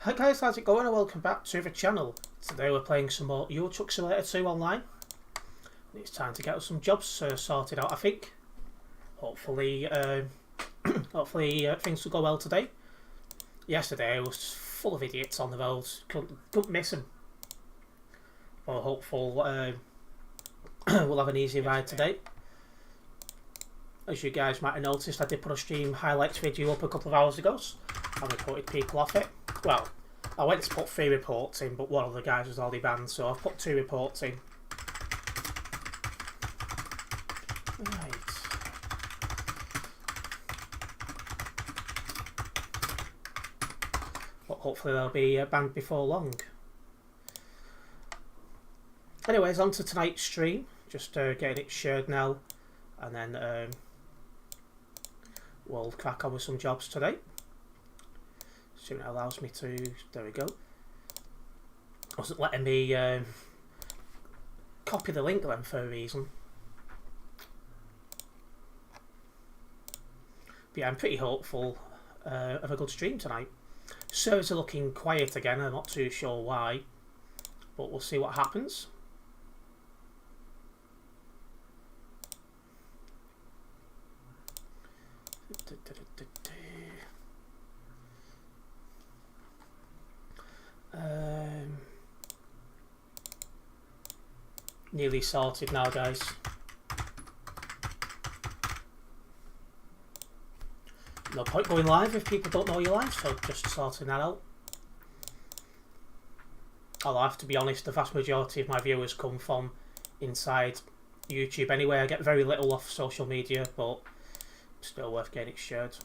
Hi guys, how's it going and welcome back to the channel. Today we're playing some more Euro Truck Simulator 2 online. It's time to get some jobs sorted out, I think. Hopefully, things will go well today. Yesterday I was full of idiots on the roads, couldn't miss them. But hopeful we'll have an easy ride today. As you guys might have noticed, I did put a stream highlights video up a couple of hours ago. I reported people off it. Well, I went to put 3 reports in, but one of the guys was already banned, so I've put 2 reports in. Right. But hopefully they'll be banned before long. Anyways, on to tonight's stream. Just getting it shared now, and then we'll crack on with some jobs today. See what it allows me to. There we go. Wasn't letting me copy the link then for a reason. But yeah, I'm pretty hopeful of a good stream tonight. Servers are looking quiet again. I'm not too sure why, but we'll see what happens. Nearly sorted now, guys. No point going live if people don't know you're live, so just sorting that out. Although I have to be honest, the vast majority of my viewers come from inside YouTube anyway. I get very little off social media, but still worth getting it shared.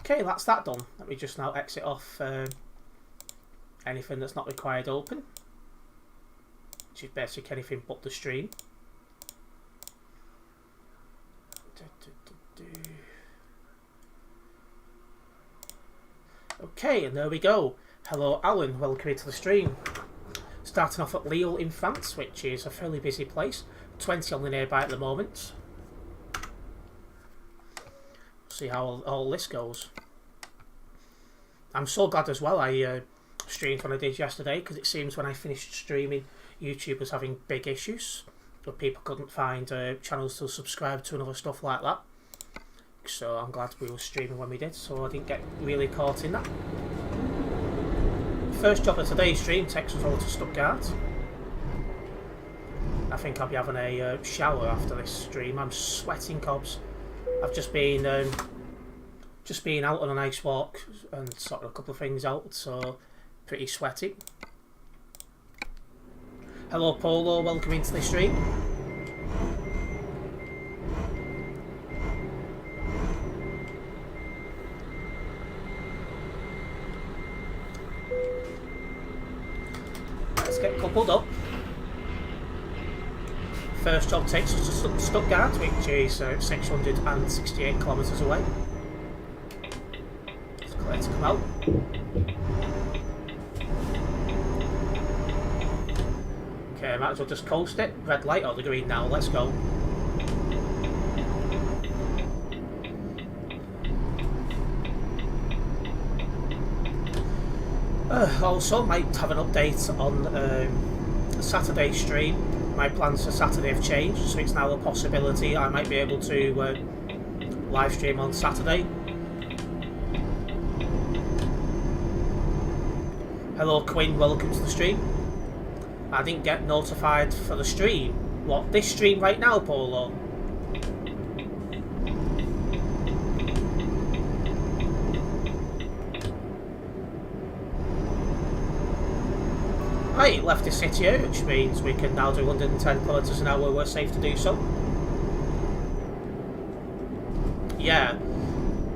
Okay, that's that done. Let me just now exit off anything that's not required open, which is basically anything but the stream. Okay, and there we go. Hello Alan, welcome to the stream. Starting off at Lille in France, which is a fairly busy place. 20 on the nearby at the moment. See how all this goes. I'm so glad as well I streamed when I did yesterday, because it seems when I finished streaming YouTube was having big issues, but people couldn't find channels to subscribe to and other stuff like that. So I'm glad we were streaming when we did, so I didn't get really caught in that. First job of today's stream takes us over to Stuttgart. I think I'll be having a shower after this stream. I'm sweating cobs. I've just been out on a nice walk and sorted a couple of things out, so pretty sweaty. Hello Polo, welcome into the stream. Let's get coupled up. First job takes us to Stuttgart, which is 668 kilometres away. It's clear to come out. Okay, might as well just coast it. Red light or the green now, let's go. Also, might have an update on Saturday stream. My plans for Saturday have changed, so it's now a possibility I might be able to live stream on Saturday. Hello Quinn, welcome to the stream. I didn't get notified for the stream. What, this stream right now, Polo? Right, left the city out, which means we can now do 110 kilometres an hour. We're safe to do so. Yeah,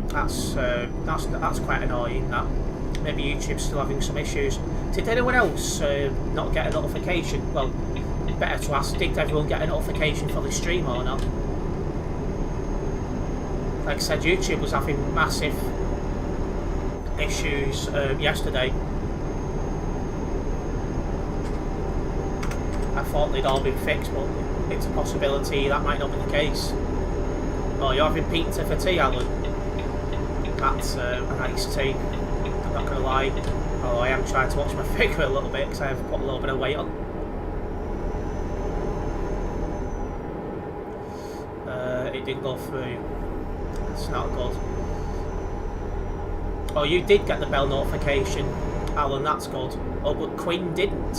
that's quite annoying. That maybe YouTube's still having some issues. Did anyone else not get a notification? Well, better to ask, did everyone get a notification for the stream or not? Like I said, YouTube was having massive issues yesterday. I thought they'd all been fixed, but it's a possibility that might not be the case. Oh, you're having pizza for tea, Alan? That's a nice tea, I'm not going to lie. Although I am trying to watch my figure a little bit because I have put a little bit of weight on. It didn't go through. That's not good. Oh, you did get the bell notification, Alan, that's good. Oh, but Queen didn't.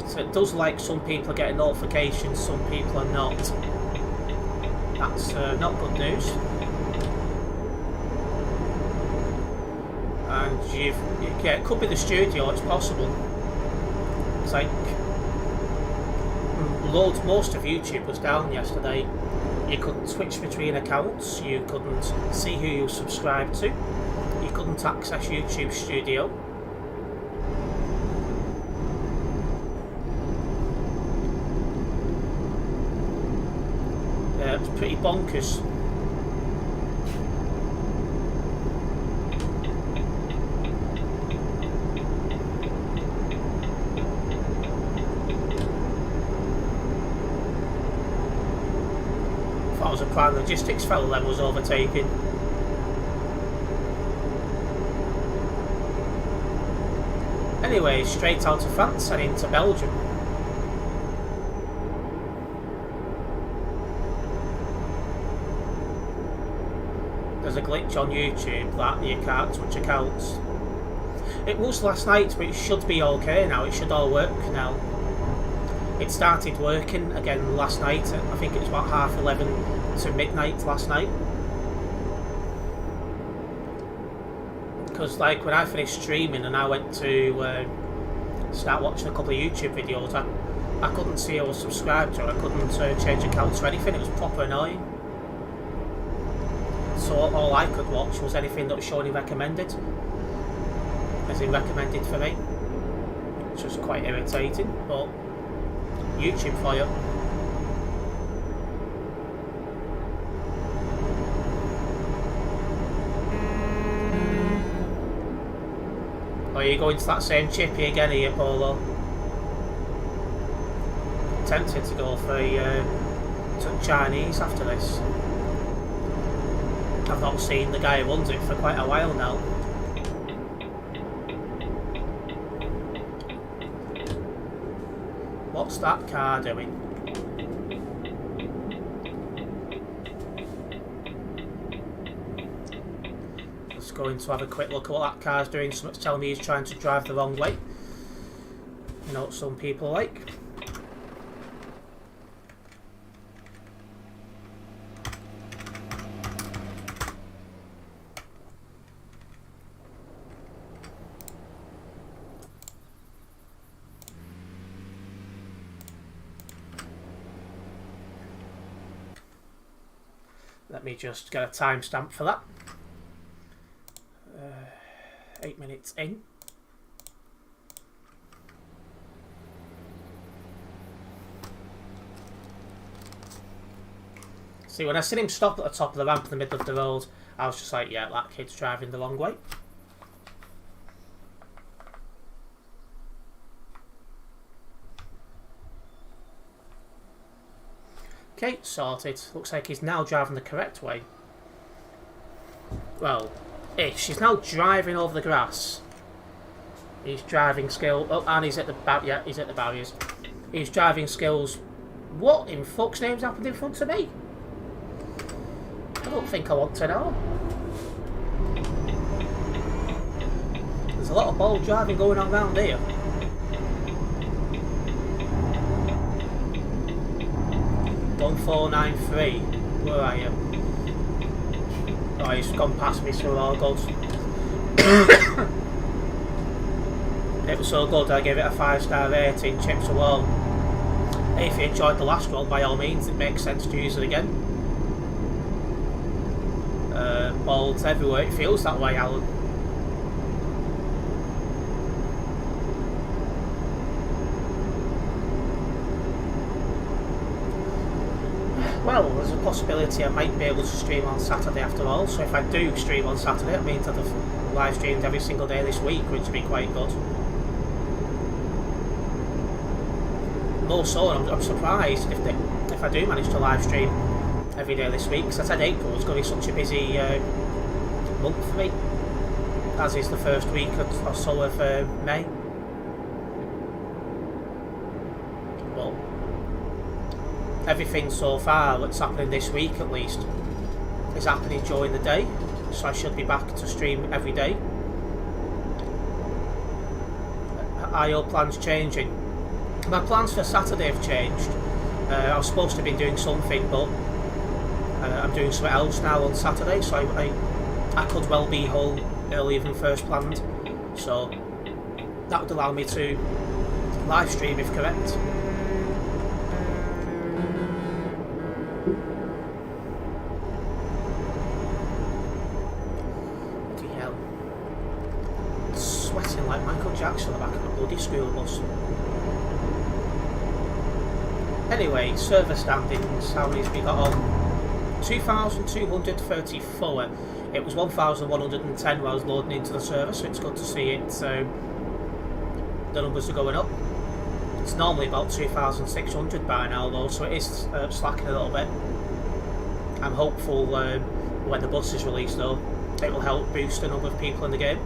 So it does like some people are getting notifications, some people are not. That's not good news. And yeah, it could be the studio, it's possible. It's like most of YouTube was down yesterday. You couldn't switch between accounts, you couldn't see who you subscribed to, you couldn't access YouTube Studio. Yeah, it was pretty bonkers. Was a Prime Logistics fellow then was overtaken. Anyway, straight out of France and into Belgium. There's a glitch on YouTube that you can't switch accounts. It was last night, but it should be okay now. It should all work now. It started working again last night. I think it was about 11:30 to midnight last night. Because like when I finished streaming and I went to start watching a couple of YouTube videos, I couldn't see I was subscribed to it. I couldn't change accounts or anything. It was proper annoying. So all I could watch was anything that was showing recommended, as in recommended for me, which was quite irritating. But YouTube for you. Are you going to that same chippy again here, Polo? Tempted to go for Chinese after this. I've not seen the guy who runs it for quite a while now. What's that car doing? Just going to have a quick look at what that car's doing. Something's telling me he's trying to drive the wrong way. You know what some people like. Let me just get a timestamp for that. 8 minutes in. See, when I seen him stop at the top of the ramp in the middle of the road, I was just like, yeah, that kid's driving the wrong way. Okay, sorted. Looks like he's now driving the correct way. Well, ish. He's now driving over the grass. He's driving skill. Oh, and he's at the yeah, he's at the barriers. His driving skills. What in fuck's name's happened in front of me? I don't think I want to know. There's a lot of bold driving going on around here. 1493. Where are you? Oh, he's gone past me, so all good. It was so good I gave it a 5-star rating, chips a wall. Hey, if you enjoyed the last one, by all means, it makes sense to use it again. Bolds everywhere, it feels that way, Alan. Well, there's a possibility I might be able to stream on Saturday after all, so if I do stream on Saturday, it means I'd have live streamed every single day this week, which would be quite good. More so, I'm surprised if I do manage to live stream every day this week, because I said April was going to be such a busy month for me, as is the first week or so of May. But everything so far that's happening this week at least is happening during the day, so I should be back to stream every day. Are your plans changing? My plans for Saturday have changed. I was supposed to be doing something, but I'm doing something else now on Saturday, so I could well be home earlier than first planned, so that would allow me to live stream if correct. Bloody hell. Sweating like Michael Jackson on the back of a bloody school bus. Anyway, server standings, how many have we got on? 2,234. It was 1,110 when I was loading into the server, so it's good to see it. The numbers are going up. It's normally about 2,600 by now though, so it is slacking a little bit. I'm hopeful when the bus is released though, it will help boost the number of people in the game.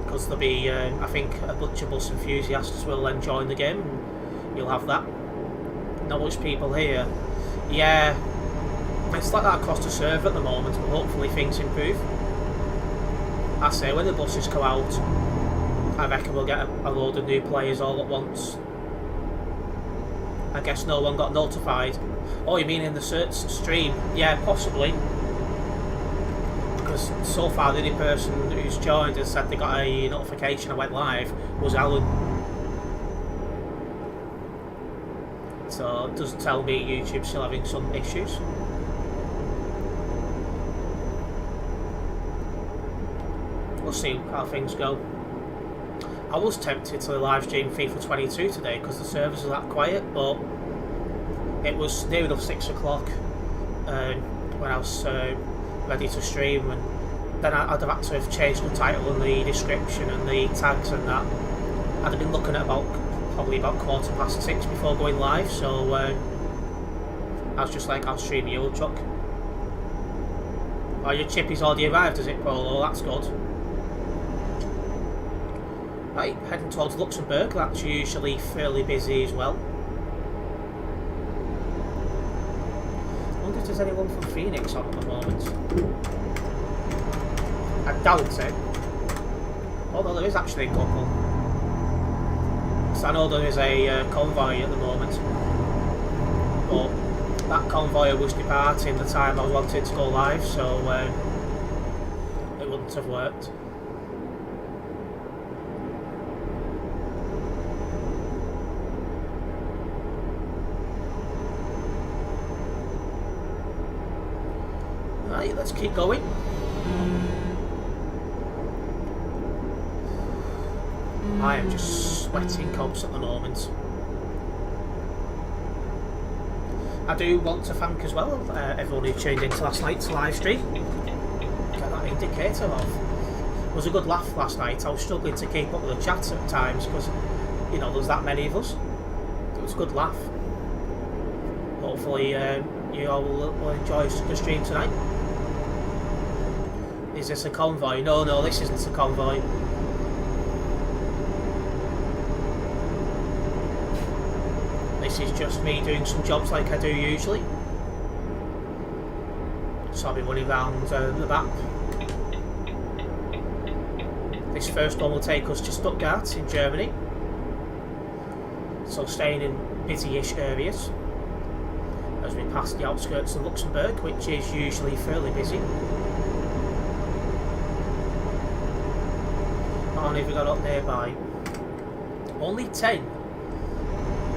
Because there'll be, I think, a bunch of bus enthusiasts will then join the game. And you'll have that. Not much people here. Yeah, it's like that across the server at the moment, but hopefully things improve. I say, when the buses come out, I reckon we'll get a load of new players all at once. I guess no one got notified. Oh, you mean in the stream? Yeah, possibly. Because so far the only person who's joined and said they got a notification I went live was Alan. So it doesn't tell me YouTube's still having some issues. We'll see how things go. I was tempted to live stream FIFA 22 today because the servers are that quiet, but it was near enough 6 o'clock when I was ready to stream, and then I'd have had to have changed the title and the description and the tags and that. I'd have been looking at probably about 6:15 before going live, so I was just like, I'll stream the old truck. Oh, your chippy's already arrived, has it, Paul? Oh, that's good. Right, heading towards Luxembourg, that's usually fairly busy as well. I wonder if there's anyone from Phoenix on at the moment. I doubt it. Although there is actually a couple. So I know there is a convoy at the moment, but that convoy was departing the time I wanted to go live, so it wouldn't have worked. Right, let's keep going. I am just sweating cobs at the moment. I do want to thank as well everyone who tuned into last night's live stream. Get that indicator off. It was a good laugh last night. I was struggling to keep up with the chat at times because, you know, there's that many of us. It was a good laugh. Hopefully you all will enjoy the stream tonight. Is this a convoy? No, this isn't a convoy. This is just me doing some jobs like I do usually. So I'll be running around the map. This first one will take us to Stuttgart in Germany. So staying in busy-ish areas as we pass the outskirts of Luxembourg, which is usually fairly busy. How many have we got up nearby? Only 10.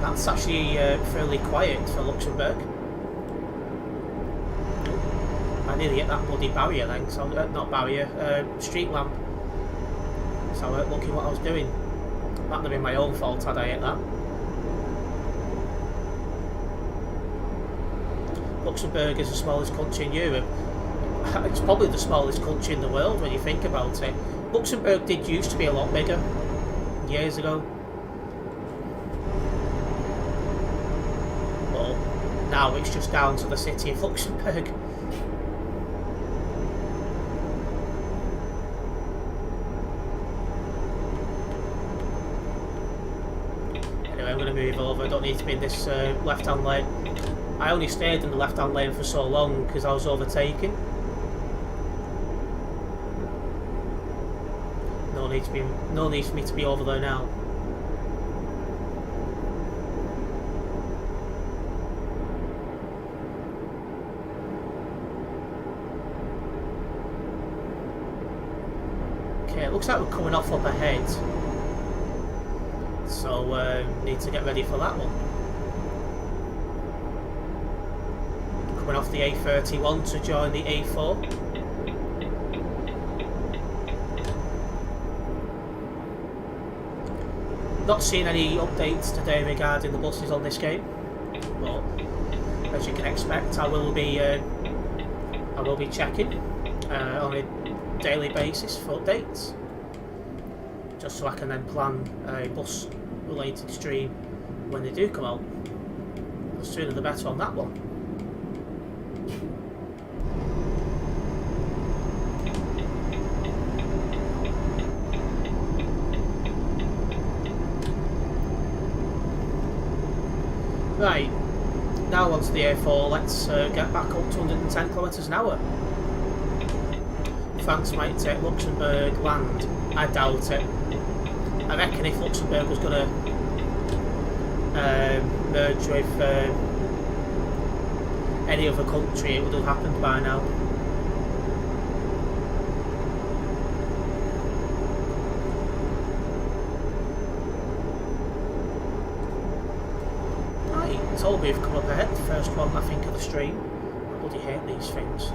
That's actually fairly quiet for Luxembourg. I nearly hit that bloody barrier then, so not barrier, street lamp. So I weren't looking what I was doing. That'd have been my own fault had I hit that. Luxembourg is the smallest country in Europe. It's probably the smallest country in the world when you think about it. Luxembourg did used to be a lot bigger years ago. now it's just down to the city of Luxembourg. Anyway, I'm going to move over. I don't need to be in this left-hand lane. I only stayed in the left-hand lane for so long because I was overtaken. No need for me to be over there now. Okay, it looks like we're coming off up ahead. So need to get ready for that one. Coming off the A31 to join the A4. Not seeing any updates today regarding the buses on this game, but as you can expect, I will be checking on a daily basis for updates, just so I can then plan a bus-related stream when they do come out. The sooner the better on that one. Right, now onto the A4, let's get back up to 110 kilometres an hour. France might take Luxembourg land, I doubt it. I reckon if Luxembourg was going to merge with any other country, it would have happened by now. Told me we've come up ahead, the first one I think of the stream. I bloody hate these things.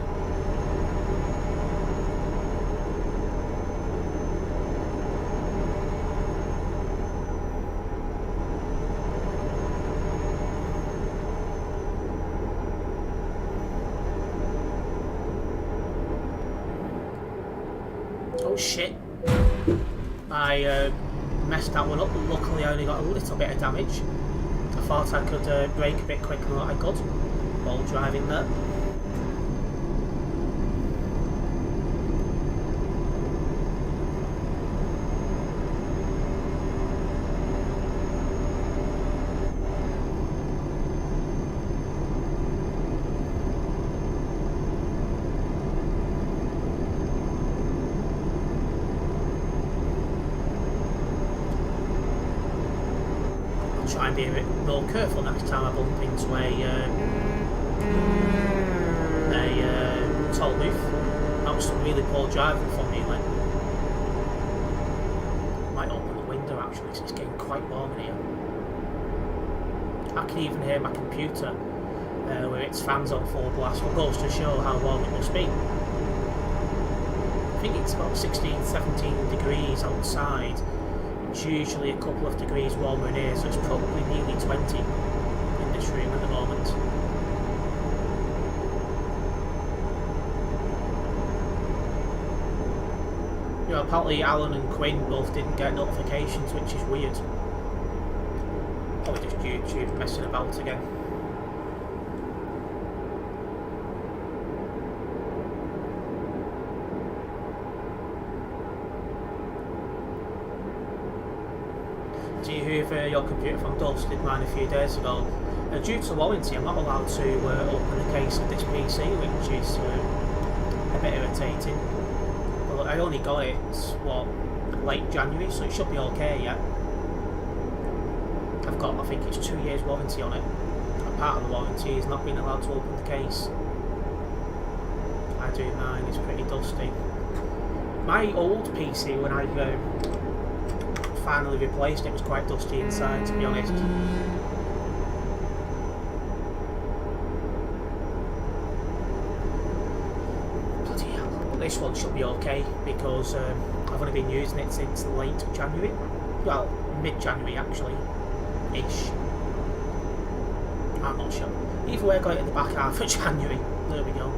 Oh shit. I messed that one up, but luckily I only got a little bit of damage. I thought I could brake a bit quicker than I could while driving there. Try and be a bit more careful next time I bump into a toll booth. That was some really poor driving from me. Like, might open the window actually, because it's getting quite warm in here. I can even hear my computer with its fans on full blast, what goes to show how warm it must be. I think it's about 16, 17 degrees outside. It's usually a couple of degrees warmer in here, so it's probably nearly 20 in this room at the moment. You know, apparently Alan and Quinn both didn't get notifications, which is weird. Probably just YouTube messing about again. Do you hear your computer from Dust? Did mine a few days ago. Due to warranty, I'm not allowed to open the case of this PC, which is a bit irritating. But I only got it, what, late January, so it should be okay yet. I've got, I think it's 2 years warranty on it. And part of the warranty is not being allowed to open the case. I do mine, it's pretty dusty. My old PC, when I finally replaced it, was quite dusty inside, to be honest. Bloody hell. This one should be okay because I've only been using it since late January. Well, mid-January actually, ish. I'm not sure. Either way, I got it in the back half of January. There we go.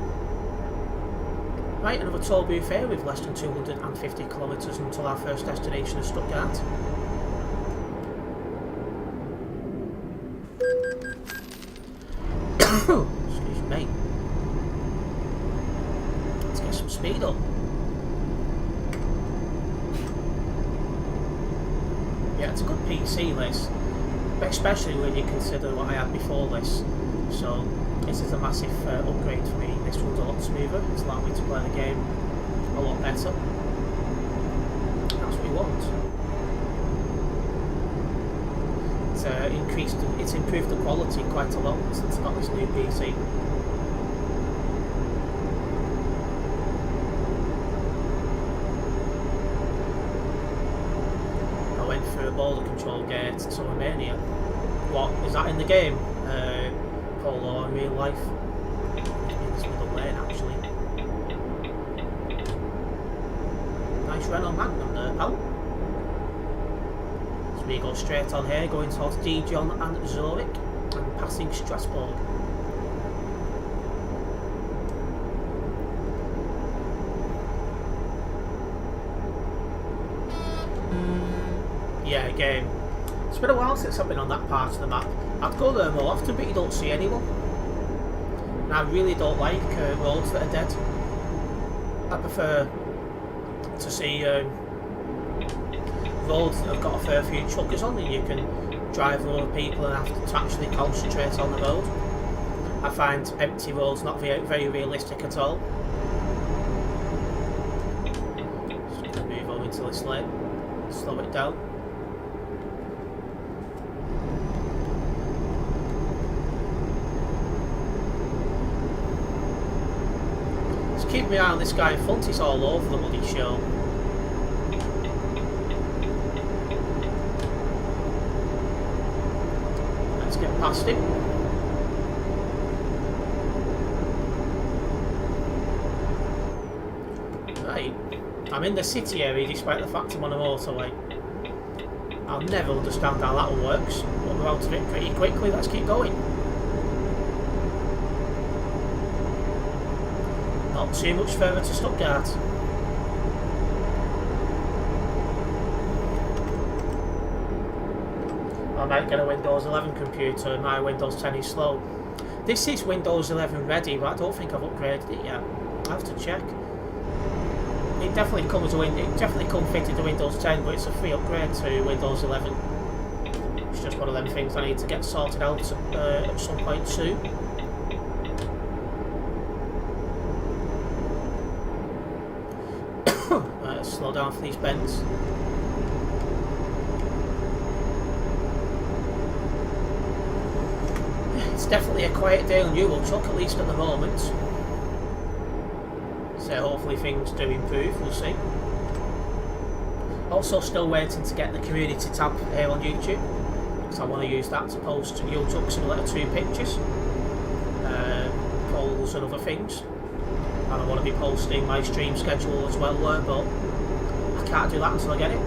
Right, another toll booth here with less than 250 kilometres until our first destination of Stuttgart. me. Let's get some speed up. Yeah, it's a good PC, this, especially when you consider what I had before this. So this is a massive upgrade for me. This one's a lot smoother. It's allowed me to play the game a lot better. That's what we want. It's improved the quality quite a lot since I got this new PC. I went through a border control gate to Romania. What is that in the game? Polo in real life. In this middle lane, actually. Nice Renault Magnum there, pal. So we go straight on here, going towards Dijon and Zurich, and passing Strasbourg. Yeah, game. It's been a while since I've been on that part of the map. I'd go there more often, but you don't see anyone. And I really don't like roads that are dead. I prefer to see roads that have got a fair few truckers on, and you can drive over people and have to actually concentrate on the road. I find empty roads not very realistic at all. Just going to move over into this lane, slow it down. Keep my eye on this guy in front, he's all over the bloody show. Let's get past him. Right, I'm in the city area despite the fact I'm on a motorway. I'll never understand how that one works, but we're out of it pretty quickly. Let's keep going. Not too much further to Stuttgart. I might get a Windows 11 computer and my Windows 10 is slow. This is Windows 11 ready, but I don't think I've upgraded it yet. I have to check. It definitely comes fitted to Windows 10, but it's a free upgrade to Windows 11. It's just one of them things I need to get sorted out at some point soon. Slow down for these bends. It's definitely a quiet day on Euro Truck, at least at the moment. So hopefully things do improve, we'll see. Also still waiting to get the community tab here on YouTube, because I want to use that to post Euro Truck Simulator 2 pictures, polls and other things. And I want to be posting my stream schedule as well there, but I can't do that until I get it.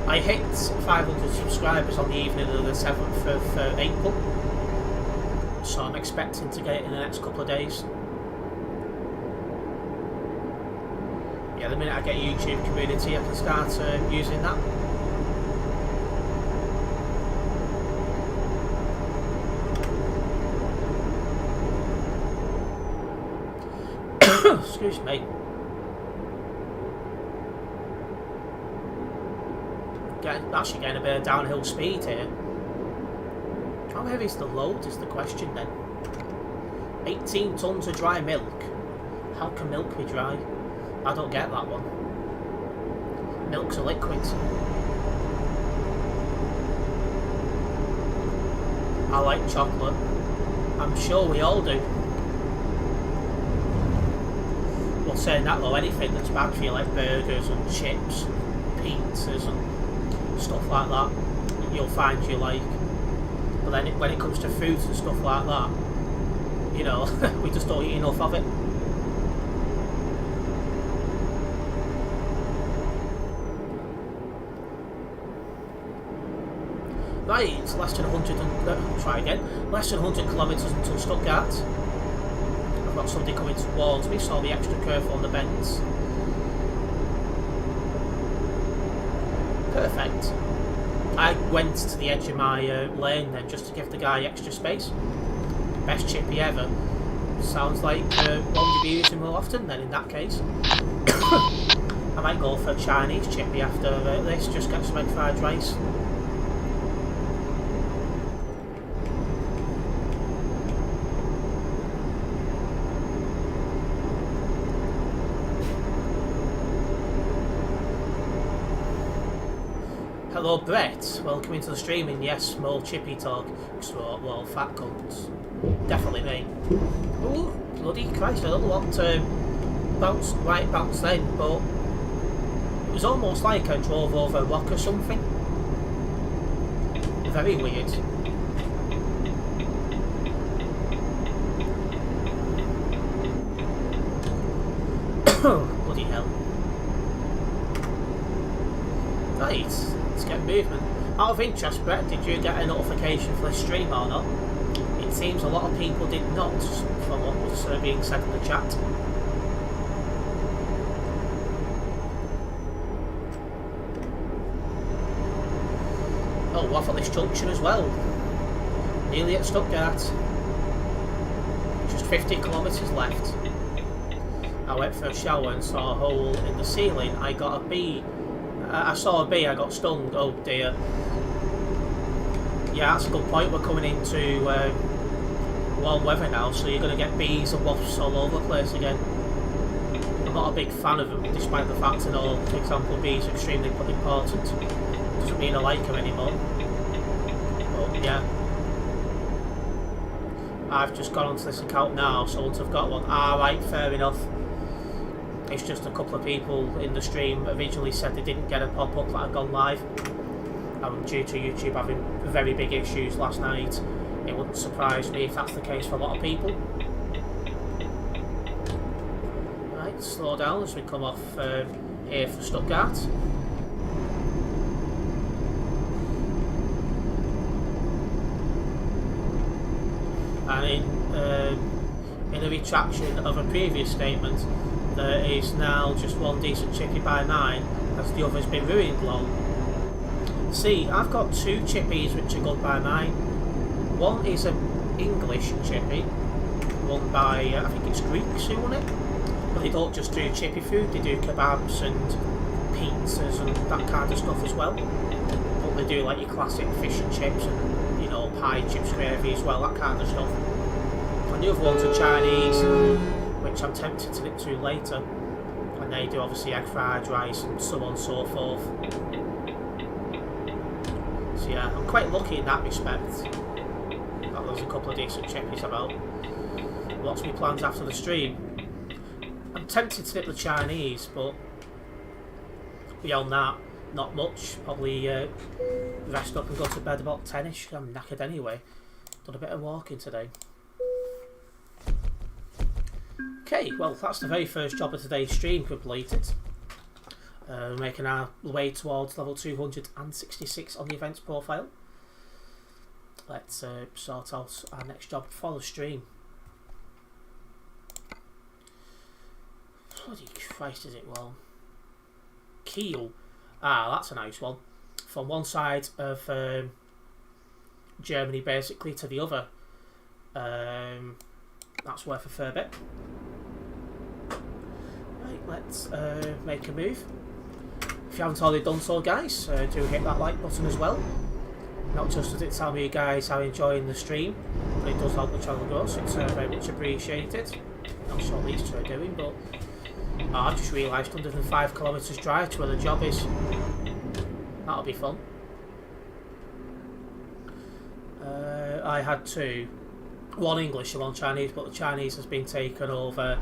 I hit 500 subscribers on the evening of the 7th of April, so I'm expecting to get it in the next couple of days. Yeah, the minute I get YouTube community I can start using that. Excuse me. Actually getting a bit of downhill speed here. How heavy is the load is the question then. 18 tons of dry milk. How can milk be dry? I don't get that one. Milk's a liquid. I like chocolate. I'm sure we all do. Well, saying that though, anything that's bad for you, like burgers and chips, pizzas and stuff like that, you'll find you like. But then when it comes to foods and stuff like that, you know, we just don't eat enough of it. Right, it's less than 100 and, try again, less than 100 kilometres until Stuttgart. I've got somebody coming towards me, so I'll be extra careful on the bends. Perfect. I went to the edge of my lane then just to give the guy extra space. best chippy ever. Sounds like one you'll be using more often then in that case. I might go for a Chinese chippy after this, just get some egg fried rice. Hello Brett, welcome into the stream, and yes, more chippy talk. So, well, fat cunts. Definitely me. Ooh, bloody Christ, I don't know what bounced then, but it was almost like I drove over a rock or something. Very weird. Bloody hell. Right, let's get movement. Out of interest, Brett, did you get a notification for the stream or not? It seems a lot of people did not, from what was being said in the chat. Oh, off at this junction as well. Nearly at Stuttgart. Just 50 kilometres left. I went for a shower and saw a hole in the ceiling. I got a bee. I saw a bee, I got stung. Oh dear. Yeah, that's a good point. We're coming into warm weather now, so you're going to get bees and wasps all over the place again. I'm not a big fan of them, despite the fact that, for example, bees are extremely important. Doesn't mean I like them anymore. But yeah. I've just gone onto this account now, so once I've got one. Alright, fair enough. It's just a couple of people in the stream originally said they didn't get a pop-up that had gone live. Due to YouTube having very big issues last night, it wouldn't surprise me if that's the case for a lot of people. Right, slow down as we come off here for Stuttgart. And in a retraction of a previous statement, there is now just one decent chippy by mine, as the other's been ruined, lol. See, I've got two chippies which are good by mine. One is an English chippy, one by, I think it's Greeks who won it. But they don't just do chippy food, they do kebabs and pizzas and that kind of stuff as well. But they do like your classic fish and chips and, you know, pie, chips, gravy as well, that kind of stuff. And the other ones are Chinese, which I'm tempted to nip to later. And they do obviously egg fried rice and so on and so forth. So yeah, I'm quite lucky in that respect. That there's a couple of decent chippies about. What's my plans after the stream? I'm tempted to nip the Chinese, but beyond that, not much. Probably rest up and go to bed about 10ish. I'm knackered anyway. Done a bit of walking today. Okay, well that's the very first job of today's stream completed. We're making our way towards level 266 on the events profile. Let's sort out our next job for the stream. Bloody Christ, is it well? Keel. Ah, that's a nice one. From one side of Germany basically to the other. That's worth a fair bit. Right, let's make a move. If you haven't already done so, guys, do hit that like button as well. Not just does it tell me you guys are enjoying the stream, but it does help the channel grow, so it's very much appreciated. Not sure what these two are doing, but I've just realised 105 kilometres drive to where the job is. That'll be fun. I had two. One English and one Chinese, but the Chinese has been taken over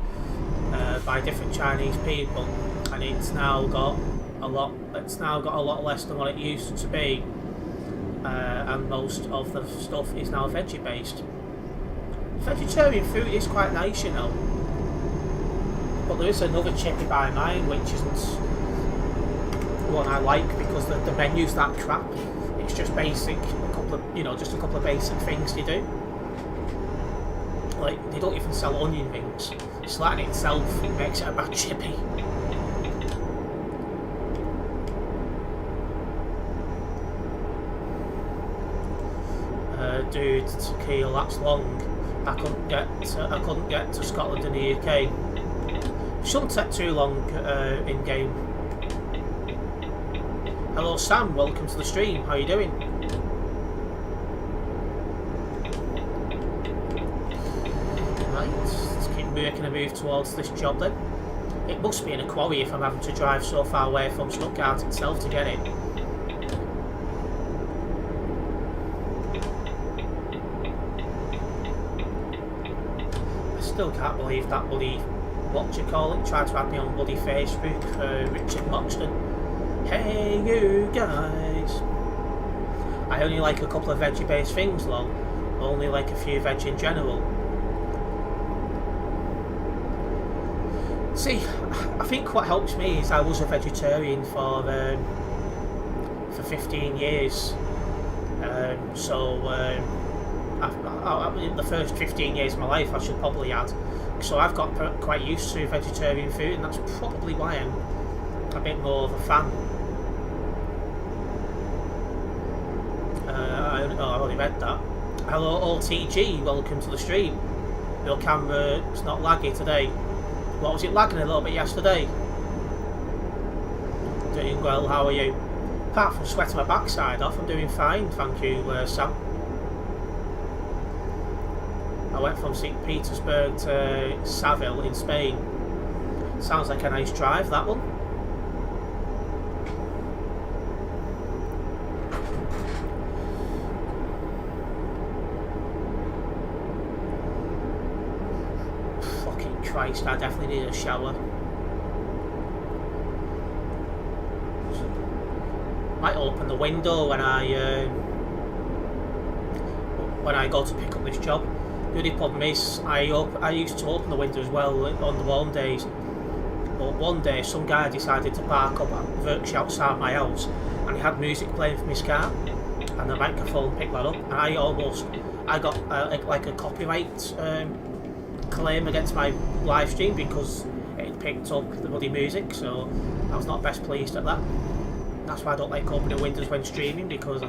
by different Chinese people, and it's now got a lot less than what it used to be, and most of the stuff is now veggie based. Vegetarian food is quite nice, you know, but there is another chippy by mine which isn't one I like because the menu's that crap. It's just basic, just a couple of basic things to do. Like, they don't even sell onion rings. So that in itself makes it a bad chippy. Dude, Keel, that's long. I couldn't get to Scotland in the UK. Shouldn't take too long in game. Hello Sam, welcome to the stream. How are you doing? Right, let's keep making a move towards this job then. It must be in a quarry if I'm having to drive so far away from Stuttgart itself to get it. I still can't believe that bloody, what you call it, tried to add me on bloody Facebook, Richard Moxton. Hey you guys! I only like a couple of veggie based things, lol. Only like a few veg in general. See, I think what helps me is I was a vegetarian for 15 years. The first 15 years of my life I should probably add. So I've got quite used to vegetarian food, and that's probably why I'm a bit more of a fan. I've already read that. Hello OTG, welcome to the stream. Your camera's not laggy today. What was it lagging a little bit yesterday? Doing well, how are you? Apart from sweating my backside off, I'm doing fine, thank you Sam. I went from St. Petersburg to Seville in Spain. Sounds like a nice drive, that one. Fucking Christ, I definitely need a shower. Might open the window when I go to pick up this job. The only problem is I used to open the window as well on the warm days, but one day some guy decided to park up virtually outside my house, and he had music playing from his car, and the microphone picked that up, and I got like a copyright claim against my live stream because it picked up the bloody music, so I was not best pleased at that. That's why I don't like opening windows when streaming, because,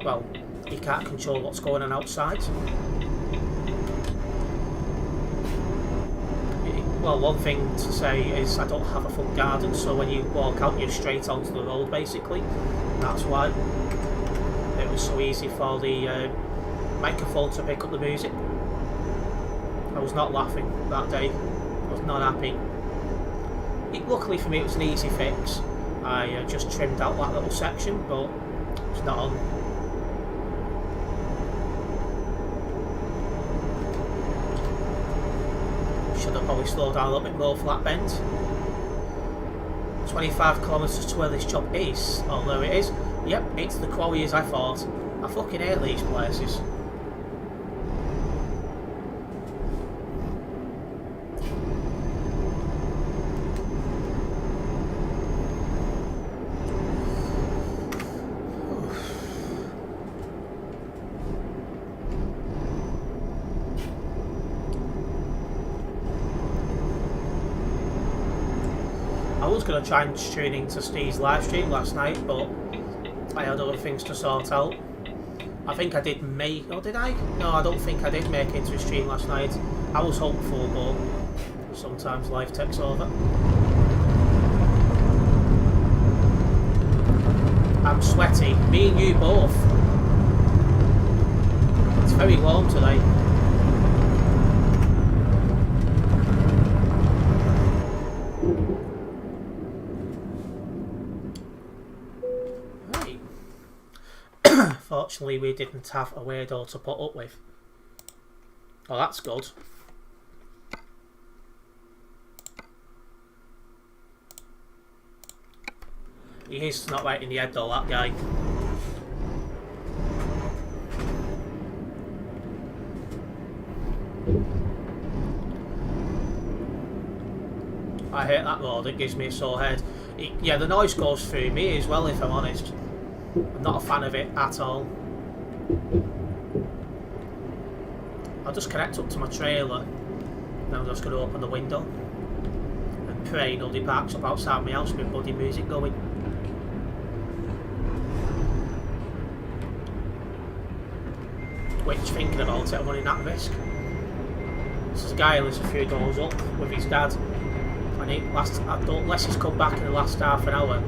well, you can't control what's going on outside. Well, one thing to say is I don't have a front garden, so when you walk out you're straight onto the road basically. That's why it was so easy for the microphone to pick up the music. I was not laughing that day. I was not happy. Luckily for me it was an easy fix. I just trimmed out that little section, but it's not on. Should have probably slowed down a little bit more for that bend. 25 kilometres to where this job is. Oh, there it is. Yep, it's the quarry as I thought. I fucking hate these places. I was going to try and tune into Steve's live stream last night, but I had other things to sort out. I think I did make... Oh, did I? No, I don't think I did make it into a stream last night. I was hopeful, but sometimes life takes over. I'm sweaty. Me and you both. It's very warm today. Fortunately, we didn't have a weirdo to put up with. Oh, that's good. He is not right in the head though, that guy. I hate that road, it gives me a sore head. Yeah, the noise goes through me as well, if I'm honest. I'm not a fan of it at all. I'll just connect up to my trailer. Then I'm just going to open the window and pray nobody parks up outside my house with bloody music going. Which, thinking about it, I'm running that risk. guy who lives a few doors up with his dad, and unless he's come back in the last half an hour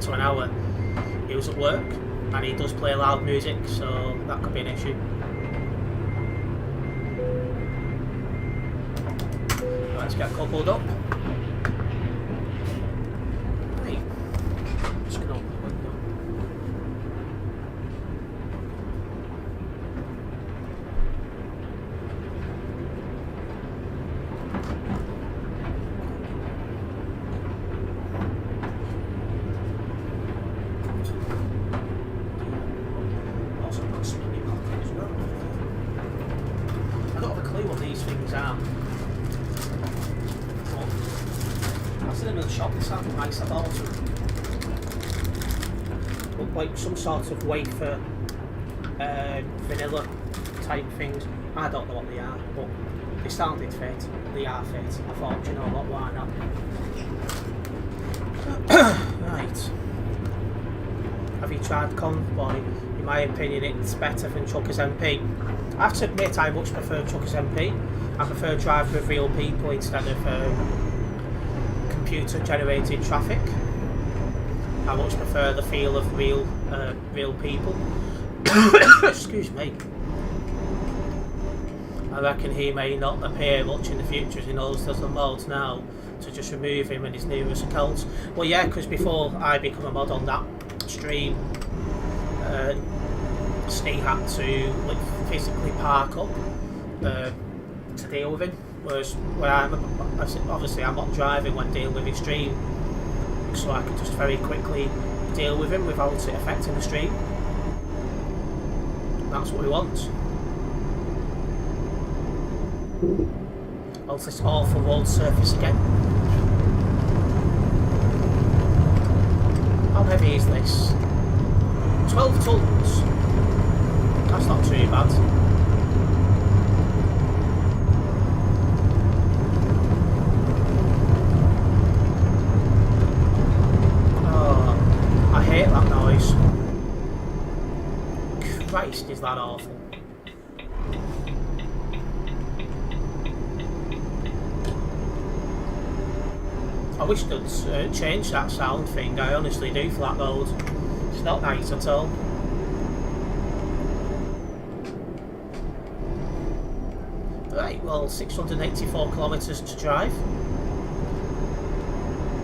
to an hour, he was at work, and he does play loud music, so that could be an issue. Let's get coupled up. Right. Just gonna open the window. Also put some in my pocket as well. I don't have a clue what these things are. I've seen them in the shop, they sound nice. I bought them. Look like some sort of wafer, vanilla type things. I don't know what they are, but they sounded fit. They are fit. I thought, you know what, why not? Right. Have you tried Convoy? In my opinion, it's better than Truckers MP. I have to admit, I much prefer Truckers MP. I prefer driving with real people instead of computer-generated traffic. I much prefer the feel of real people. Excuse me. I reckon he may not appear much in the future as he knows there's a mod now to just remove him and his numerous accounts. Well, yeah, because before I become a mod on that stream, Steve had to physically park up to deal with him. Whereas obviously I'm not driving when dealing with his stream, so I can just very quickly deal with him without it affecting the stream. That's what we want. Onto this awful road surface again. How heavy is this? 12 tons. That's not too bad. Oh, I hate that noise. Christ, is that awful. I wish they'd change that sound thing, I honestly do, for that road. It's not nice at all. Right, well, 684 kilometres to drive.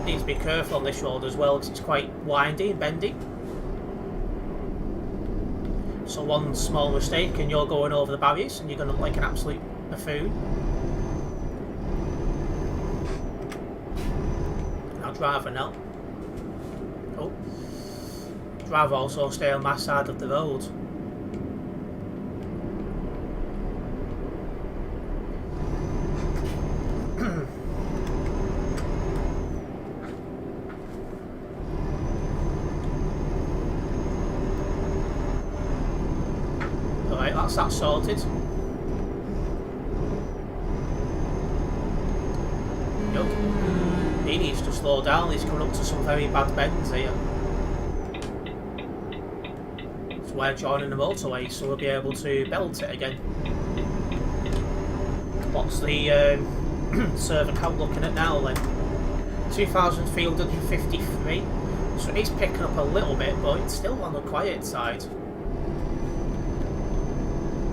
Need to be careful on this road as well because it's quite windy and bendy. So one small mistake and you're going over the barriers and you're going to look like an absolute buffoon. I'd rather not. Oh. I'd rather also stay on my side of the road. Alright, that's that sorted. Nope. He needs to slow down, he's coming up to some very bad bends here. So we're joining the motorway, so we'll be able to belt it again. What's the server count looking at now then? 2,353. So it's picking up a little bit, but it's still on the quiet side.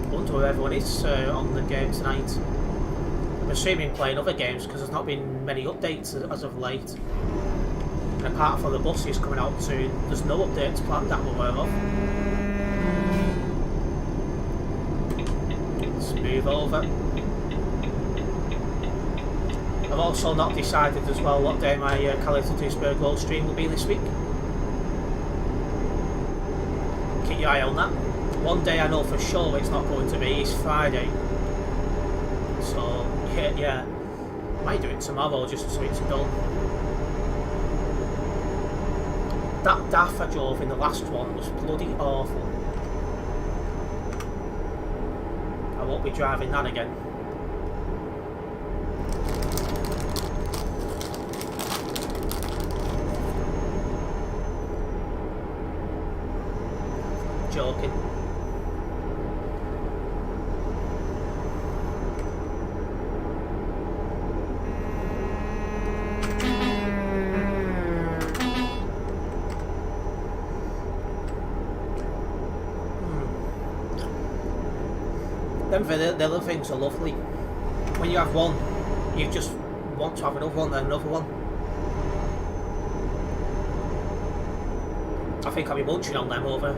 I wonder where everyone is on the game tonight. I'm assuming playing other games because there's not been many updates as of late. And apart from the buses coming out soon, there's no updates planned that we're aware of. Let's move over. I've also not decided as well what day my Calais to Duisburg Road stream will be this week. Keep your eye on that. One day I know for sure it's not going to be is Friday. So yeah, might do it tomorrow just so it's done. That DAF I drove in the last one was bloody awful. I won't be driving that again. Joking. the other things are lovely. When you have one, you just want to have another one, then another one. I think I'll be munching on them over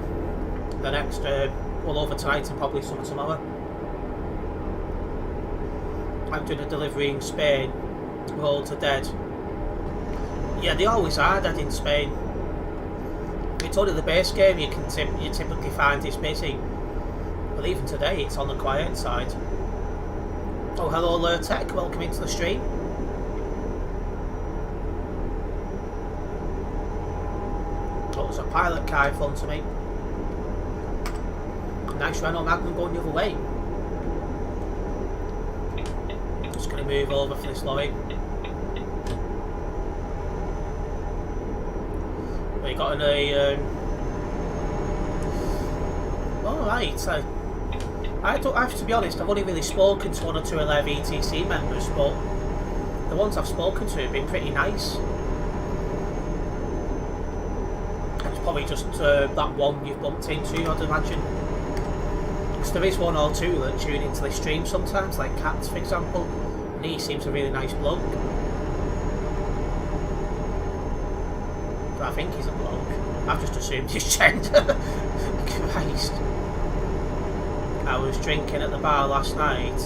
the next, over tonight and probably some tomorrow. I'm doing a delivery in Spain. Roads are dead. Yeah, they always are dead in Spain. It's only the base game you typically find is busy. But even today, it's on the quiet side. Oh, hello, Tech. Welcome into the stream. Oh, there's a pilot car in front of me. Nice Renault Magnum going the other way. Just going to move over for this lorry. We got in a. Alright, I have to be honest, I've only really spoken to 1 or 2 of their VTC members, but the ones I've spoken to have been pretty nice. It's probably just that one you've bumped into, I'd imagine. Because there is 1 or 2 that tune into this stream sometimes, like Cats for example, and he seems a really nice bloke. But I think he's a bloke. I've just assumed his gender. Christ. I was drinking at the bar last night.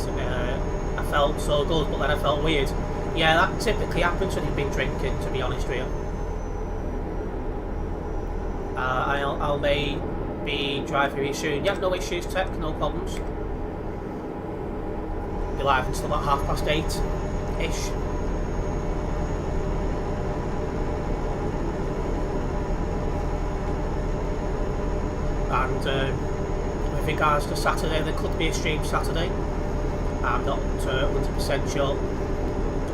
I felt so good, but then I felt weird. Yeah, that typically happens when you've been drinking, to be honest with you. I'll maybe drive here soon. Yeah, no issues, Tech, no problems. Be live until about 8:30-ish. And with regards to Saturday, there could be a stream Saturday. I'm not 100% sure.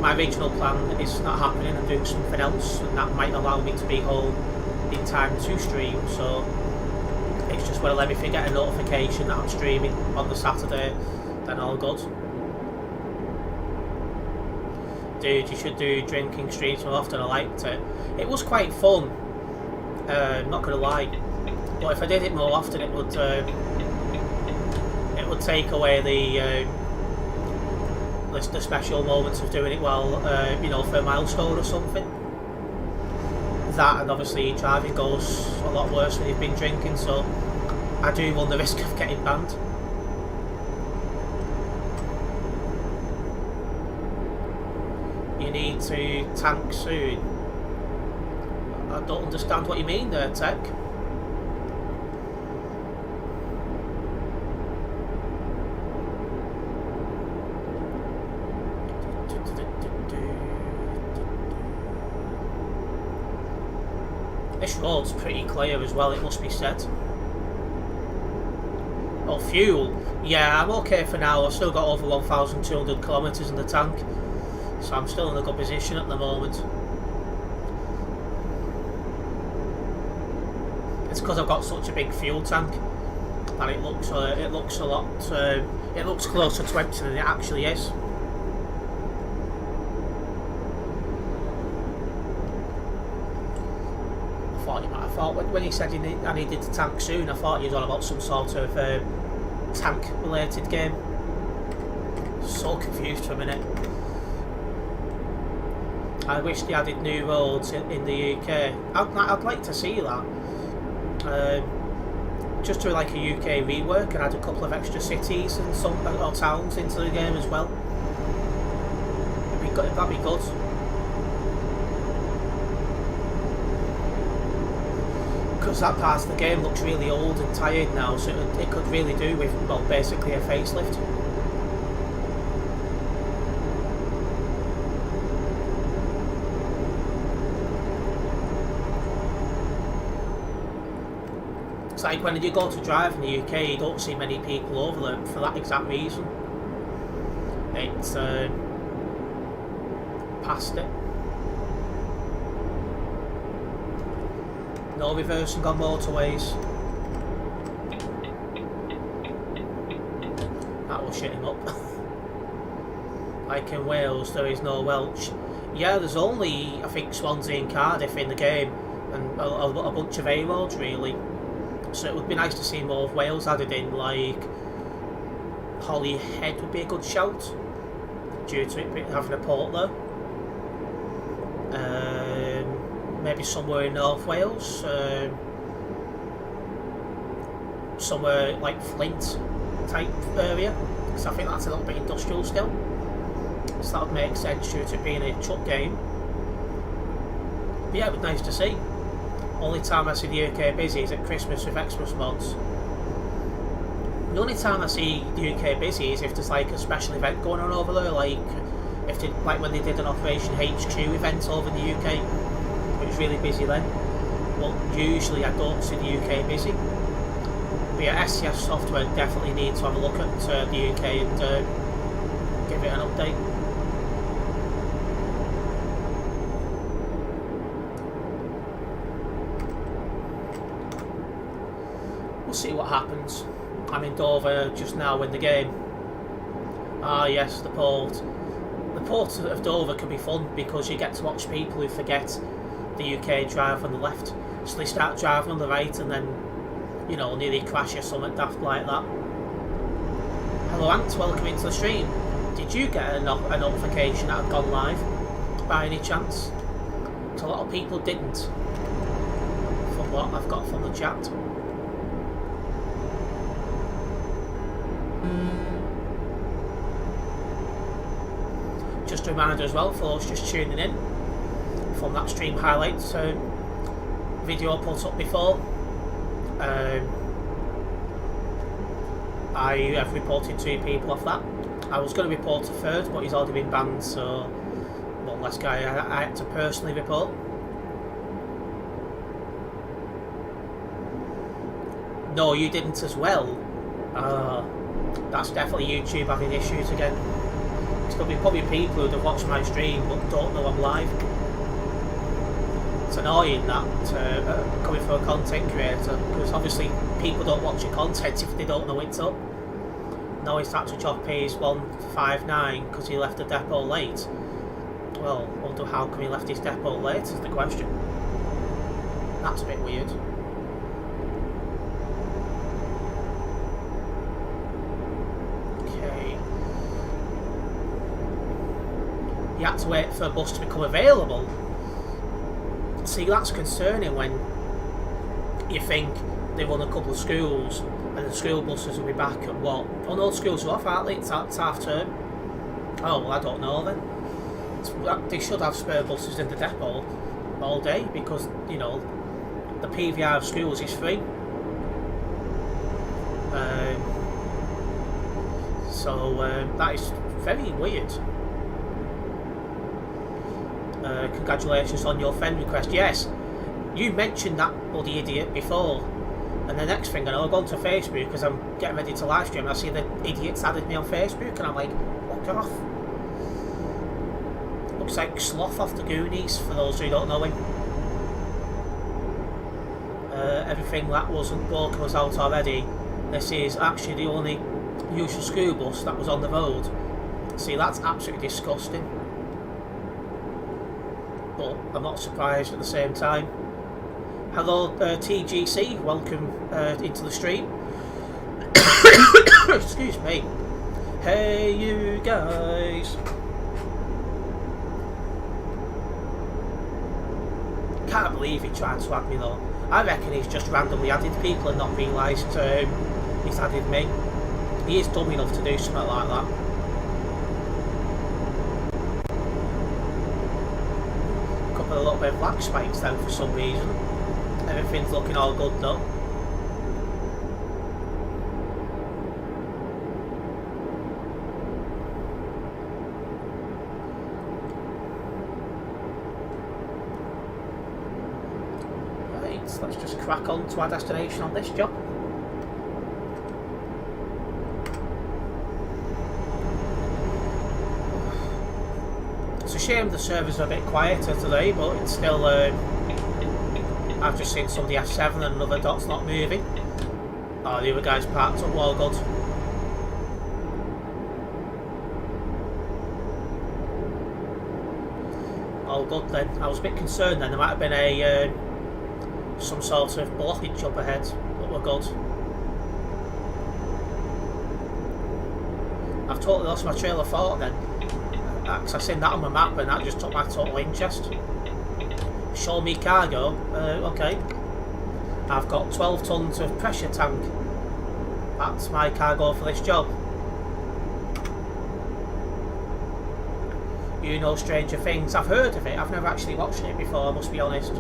My original plan is not happening. I'm doing something else, and that might allow me to be home in time to stream. So it's just whether if you get a notification that I'm streaming on the Saturday, then all good. Dude, you should do drinking streams more often. I liked it. It was quite fun. Not gonna lie. But if I did it more often, it would take away the special moments of doing it while for a milestone or something. That, and obviously driving goes a lot worse when you've been drinking, so I do run the risk of getting banned. You need to tank soon. I don't understand what you mean there, Tech. This road's pretty clear as well, it must be said. Oh, fuel. Yeah, I'm okay for now. I've still got over 1,200 kilometres in the tank, so I'm still in a good position at the moment. It's because I've got such a big fuel tank that it looks a lot. It looks closer to empty than it actually is. I thought when he said I needed to tank soon, I thought he was on about some sort of tank related game. So confused for a minute. I wish they added new roads in the UK. I'd like to see that. Just do like a UK rework and add a couple of extra cities and or towns into the game as well. That'd be good. Because that part of the game looks really old and tired now, so it could really do with, well, basically a facelift. It's like when you go to drive in the UK, you don't see many people over there for that exact reason. It's past it. No reversing on motorways. That will shit him up. Like in Wales, there is no Welsh. Yeah, there's only, I think, Swansea and Cardiff in the game, and a bunch of A roads really. So it would be nice to see more of Wales added in, like Holyhead would be a good shout, due to it having a port there. Maybe somewhere in North Wales, somewhere like Flint type area, because I think that's a little bit industrial still. So that would make sense due to it being a truck game. But yeah, it was nice to see. Only time I see the UK busy is at Christmas with Xmas mods. The only time I see the UK busy is if there's like a special event going on over there, like when they did an Operation HQ event over in the UK. It was really busy then. But usually I don't see the UK busy. But yeah, SCS Software definitely need to have a look at the UK and give it an update. We'll see what happens. I'm in Dover just now in the game. Ah yes, the port. The port of Dover can be fun because you get to watch people who forget the UK drive on the left. So they start driving on the right and then, you know, nearly crash or something daft like that. Hello Ant, welcome into the stream. Did you get a notification that I'd gone live by any chance? Because a lot of people didn't, from what I've got from the chat. Just a reminder as well for those just tuning in from that stream highlights video I put up before. I have reported 2 people off that. I was going to report a third, but he's already been banned, so one less guy I had to personally report. No, you didn't as well. That's definitely YouTube having issues again. There'll be probably people who'd have watched my stream but don't know I'm live. It's annoying that coming from a content creator, because obviously people don't watch your content if they don't know it's up. Now his tax job pays 159 because he left the depot late. Well, I wonder how come he left his depot late is the question. That's a bit weird. You had to wait for a bus to become available. See, that's concerning when you think they run a couple of schools and the school buses will be back at what? Oh no, schools are off, aren't they? It's half term. Oh, well, I don't know then. They should have spare buses in the depot all day because, you know, the PVR of schools is free. That is very weird. Congratulations on your friend request. Yes, you mentioned that bloody idiot before, and the next thing I know, I go onto Facebook because I'm getting ready to live stream and I see the idiots added me on Facebook and I'm like, fuck off. Looks like Sloth off the Goonies, for those who don't know him. Everything that wasn't broken was out already. This is actually the only usual school bus that was on the road. See, that's absolutely disgusting. But I'm not surprised at the same time. Hello TGC, welcome into the stream. Excuse me. Hey you guys. Can't believe he tried to add me though. I reckon he's just randomly added people and not realised he's added me. He is dumb enough to do something like that. A little bit of black spikes then for some reason. Everything's looking all good though. Right, so let's just crack on to our destination on this job. It's a shame the servers are a bit quieter today, but it's still. I've just seen somebody F7 and another dot's not moving. Oh, the other guy's parked up well good. All good then. I was a bit concerned then. There might have been a some sort of blockage up ahead, but we're good. I've totally lost my trail of thought then. Because I seen that on my map and that just took my total interest. Show me cargo. Okay. I've got 12 tons of pressure tank. That's my cargo for this job. You know Stranger Things. I've heard of it. I've never actually watched it before, I must be honest.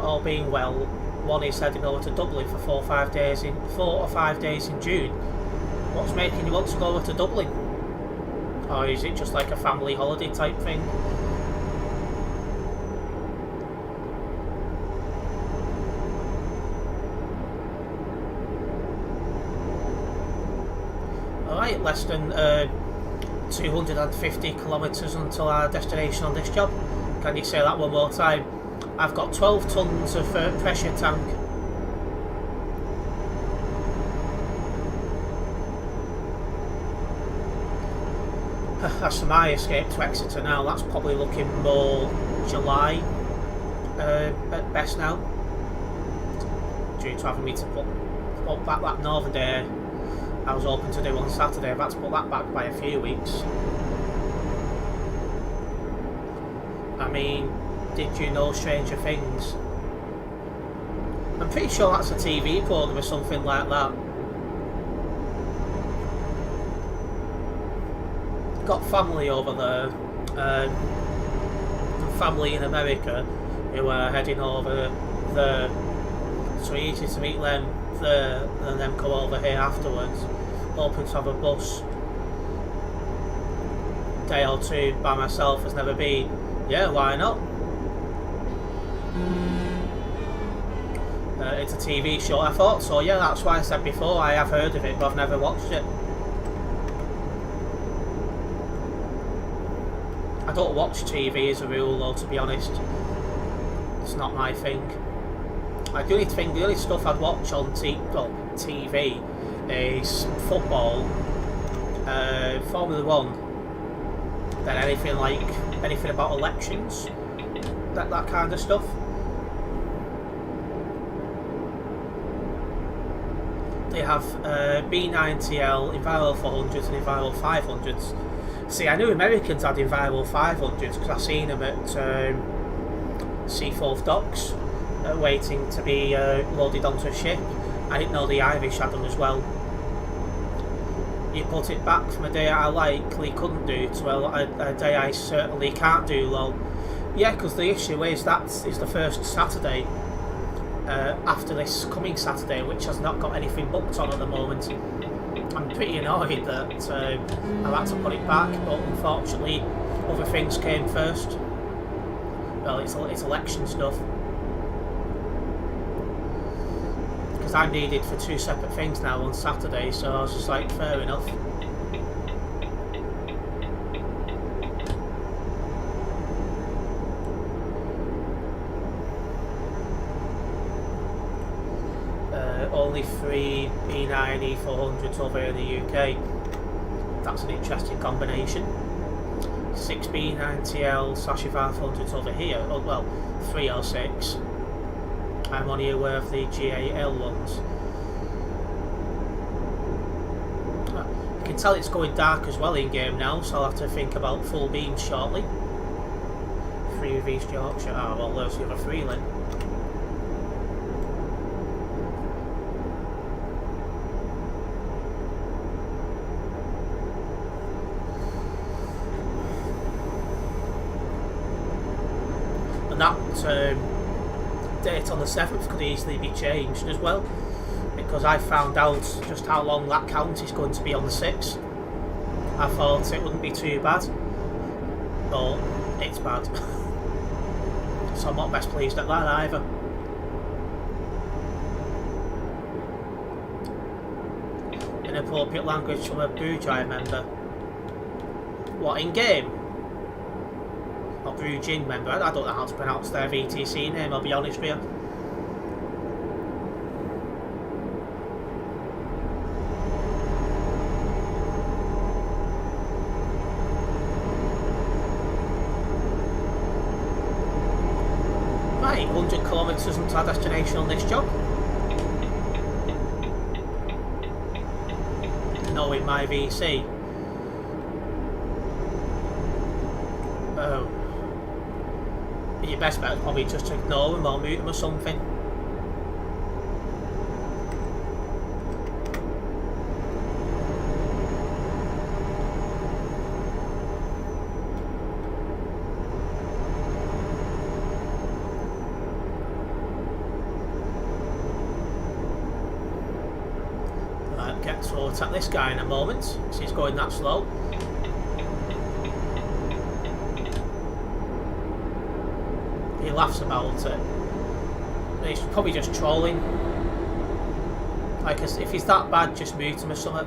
All being well, one is heading over to Dublin for 4 or 5 days in June. What's making you want to go over to Dublin? Or is it just like a family holiday type thing? Alright, less than 250 kilometres until our destination on this job. Can you say that one more time? I've got 12 tons of pressure tank. As for my escape to Exeter now, that's probably looking more July at best now. Due to having me to put back that Northern Day I was hoping to do on Saturday. I've had to put that back by a few weeks. I mean, did you know Stranger Things? I'm pretty sure that's a TV programme or something like that. Got family over there, family in America who are heading over there, so easy to meet them there and then come over here afterwards. Hoping to have a bus day or two by myself has never been. Yeah, why not? It's a TV show, I thought so. Yeah, that's why I said before I have heard of it, but I've never watched it. I don't watch TV as a rule, though, to be honest. It's not my thing. The only stuff I'd watch on TV is football, Formula 1, then anything about elections, that kind of stuff. They have B90L, Enviro 400s and Enviro 500s. See, I knew Americans had Enviro 500s because I seen them at Seaforth docks, waiting to be loaded onto a ship. I didn't know the Irish had them as well. You put it back from a day I likely couldn't do to a day I certainly can't do. Well, yeah, because the issue is that is the first Saturday after this coming Saturday, which has not got anything booked on at the moment. I'm pretty annoyed that I've had to put it back, but unfortunately other things came first. Well, it's election stuff. Because I'm needed for 2 separate things now on Saturday, so I was just like, fair enough. Only 3 B9 E400s over in the UK. That's an interesting combination. 6 B90L /500s over here. Oh, well, 3 or 6. I'm only aware of the GAL ones. You can tell it's going dark as well in game now, so I'll have to think about full beams shortly. 3 of East Yorkshire. Ah, well, there's the other 3 then. That date on the 7th could easily be changed as well, because I found out just how long that count is going to be on the 6th. I thought it wouldn't be too bad, but it's bad. So I'm not best pleased at that either. Inappropriate language from a Bujai member. What, in game? Or Brujin member, I don't know how to pronounce their VTC name, I'll be honest with you. Right, 100 kilometres until our destination on this job. knowing my VC. Oh. Your best bet is probably just to ignore him or mute him or something. So we'll attack this guy in a moment, because he's going that slow. He laughs about it. He's probably just trolling. Like, if he's that bad, just mute him or something.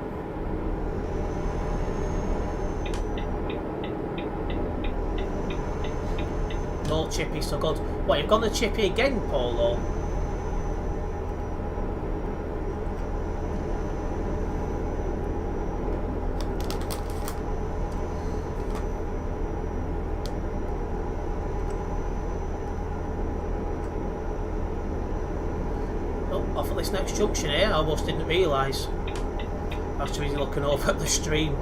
No chippy, so good. What, you've gone the chippy again, Polo? Off at this next junction here, I almost didn't realise. I was too busy looking over at the stream.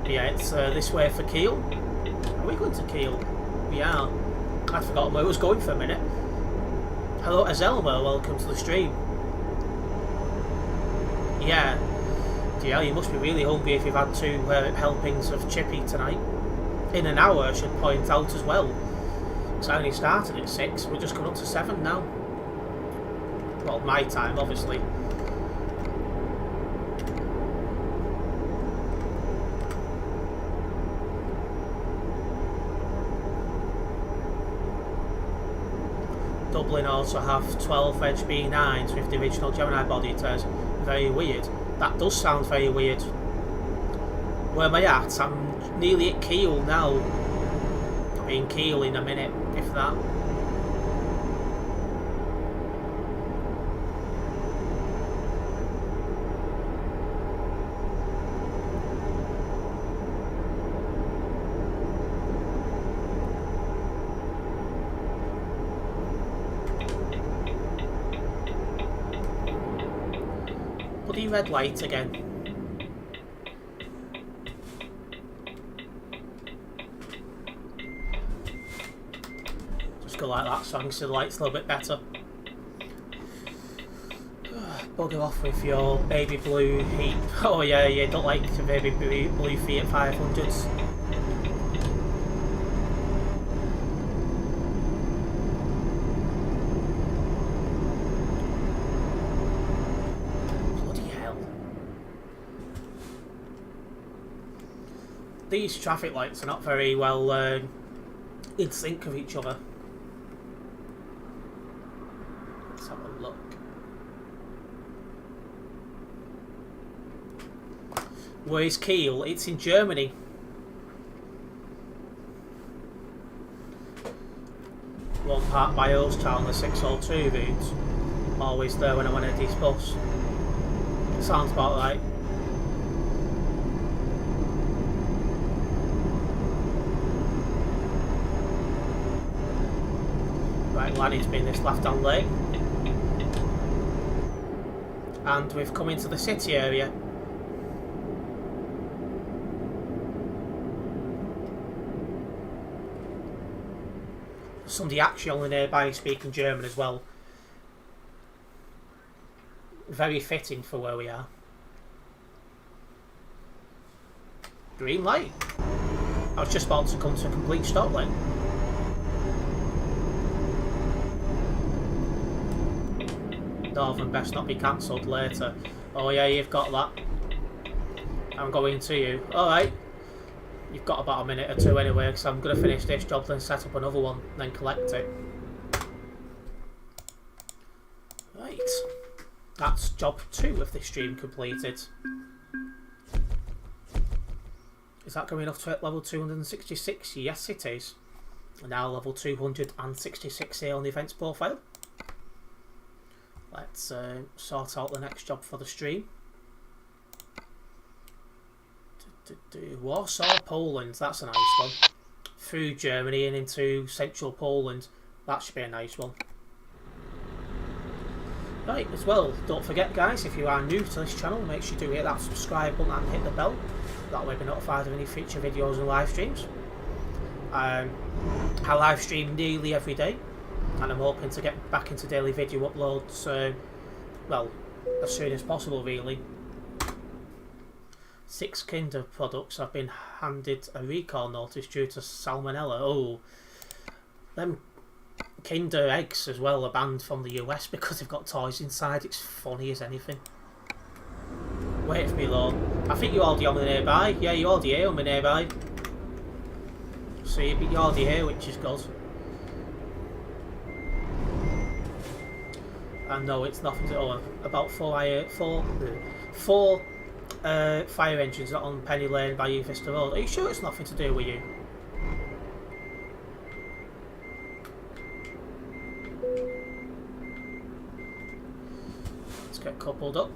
Yeah, it's this way for Keel. Are we going to Keel? We are. I'd forgotten where I was going for a minute. Hello, Azelma, welcome to the stream. Yeah. Yeah, you must be really hungry if you've had 2 helpings of chippy tonight. In an hour, I should point out as well. Because I only started at 6, we're just coming up to 7 now. Well, my time, obviously. Dublin also have 12 Veg B9s with the original Gemini body. It is very weird. That does sound very weird. Where am I at? I'm nearly at Keel now. I'll be in Keel in a minute, if that. Red light again. Just go like that so I can see the lights a little bit better. Bugger off with your baby blue heat. Oh yeah, you don't like the baby blue feet at 500s. These traffic lights are not very well in sync with each other. Let's have a look. Where's Keel? It's in Germany. One part by Ostal on the 602 route. Always there when I'm on Eddie's bus. Sounds about right. Laddie's been this left-hand lane, and we've come into the city area. Somebody actually on the nearby speaking German as well. Very fitting for where we are. Green light. I was just about to come to a complete stop then. Northern best not be cancelled later. Oh yeah, you've got that. I'm going to you. Alright. You've got about a minute or 2 anyway, because I'm going to finish this job, then set up another one, then collect it. Right. That's job 2 of this stream completed. Is that going off to level 266? Yes, it is. And now level 266 here on the events profile. Let's sort out the next job for the stream. Warsaw, Poland. That's a nice one. Through Germany and into central Poland. That should be a nice one. Right, as well, don't forget guys, if you are new to this channel, make sure you do hit that subscribe button and hit the bell. That way you'll be notified of any future videos and live streams. I live stream nearly every day, and I'm hoping to get back into daily video uploads, well, as soon as possible really. 6 Kinder products have been handed a recall notice due to salmonella. Oh, them Kinder eggs as well are banned from the US because they've got toys inside. It's funny as anything. Wait for me, Lord. I think you're already on the nearby. Yeah, you're already here on the nearby. So you're already here, which is good. And no, it's nothing to all. About four fire engines on Penny Lane by Vista Road. Are you sure it's nothing to do with you? Let's get coupled up.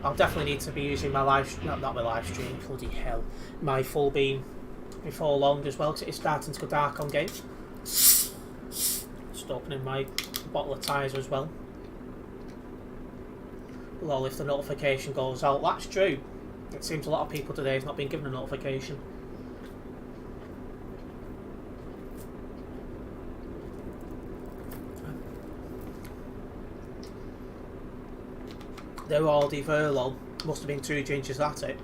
I'll definitely need to be using my not my live stream, bloody hell, my full beam before long as well, because it is starting to go dark on game. Just opening my bottle of tyres as well. Well, if the notification goes out, that's true. It seems a lot of people today have not been given a notification. They were already very low. Must have been 2 inches at it.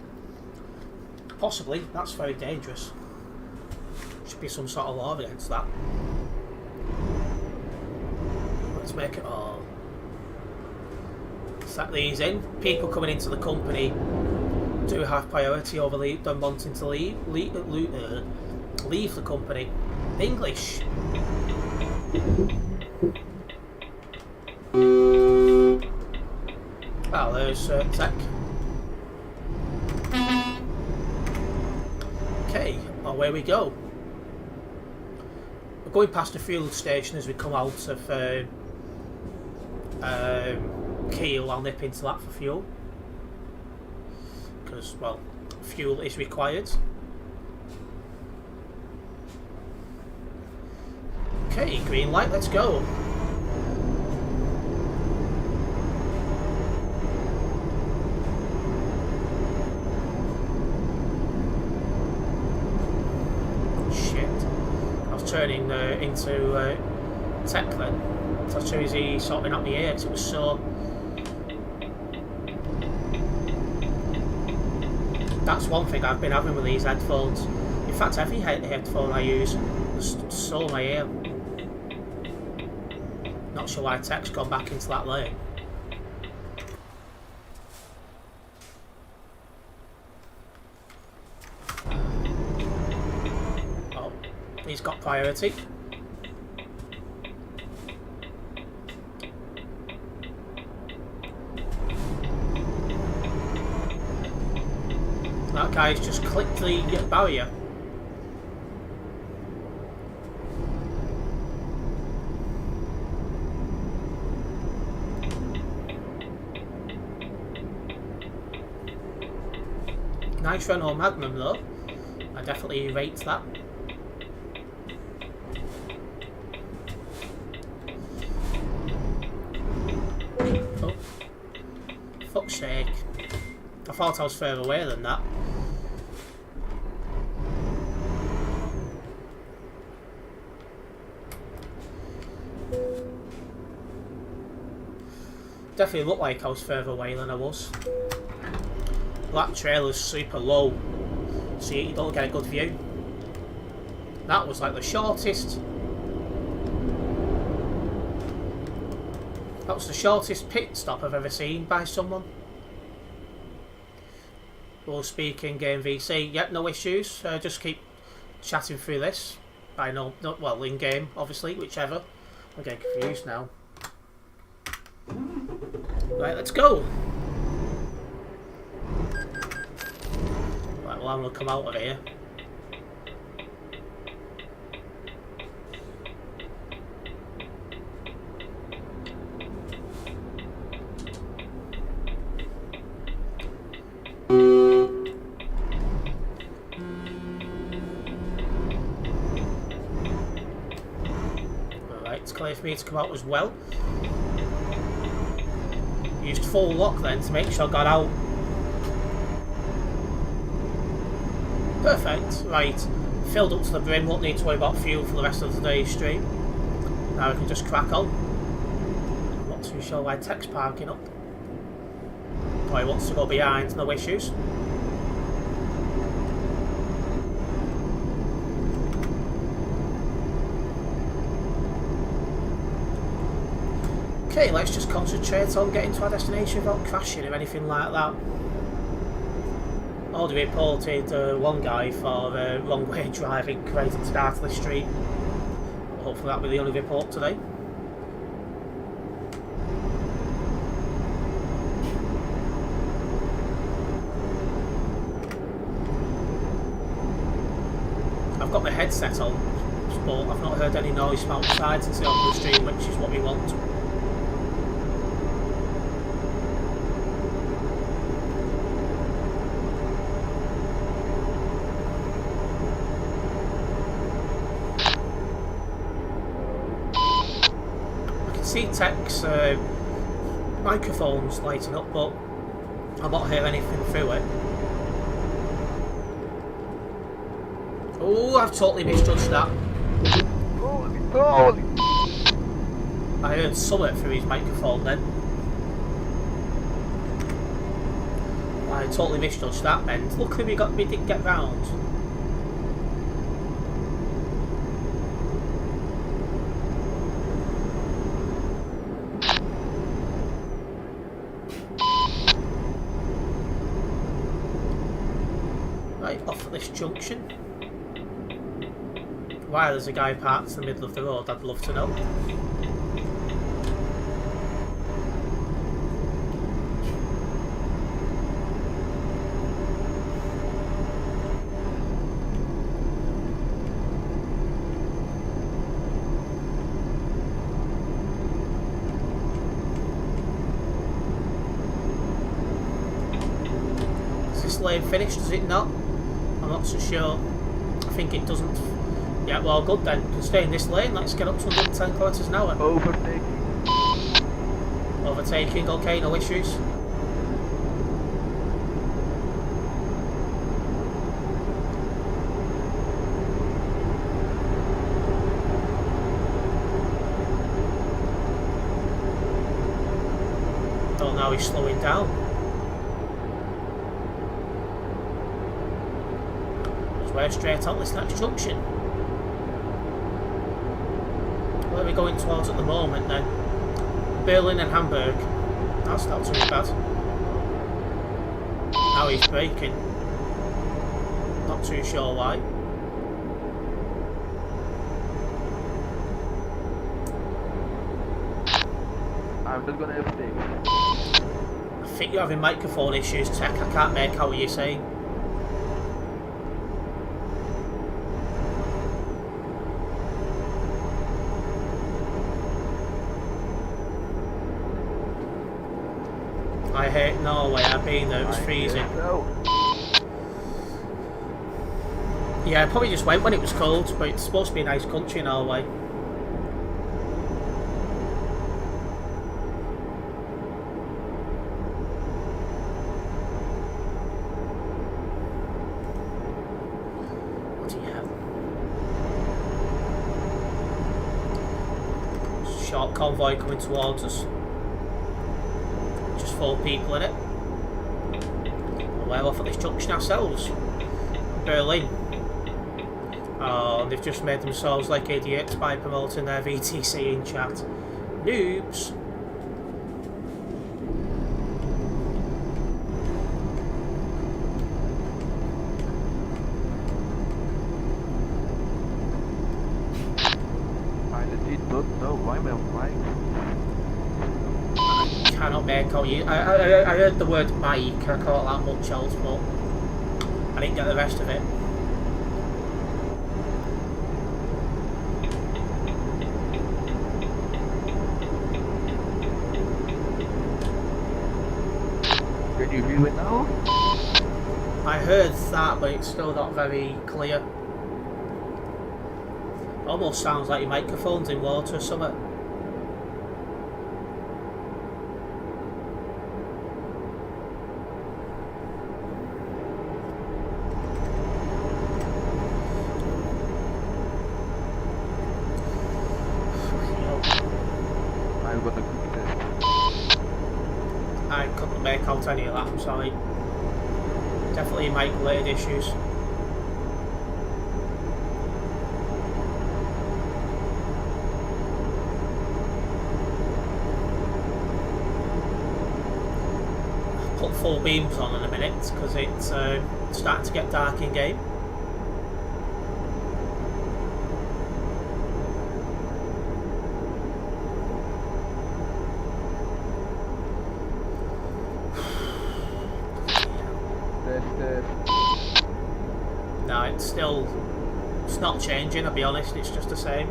Possibly. That's very dangerous. Should be some sort of law against that. Let's make it all. Set these in. People coming into the company do have priority over them wanting to leave the company. English. Well, there's tech. Okay, away we go. We're going past a fuel station as we come out of Keel. I'll nip into that for fuel. Because, well, fuel is required. Okay, green light, let's go. Turning into tech then. So as soon as he sorting out the ears, it was so. That's one thing I've been having with these headphones. In fact, every headphone I use is so in my ear. Not sure why tech's gone back into that lane. He's got priority. That guy's just clicked the barrier. Nice Renault Magnum though. I definitely rate that. Fuck's sake. I thought I was further away than that. Definitely looked like I was further away than I was. That trailer's super low, so you don't get a good view. That was like the shortest. That was the shortest pit stop I've ever seen by someone. We'll speak in game VC. Yep, no issues. Just keep chatting through this. I know, not well in game, obviously, whichever. I'm getting confused now. Right, let's go. Right, well, I'm gonna come out of here. Alright, it's clear for me to come out as well. Used full lock then to make sure I got out. Perfect. Right. Filled up to the brim. Won't need to worry about fuel for the rest of the day's stream. Now we can just crack on. I'm not too sure why Tech's parking up. Oh, he wants to go behind. No issues. Okay, let's just concentrate on getting to our destination without crashing or anything like that. Already reported one guy for wrong way driving crazy to start of the street. Hopefully that'll be the only report today. I've got my headset on, but I've not heard any noise from outside since the open stream, which is what we want. See Tech's microphone's lighting up, but I'll not hear anything through it. Oh, I've totally misjudged that. Holy. I heard something through his microphone then. I totally misjudged that then. Luckily we didn't get round. Off at this junction. Why there's a guy parked in the middle of the road, I'd love to know. Is this lane finished, is it not? I'm not so sure. I think it doesn't. Yeah, well, good then. We can stay in this lane. Let's get up to 110 kilometres an hour. Overtaking. Overtaking, okay, no issues. Oh, now he's slowing down. We're straight on this next junction. Where are we going towards at the moment then? Berlin and Hamburg. That's not too bad. Now he's braking. Not too sure why. I'm still gonna overtake. I think you're having microphone issues, Tech. I can't make out what you're saying. I hate Norway, I've been there, it was freezing. Yeah, I probably just went when it was cold, but it's supposed to be a nice country, Norway. Bloody hell. Short convoy coming towards us. 4 people in it. We're off at this junction ourselves. Berlin. Oh, and they've just made themselves like idiots by promoting their VTC in chat. Noobs. I legit don't know why my mic. Cannot make out you. I heard the word bike. I caught that much else, but I didn't get the rest of it. Can you hear it now? I heard that, but it's still not very clear. Almost sounds like your microphone's in water or something. make out any of that, I'm sorry. Definitely mic-related issues. Put full beams on in a minute because it's starting to get dark in game. No, it's not changing, I'll be honest, it's just the same.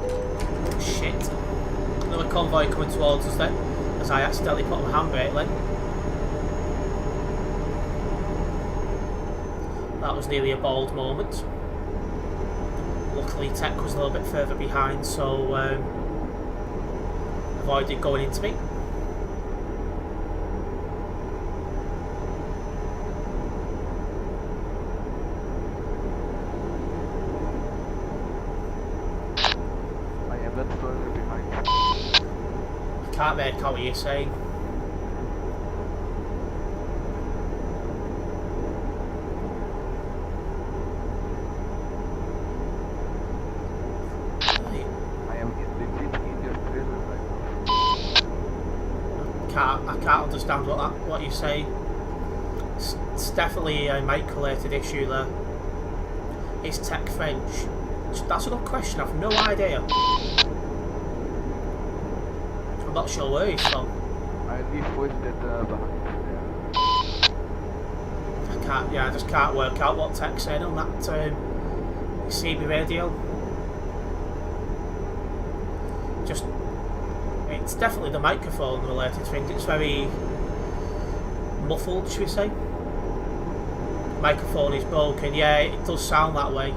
Oh shit. Another convoy coming towards us then, as I accidentally put my handbrake in. That was nearly a bold moment. Luckily Tech was a little bit further behind, so avoided going into me. I am not further behind. I can't make out what you're saying. I can't understand what you say. It's definitely a mic-related issue there. Is Tech French? That's a good question. I've no idea. I'm not sure where he's from. I leave voice that behind. I just can't work out what Tech's saying on that CB radio. It's definitely the microphone related thing. It's very muffled, should we say? Microphone is broken. Yeah, it does sound that way.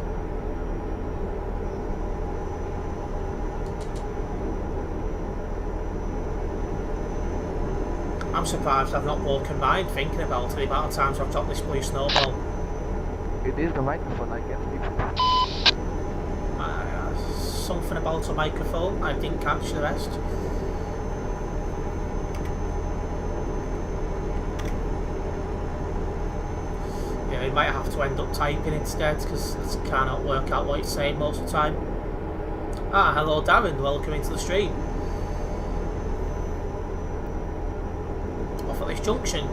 I'm surprised I've not broken mine thinking about it, the amount of times I've dropped this blue snowball. It is the microphone, I can't leave it. Something about a microphone, I didn't catch the rest. Yeah, you might have to end up typing instead because I cannot work out what it's saying most of the time. Ah, hello Darren, welcome into the stream. Off at this junction,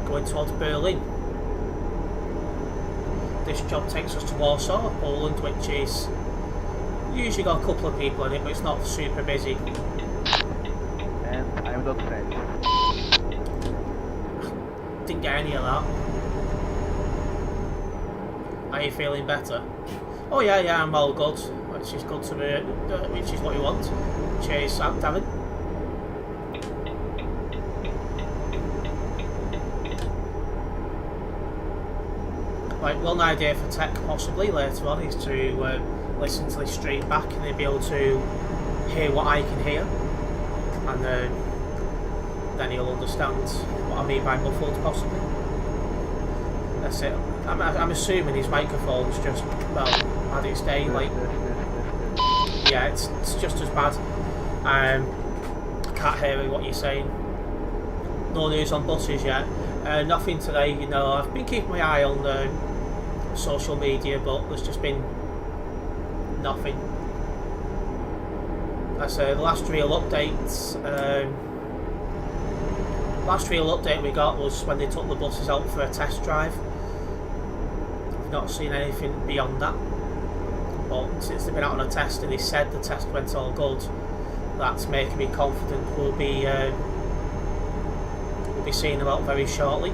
going towards Berlin. This job takes us to Warsaw, Poland, which is usually got a couple of people in it, but it's not super busy. And I'm not French. Didn't get any of that. Are you feeling better? Oh yeah, I'm all good. Which is good to be, which is what you want. Cheers, Darren. Right, one idea for Tech possibly later on is to listen to this stream back and they'll be able to hear what I can hear, and then he'll understand what I mean by muffled possibly. That's it. I'm assuming his microphone's just, well, had its day, like, yeah, it's just as bad. I can't hear what you're saying. No news on buses yet. Nothing today, you know. I've been keeping my eye on social media, but there's just been nothing. I say the last real update we got was when they took the buses out for a test drive. I've not seen anything beyond that, but since they've been out on a test and they said the test went all good, that's making me confident we'll be seeing them out very shortly.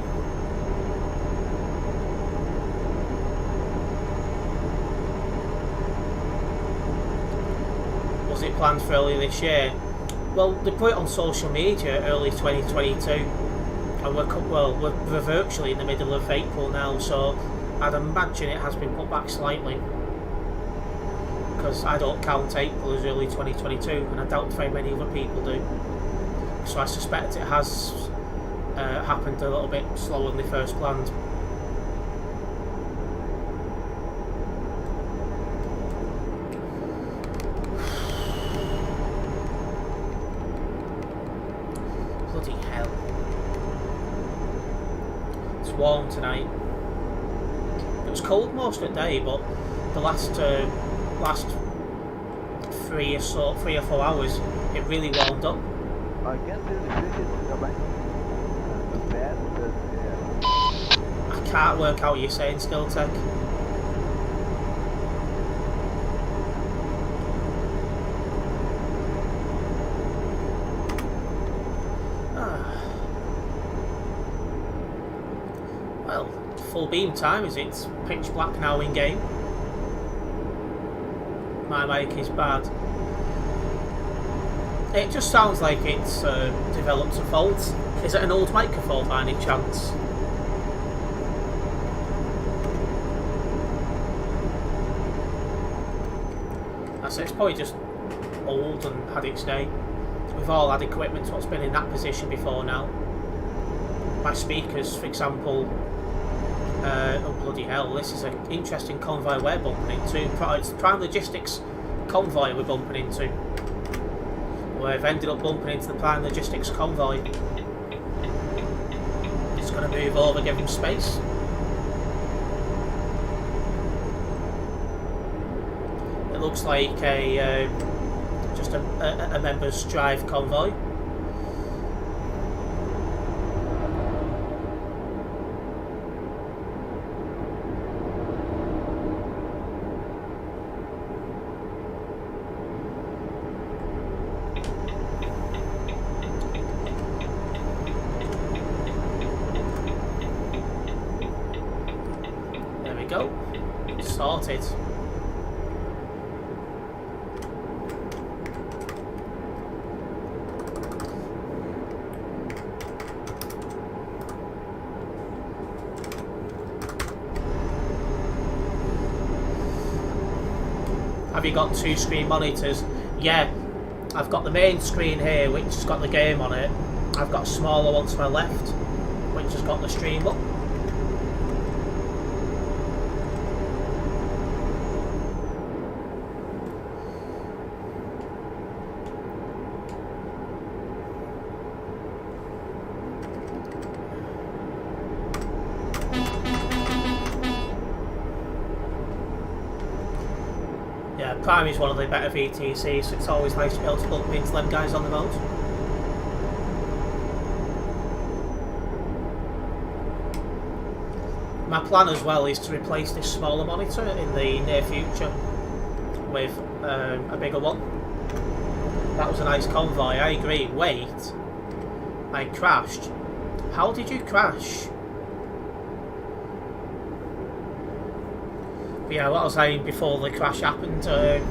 Was it planned for early this year? Well, they put it on social media early 2022, and we're virtually in the middle of April now, so I'd imagine it has been put back slightly, because I don't count April as early 2022, and I doubt very many other people do. So I suspect it has happened a little bit slower than they first planned. Bloody hell. It's warm tonight. It was cold most of the day, but the last 3 or 4 hours it really warmed up. I can't really finish it. Go back. Bad, but yeah. I can't work out what you're saying still, Tech. Well, full beam time is it? It's pitch black now in game. My mic is bad. It just sounds like it's developed a fault. Is it an old microphone by any chance? That's it, it's probably just old and had its day. We've all had equipment what's been in that position before now. My speakers, for example. Oh bloody hell, this is an interesting convoy we're bumping into. It's the Prime Logistics convoy we're bumping into. We've ended up bumping into the Prime Logistics convoy. Just going to move over, give them space. It looks like just a members drive convoy. Go. Sorted. Have you got 2 screen monitors? Yeah, I've got the main screen here which has got the game on it. I've got a smaller one to my left which has got the stream up. Prime is one of the better VTCs, so it's always nice to be able to bump into them guys on the road. My plan as well is to replace this smaller monitor in the near future with a bigger one. That was a nice convoy, I agree. Wait, I crashed. How did you crash? Yeah, what I was saying before the crash happened, I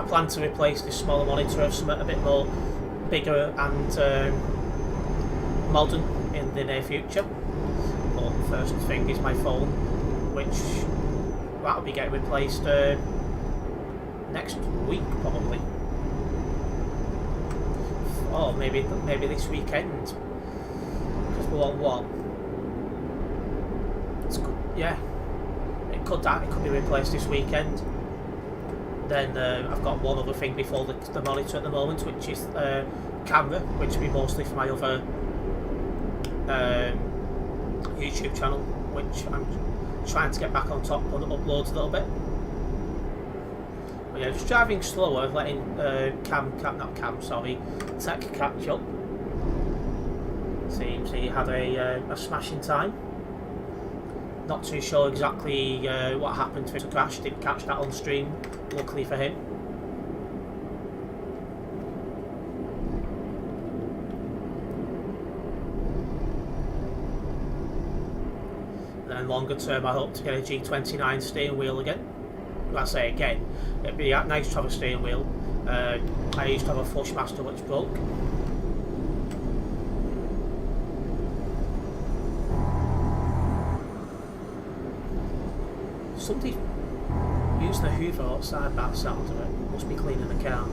plan to replace this smaller monitor with something a bit more bigger and modern in the near future. But first thing is my phone, which that'll be getting replaced next week probably. Or maybe this weekend, because we're on what? Yeah, it could be replaced this weekend. Then I've got one other thing before the monitor at the moment, which is camera, which will be mostly for my other YouTube channel, which I'm trying to get back on top on the uploads a little bit. But yeah, just driving slower, letting Tech catch up. Seems he had a smashing time. Not too sure exactly what happened to his crash. Didn't catch that on stream, luckily for him. Then longer term, I hope to get a G29 steering wheel again. Well, I say again, it'd be a nice to have a steering wheel. I used to have a Flushmaster which broke. Somebody used the Hoover outside that sound of it. Must be cleaning the car.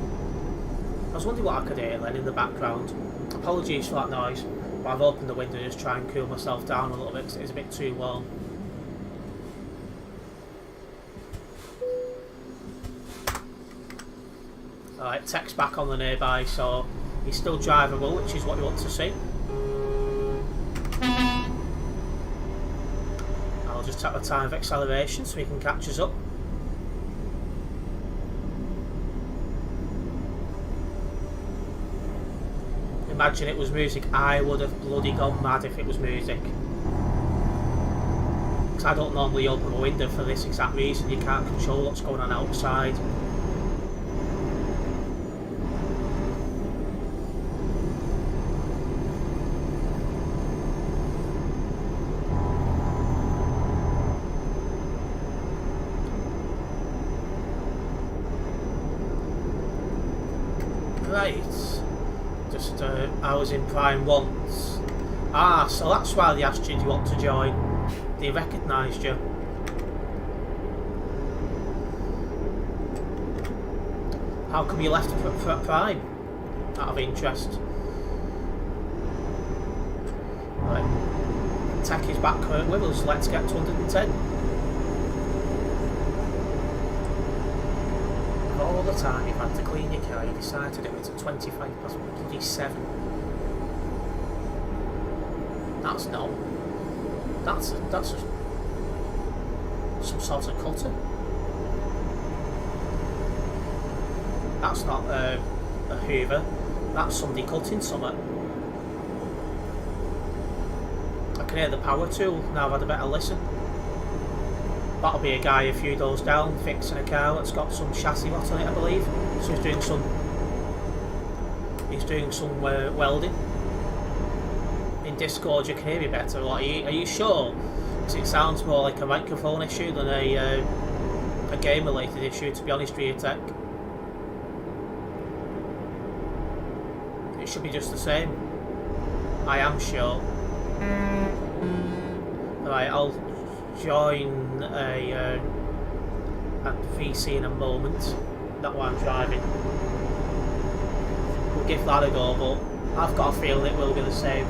was wondering what I could hear then in the background. Apologies for that noise, but I've opened the window just to try and cool myself down a little bit because it is a bit too warm. Alright, tech's back on the nearby, so he's still drivable, which is what you want to see. I'll just take the time of acceleration so he can catch us up. Imagine it was music, I would have bloody gone mad if it was music. Because I don't normally open a window for this exact reason, you can't control what's going on outside. Right. I was in Prime once. Ah, so that's why they asked you, do you want to join? They recognised you. How come you left for Prime? Out of interest. Right. Tech is back with us, let's get to 110. All the time you've had to clean your car, you decide to do it at 25 past bloody 7. That's no. That's some sort of cutter. That's not a Hoover. That's somebody cutting something. I can hear the power tool now. I've had a better listen. That'll be a guy a few doors down fixing a car that's got some chassis rot on it, I believe. So he's doing some welding. In Discord you can hear me better. Are you sure? Because it sounds more like a microphone issue than a game related issue, to be honest with you, Tech. It should be just the same. I am sure. Right, I'll join a VC in a moment. Not while I'm driving. We'll give that a go, but I've got a feeling it will be the same.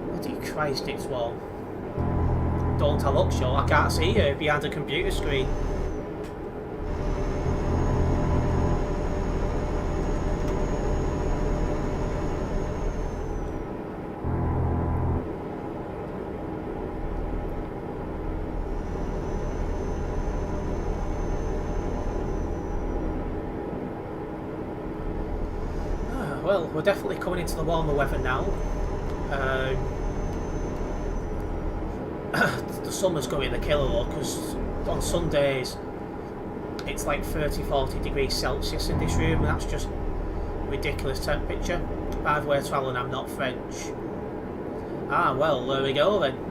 Bloody Christ, it's warm. Don't I look sure? I can't see you behind a computer screen. Well, we're definitely coming into the warmer weather now. The summer's going to kill a lot because on some days it's like 30-40 degrees Celsius in this room, and that's just ridiculous temperature. By the way, to Alan, I'm not French. Ah, well, there we go then.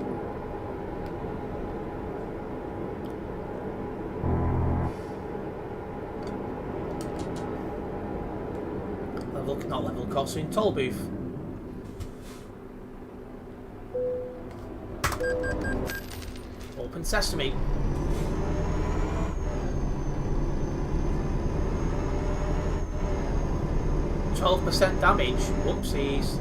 Not level crossing, toll booth. Open sesame. %12 damage. Whoopsies.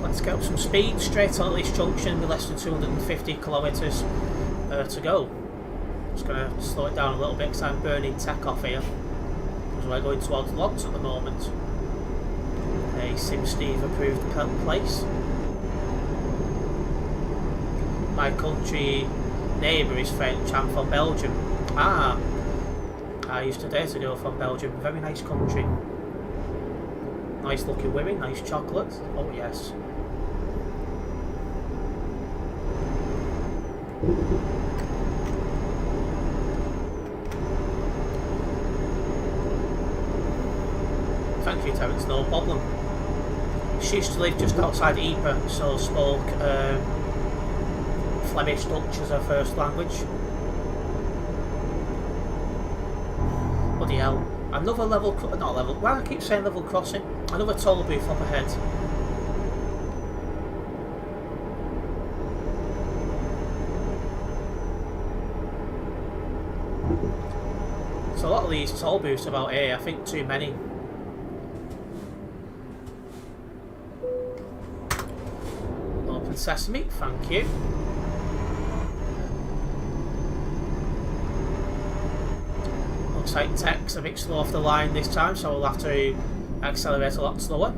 Let's get up some speed straight on this junction with less than 250 kilometres to go. Just going to slow it down a little bit because I'm burning tech off here because we're going towards logs at the moment. A SimSteve approved place. My country neighbour is French, I'm from Belgium. Ah, I used to date a girl from Belgium, very nice country. Nice looking women, nice chocolate. Oh yes. Thank you, Terence, no problem. She used to live just outside Ypres, so spoke Flemish Dutch as her first language. Bloody hell. Another level, not level, why do I keep saying level crossing? Another toll booth up ahead. So a lot of these toll booths about here, I think too many. Open sesame, thank you. Looks like tech's a bit slow off the line this time, so we'll have to accelerate a lot slower.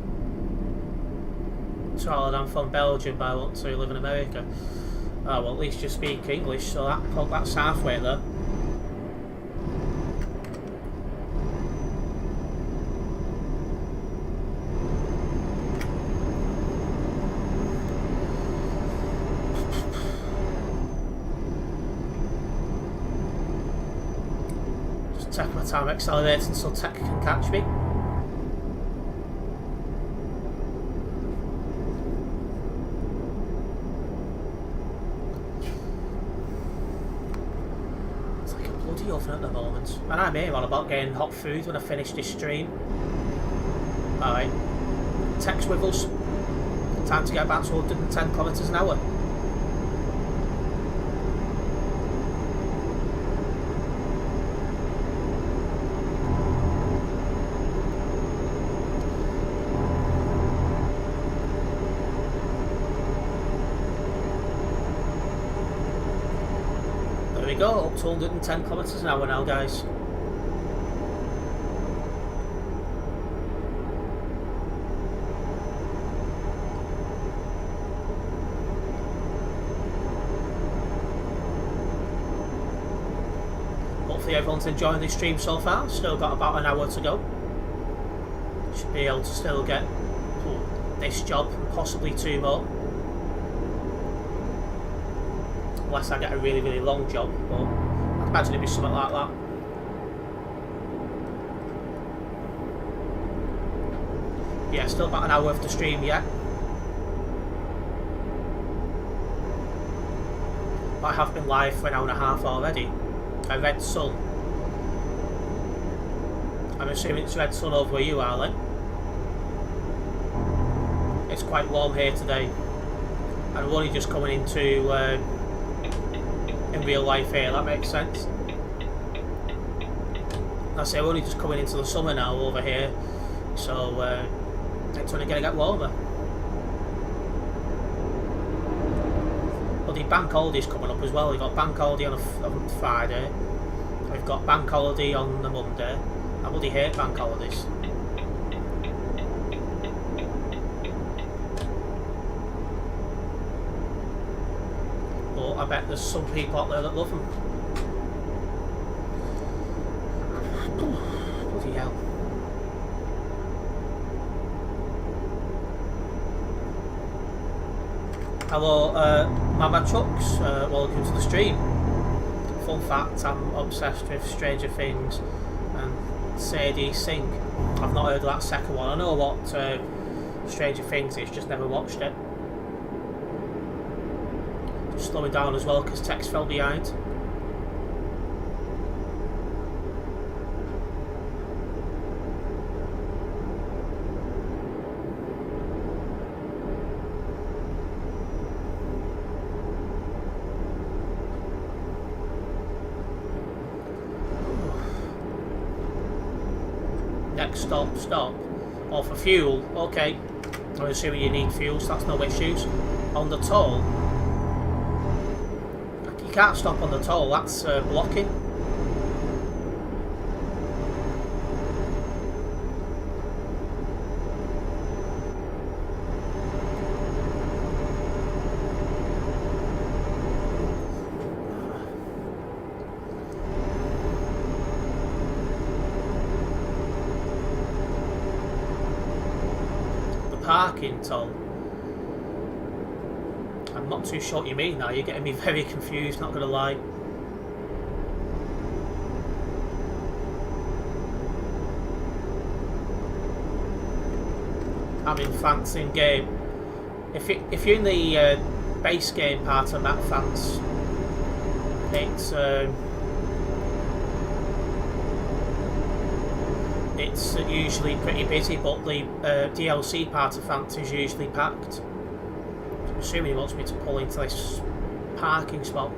Traveling from Belgium, but I want to live in America. Oh, well, at least you speak English, so that's halfway there. Take my time accelerating so tech can catch me. It's like a bloody oven at the moment. And I'm here on about getting hot food when I finish this stream. Alright. Tech's with us. Time to get back to 110 kilometers an hour. Go up to 110 kilometers an hour now, guys. Hopefully everyone's enjoying this stream so far. Still got about an hour to go. Should be able to still get this job and possibly 2 more. Unless I get a really, really long job, but I'd imagine it'd be something like that. Yeah, still about an hour of the stream yet. I have been live for an hour and a half already. A red sun. I'm assuming it's red sun over where you are, then. It's quite warm here today. And we're only just coming into in real life here, that makes sense. I say we're only just coming into the summer now over here, so it's only going to get warmer. But the bank holiday's coming up as well. We've got bank holiday on Friday, we've got bank holiday on the Monday. I bloody hate bank holidays. I bet there's some people out there that love them. Bloody hell. Hello, Mama Chucks. Welcome to the stream. Fun fact, I'm obsessed with Stranger Things and Sadie Sink. I've not heard of that second one. I know what Stranger Things is, just never watched it. Slowing down as well because Tex fell behind. Next stop. Or for fuel, okay. I'm assuming you need fuel, so that's no issues. On the toll. You can't stop on the toll, that's blocking. The parking toll. I'm not too sure what you mean now, you're getting me very confused, not gonna lie. I'm in France in game. If you're in the base game part of map fans, it's usually pretty busy, but the DLC part of Fant is usually packed. I'm assuming he wants me to pull into this parking spot.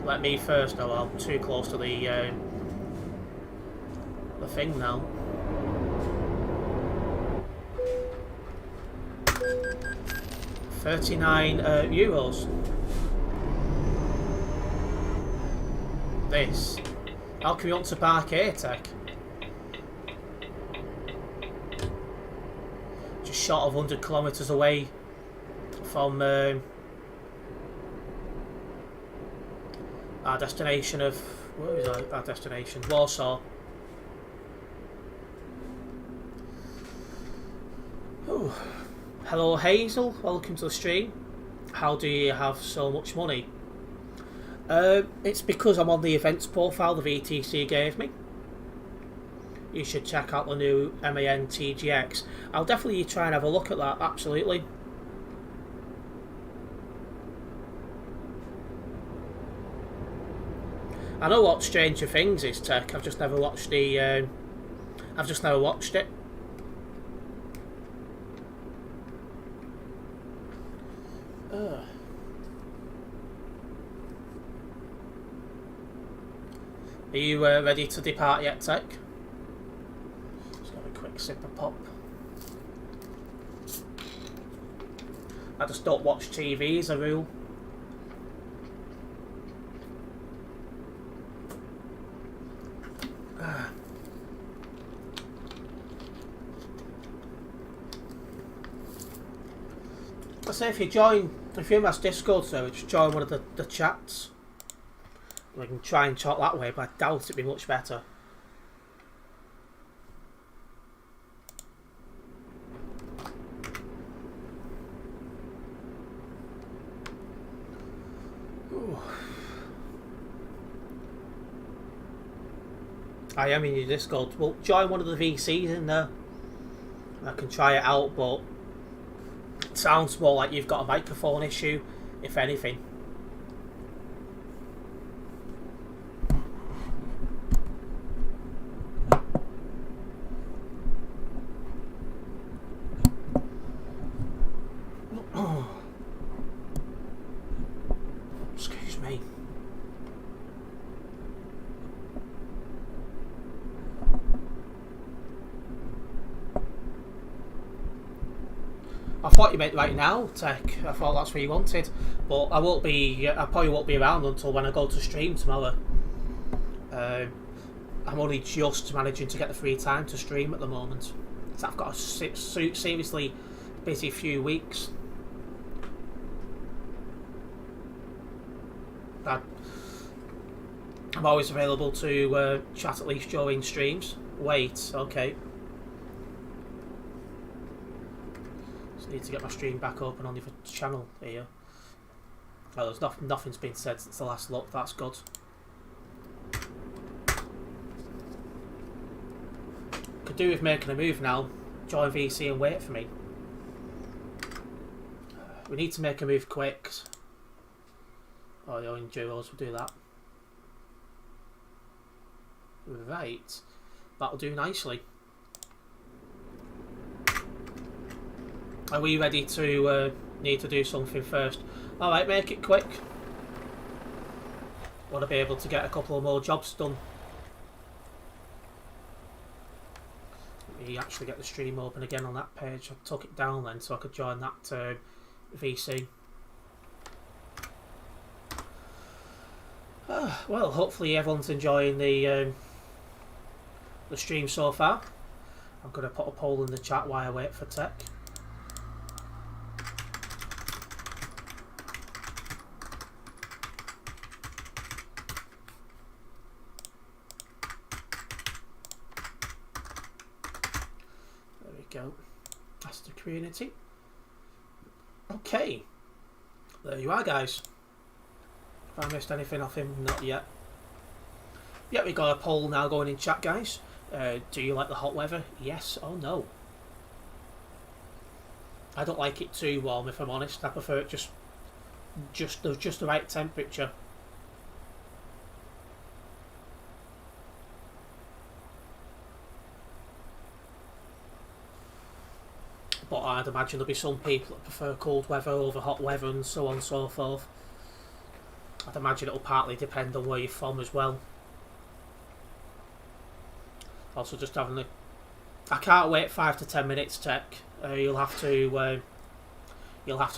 Let me first. Oh, I'm too close to the thing now. €39. This. How can we want to park here, Tech? Just short of 100 kilometres away from our destination of... Where is our destination? Warsaw. Ooh. Hello Hazel, welcome to the stream. How do you have so much money? It's because I'm on the events profile the VTC gave me. You should check out the new MAN TGX. I'll definitely try and have a look at that, absolutely. I know what Stranger Things is, Tech. I've just never watched the... I've just never watched it. Are you ready to depart yet, Tech? Just have a quick sip of pop. I just don't watch TV as a rule. I say if you in my Discord server, join one of the chats. We can try and talk that way, but I doubt it'd be much better. Ooh. I am in your Discord. Well, join one of the VCs in there. I can try it out, but it sounds more like you've got a microphone issue, if anything. Excuse me. I thought you meant right now, Tech. I thought that's what you wanted, but I won't be. I probably won't be around until when I go to stream tomorrow. I'm only just managing to get the free time to stream at the moment. So I've got a seriously busy few weeks. I'm always available to chat at least during streams. Wait, okay. Need to get my stream back open on the other channel here. Oh, there's nothing's been said since the last look. That's good. Could do with making a move now. Join VC and wait for me. We need to make a move quick. Oh, the Enduros will do that. Right, that'll do nicely. Are we ready to need to do something first? Alright, make it quick. Want to be able to get a couple of more jobs done. Let me actually get the stream open again on that page. I took it down then so I could join that VC. Well, hopefully everyone's enjoying the stream so far. I'm going to put a poll in the chat while I wait for Tech. Go. That's the community. Okay. There you are, guys. If I missed anything off him, not yet. Yeah, we got a poll now going in chat, guys. Do you like the hot weather? Yes or no? I don't like it too warm, if I'm honest. I prefer it just the right temperature. But I'd imagine there'll be some people that prefer cold weather over hot weather and so on and so forth. I'd imagine it'll partly depend on where you're from as well. Also, just having the... I can't wait 5 to 10 minutes, Tech. You'll have to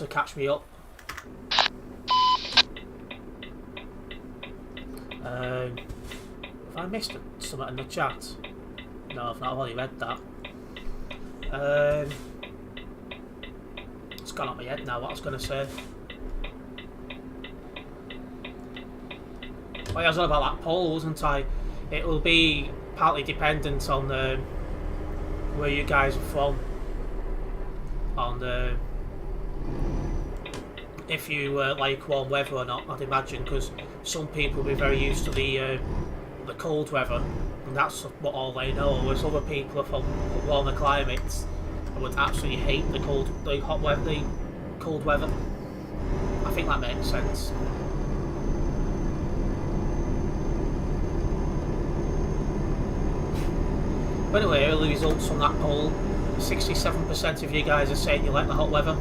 catch me up. Have I missed something in the chat? No, I've not already read that. It's gone out my head now what I was going to say. Oh, yeah, I was on about that poll, wasn't I? It will be partly dependent on where you guys are from. On if you like warm weather or not, I'd imagine, because some people will be very used to the cold weather, and that's what all they know. Whereas other people are from warmer climates and would absolutely hate the cold weather. I think that makes sense. But anyway, early results from that poll: 67% of you guys are saying you like the hot weather.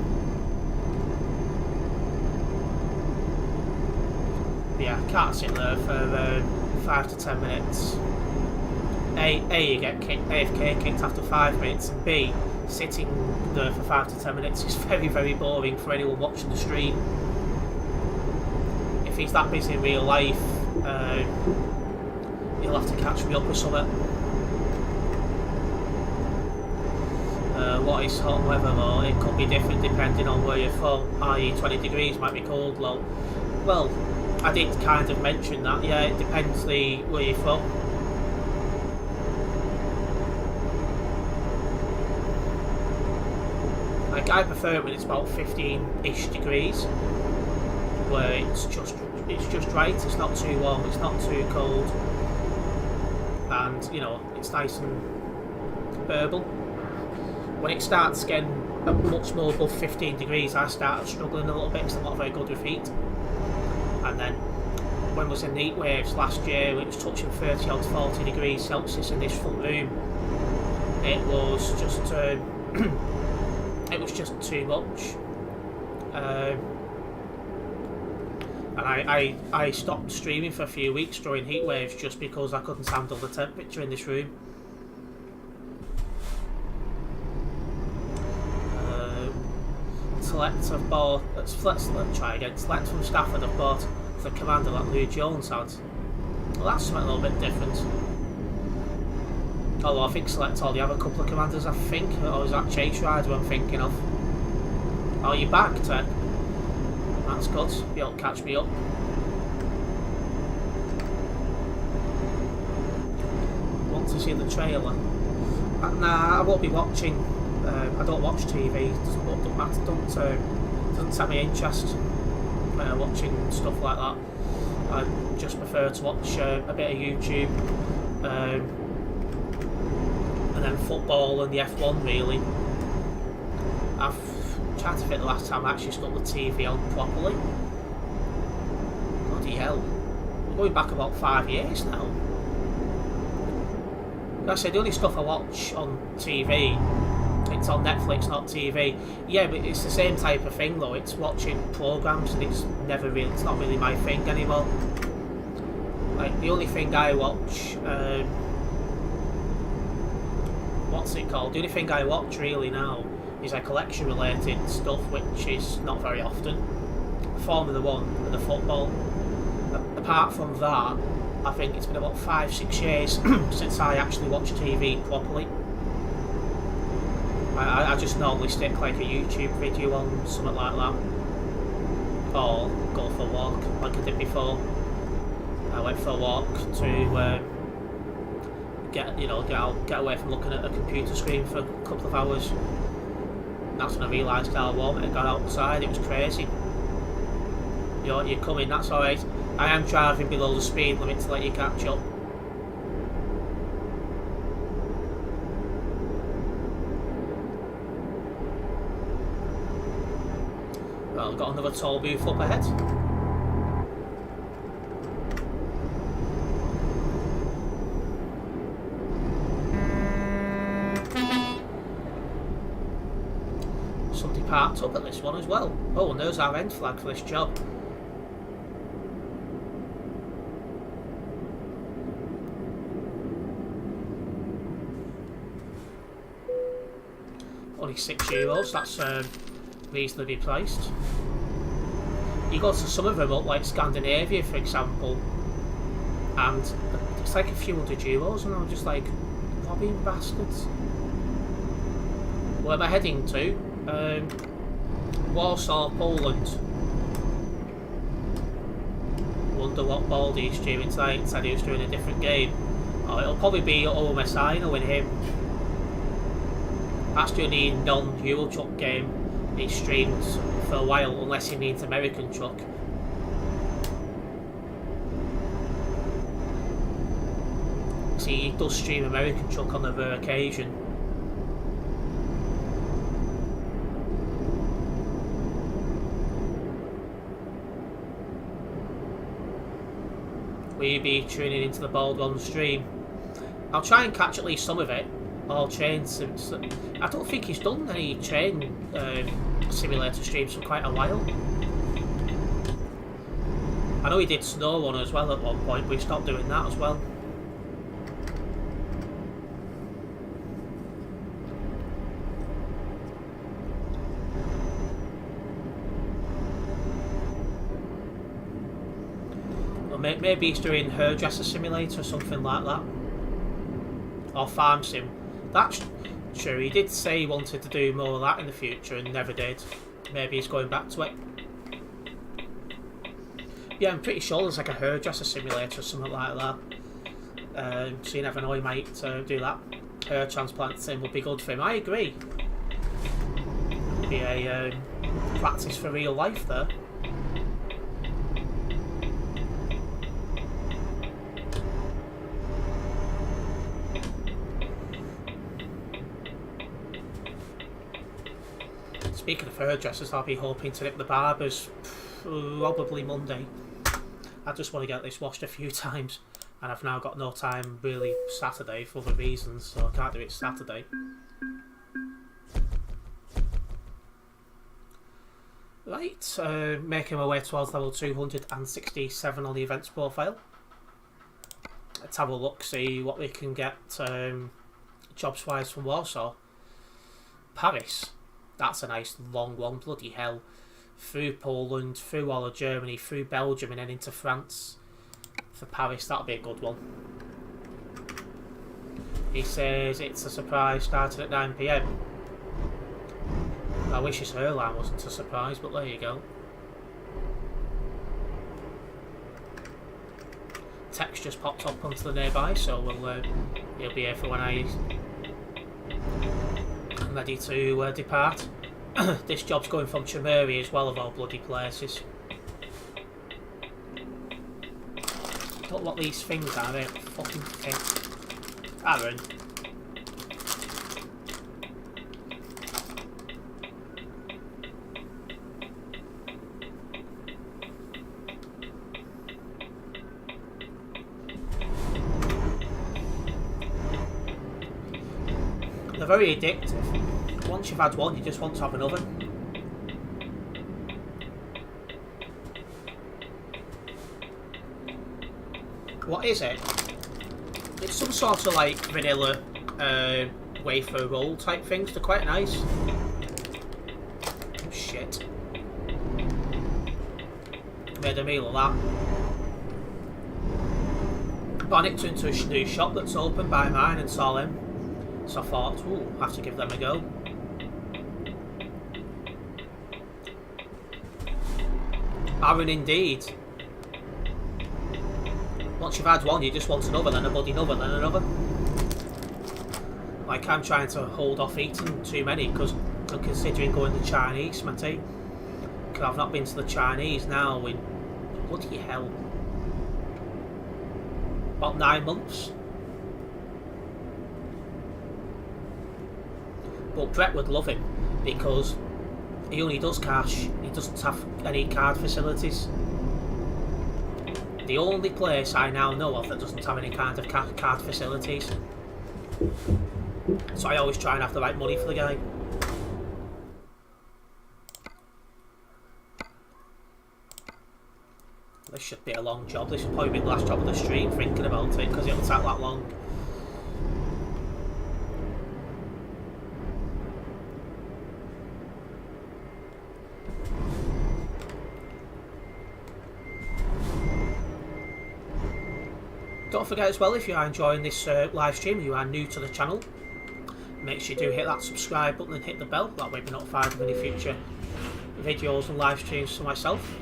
Yeah, can't sit there for 5 to 10 minutes. A, you get AFK kicked after 5 minutes, and B, sitting there for 5 to 10 minutes is very, very boring for anyone watching the stream. If he's that busy in real life, he'll have to catch me up with something. What is hot weather, though? It could be different depending on where you're from, i.e. 20 degrees might be cold, well, I did kind of mention that, yeah, it depends where you're from. Like, I prefer it when it's about 15-ish degrees, where it's just right, it's not too warm, it's not too cold, and, you know, it's nice and bearable. When it starts getting much more above 15 degrees, I start struggling a little bit because I'm not very good with heat. And then when I was in heat waves last year, it was touching 30 odd 40 degrees Celsius in this front room. It was just too much. And I stopped streaming for a few weeks during heat waves just because I couldn't handle the temperature in this room. Select have bought. Let's try again. Select from Stafford have bought the commander that Lou Jones had. Well, that's something a little bit different. Although I think Select already have a couple of commanders, I think. Or is that Chase Rider I'm thinking of? Oh, you're back, Ted. That's good. You'll catch me up. Want to see the trailer? Nah, I won't be watching. I don't watch TV. Doesn't matter. Doesn't take me interest watching stuff like that. I just prefer to watch a bit of YouTube, and then football and the F1 really. I've tried to think the last time I actually stuck the TV on properly. Bloody hell! We're going back about 5 years now. Like I said, the only stuff I watch on TV, it's on Netflix, not TV. Yeah, but it's the same type of thing though. It's watching programs, and it's not really my thing anymore. Like the only thing I watch, what's it called? The only thing I watch really now is like collection related stuff, which is not very often. Formula 1 and the football. Apart from that, I think it's been about 5-6 years since I actually watched TV properly. I just normally stick like a YouTube video on, something like that, or go for a walk like I did before. I went for a walk to get away from looking at a computer screen for a couple of hours. And that's when I realised how warm it got outside. It was crazy. You're coming, that's alright. I am driving below the speed limit to let you catch up. we've got another toll booth up ahead. Somebody parked up at this one as well. Oh, and there's our end flag for this job. Only €6, that's reasonably priced. You go to some of them up like Scandinavia, for example, and it's like a few €100, and I'm just like, robbing bastards. Where am I heading to? Warsaw, Poland. Wonder what Baldy's doing tonight. Said he was doing a different game. Oh, it'll probably be OMSI knowing him. That's the only non-Euro Truck game he streamed for a while, unless he means American Truck. See, he does stream American Truck on a rare occasion. Will you be tuning into the Bald One stream? I'll try and catch at least some of it. All train sims. I don't think he's done any train simulator streams for quite a while. I know he did Snow one as well at one point, but he stopped doing that as well. Well, maybe he's doing Hairdresser Simulator or something like that. Or Farm Sim. That's true, he did say he wanted to do more of that in the future and never did. Maybe he's going back to it. Yeah, I'm pretty sure there's like a hairdresser simulator or something like that. So you never know, he might do that. Hair transplant sim would be good for him. I agree. Be a practice for real life there. Speaking of hairdressers, I'll be hoping to nip the barbers probably Monday. I just want to get this washed a few times, and I've now got no time really Saturday for other reasons, so I can't do it Saturday. Right, making my way towards level 267 on the events profile. Let's have a look, see what we can get jobs wise from Warsaw. Paris. That's a nice long one, bloody hell. Through Poland, through all of Germany, through Belgium and then into France. For Paris, that'll be a good one. He says it's a surprise, started at 9 PM. I wish his airline wasn't a surprise, but there you go. Text just popped up onto the nearby, so he'll be here for when I'm ready to depart. This job's going from Chimeri as well, of all bloody places. Don't know what these things are, they fucking thing. Aaron. They're very addictive. Once you've had one, you just want to have another. What is it? It's some sort of like vanilla wafer roll type things. They're quite nice. Oh, shit. Made a meal of that. But I nipped into a new shop that's open by mine and saw them. So I thought, ooh, I have to give them a go. Aaron indeed. Once you've had one, you just want another, then a bloody another, then another. Like, I'm trying to hold off eating too many because I'm considering going to Chinese, matey. Because I've not been to the Chinese now in bloody hell. About 9 months. But Brett would love him because He only does cash. He doesn't have any card facilities. The only place I now know of that doesn't have any kind of card facilities. So I always try and have the right money for the guy. This should be a long job. This will probably be the last job of the stream, thinking about it, because it'll take that long. Don't forget as well, if you are enjoying this live stream and you are new to the channel, make sure you do hit that subscribe button and hit the bell. That way you'll be notified of any future videos and live streams for myself.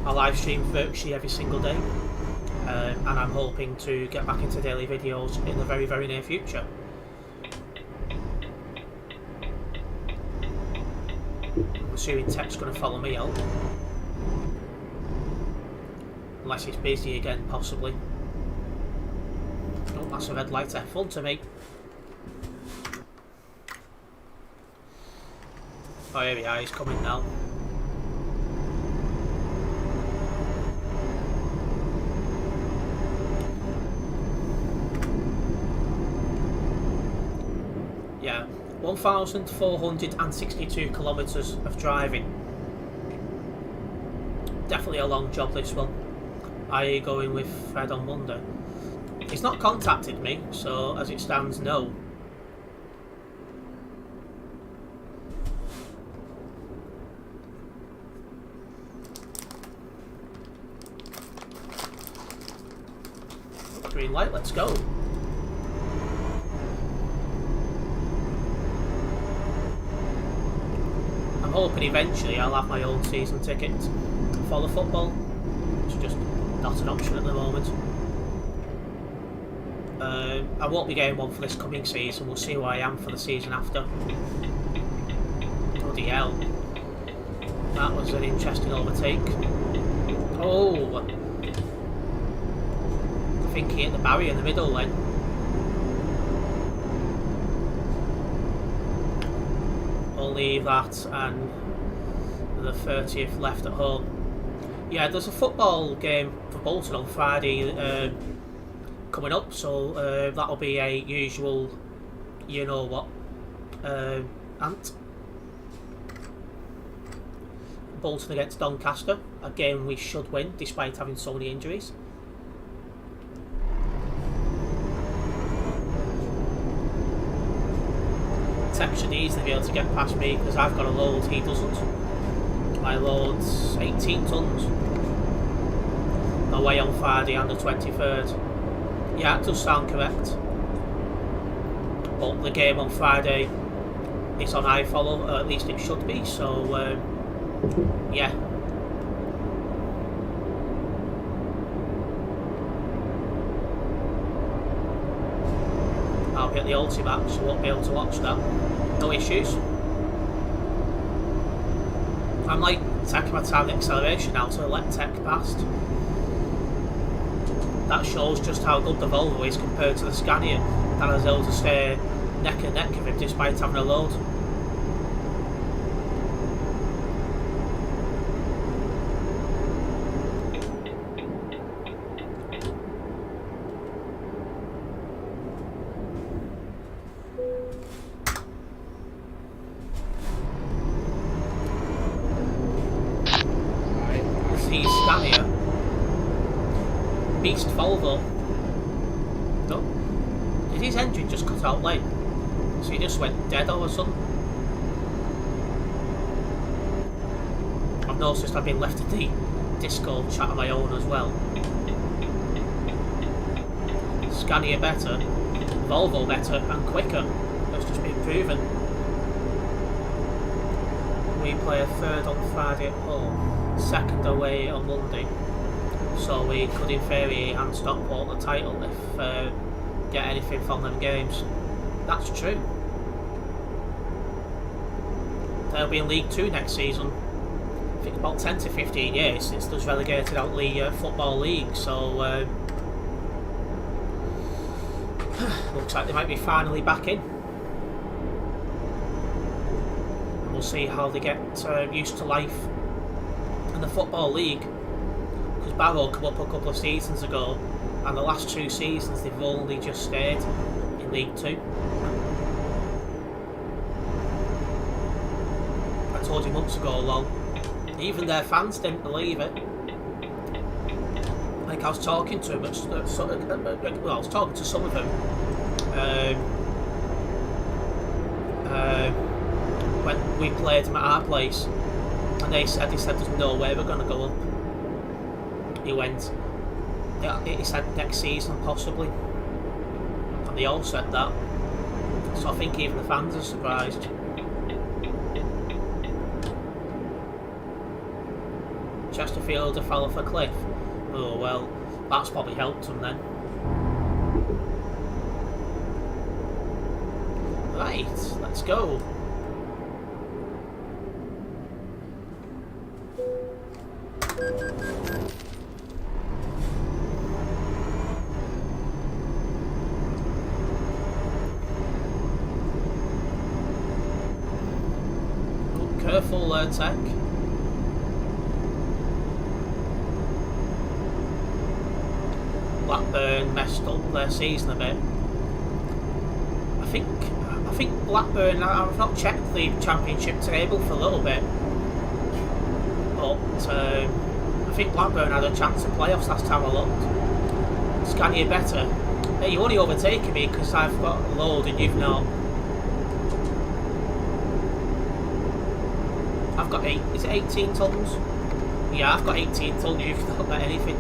I live stream virtually every single day, and I'm hoping to get back into daily videos in the very, very near future. I'm assuming Tech's going to follow me out. Unless he's busy again, possibly. Oh, that's a red light there. Fun to me. Oh, here we are. He's coming now. Yeah, 1,462 kilometres of driving. Definitely a long job, this one. Are you going with Fred on Monday? He's not contacted me, so as it stands, no. Green light, let's go. I'm hoping eventually I'll have my own season ticket for the football. It's just not an option at the moment. I won't be getting one for this coming season. We'll see who I am for the season after. Bloody hell. That was an interesting overtake. Oh! I think he hit the barrier in the middle then. I'll leave that and the 30th left at home. Yeah, there's a football game for Bolton on Friday coming up, so that'll be a usual, you know what, ant. Bolton against Doncaster, a game we should win despite having so many injuries. Tech should easily be able to get past me because I've got a load, he doesn't. My load's 18 tonnes. Away on Friday and the 23rd. Yeah, it does sound correct. But the game on Friday is on iFollow, or at least it should be, so yeah. I'll be at the Ultimate, so I won't be able to watch that. No issues. I'm like taking my time in acceleration now to let Tech past. That shows just how good the Volvo is compared to the Scania that is able to stay neck and neck with him despite having a load. The Scania beast Volvo. No. Did his engine just cut out late? So he just went dead all of a sudden? I've noticed I've been left in the Discord chat of my own as well. Scania better, Volvo better and quicker. That's just been proven. We play a third on Friday at home, second away on Monday. So we could in theory hand Stockport the title if get anything from them games. That's true. They'll be in League 2 next season. I think about 10 to 15 years since they was relegated out the Football League, so looks like they might be finally back in. we'll see how they get used to life in the Football League. Because Barrow came up a couple of seasons ago, and the last 2 seasons they've only just stayed in League 2. I told you months ago, lol. Even their fans didn't believe it. Like, I was talking to them, I was talking to some of them when we played them at our place, and they said there's no way we're going to go up. He said next season possibly, and they all said that. So I think even the fans are surprised. Chesterfield fell off a cliff. Oh well, that's probably helped them then. Right, let's go. Oh, careful there, Tech. Blackburn messed up their season a bit. I think Blackburn, I've not checked the Championship table for a little bit, but I think Blackburn had a chance of playoffs last time I looked. Scania better. Hey, you only overtaken me because I've got a load and you've not. I've got is it 18 tons? Yeah, I've got 18 tons, you've not got anything.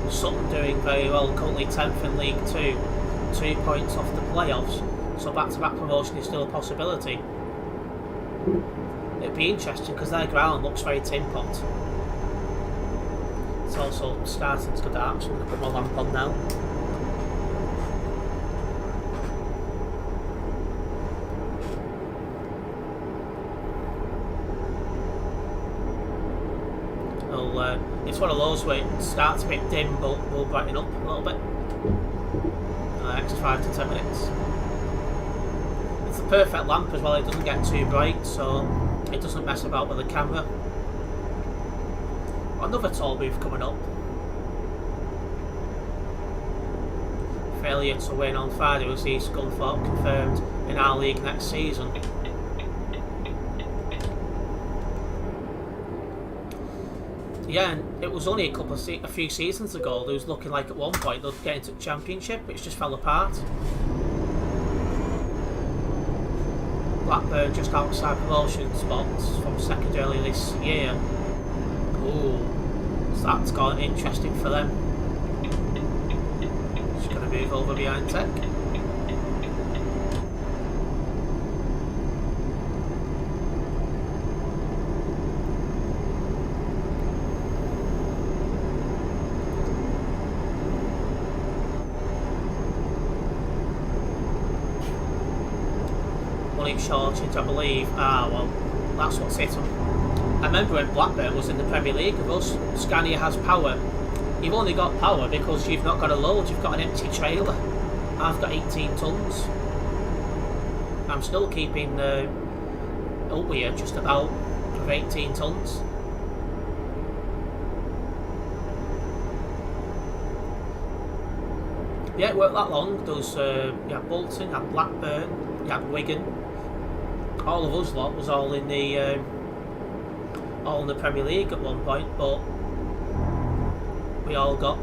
Sutton doing very well, currently 10th in League 2, 2 points off the playoffs, so back-to-back promotion is still a possibility. It'd be interesting because their ground looks very tin pot. It's also starting to go dark, so I'm going to put my lamp on now. It's one of those where it starts a bit dim but will brighten up a little bit. Next 5 to 10 minutes. It's the perfect lamp as well, it doesn't get too bright, so it doesn't mess about with the camera. Another tall booth coming up. Failure to win on Friday was East Scunthorpe confirmed in our league next season. Yeah, and it was only a few seasons ago there was looking like at one point they'd get into the Championship, which just fell apart. Blackburn just outside promotion spots from second early this year. Ooh, so that's got interesting for them. Just going to move over behind Tech. Shortage, I believe. Well, that's what's hit them. I remember when Blackburn was in the Premier League with us. Scania has power. You've only got power because you've not got a load, you've got an empty trailer. I've got 18 tons. I'm still keeping up with you just about with 18 tons. Yeah, it worked that long. There was you had Bolton, you had Blackburn, you had Wigan. All of us lot was all in the Premier League at one point, but we all got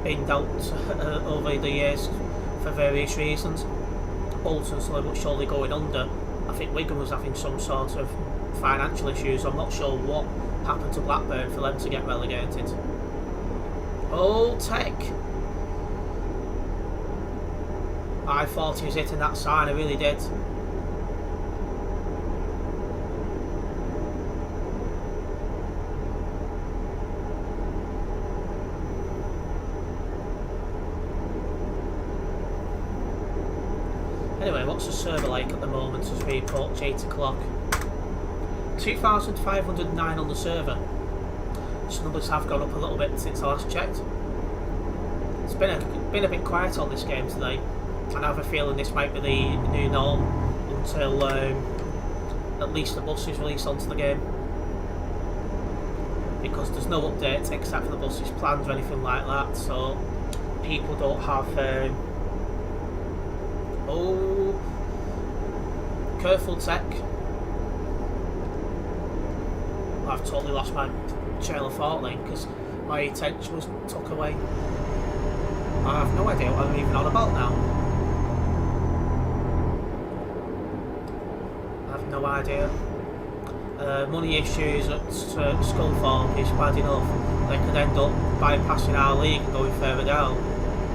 binned out over the years for various reasons. Bolton slowly but surely going under. I think Wigan was having some sort of financial issues. I'm not sure what happened to Blackburn for them to get relegated. Oh, Tech! I thought he was hitting that sign, I really did. Anyway, what's the server like at the moment as we approach 8 o'clock? 2,509 on the server. So numbers have gone up a little bit since I last checked. It's been a bit quiet on this game today. And I have a feeling this might be the new norm until at least the buses released onto the game, because there's no updates except for the buses plans or anything like that, so people don't have oh, careful tech. I've totally lost my trail of thought then because my attention was took away. I have no idea what I'm even on about now. I have no idea. Money issues at Skullthorpe is bad enough. They could end up bypassing our league and going further down.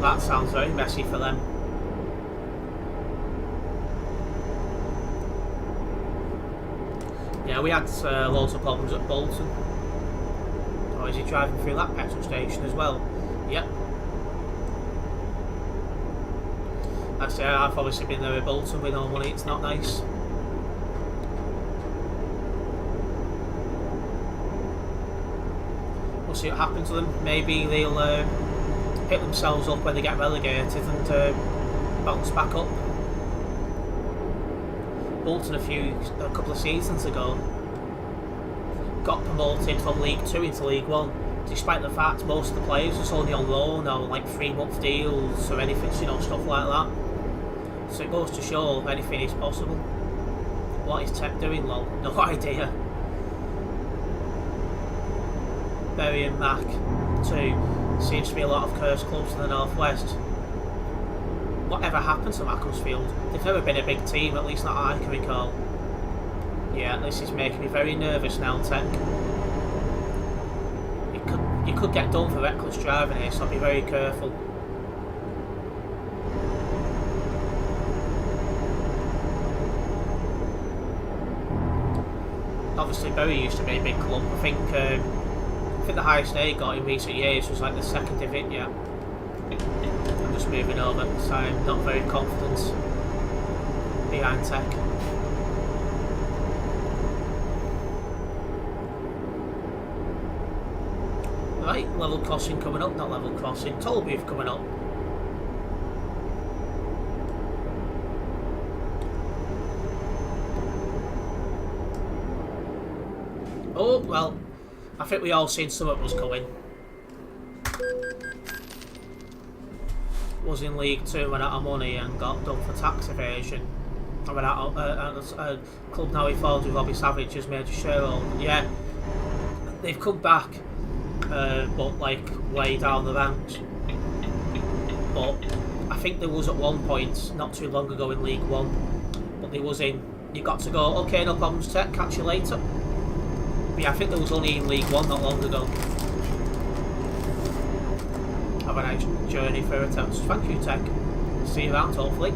That sounds very messy for them. Yeah, we had loads of problems at Bolton. Or is he driving through that petrol station as well? Yep. I say I've obviously been there at Bolton with no money, it's not nice. We'll see what happens to them. Maybe they'll pick themselves up when they get relegated and bounce back up. Bolton a couple of seasons ago got promoted from League 2 into League 1, despite the fact most of the players are only on loan or like 3-month deals or anything, you know, stuff like that. So it goes to show anything is possible. What is Tech doing, lol? No idea. Bury and Mac too. Seems to be a lot of cursed clubs in the northwest. Whatever happened to Macclesfield? They've never been a big team, at least not I can recall. Yeah, this is making me very nervous now, Tech. You could get done for reckless driving here, so I'll be very careful. Obviously, Bury used to be a big club. I think the highest they got in recent years was like the second division. Yeah. I'm just moving over because I'm not very confident behind Tech. Right, level crossing coming up, not level crossing, toll booth coming up. Oh, well, I think we all seen something was coming. Was in League 2, went out of money and got done for tax evasion. I went out a club now involved with Robbie Savage has made a shareholder. Yeah, they've come back, but like way down the ranks. But I think there was at one point, not too long ago in League 1, but there was in, you got to go, okay, no problems Tech, catch you later. But yeah, I think there was only in League 1 not long ago. Have a nice journey for attempts. Thank you, Tech. See you around, hopefully.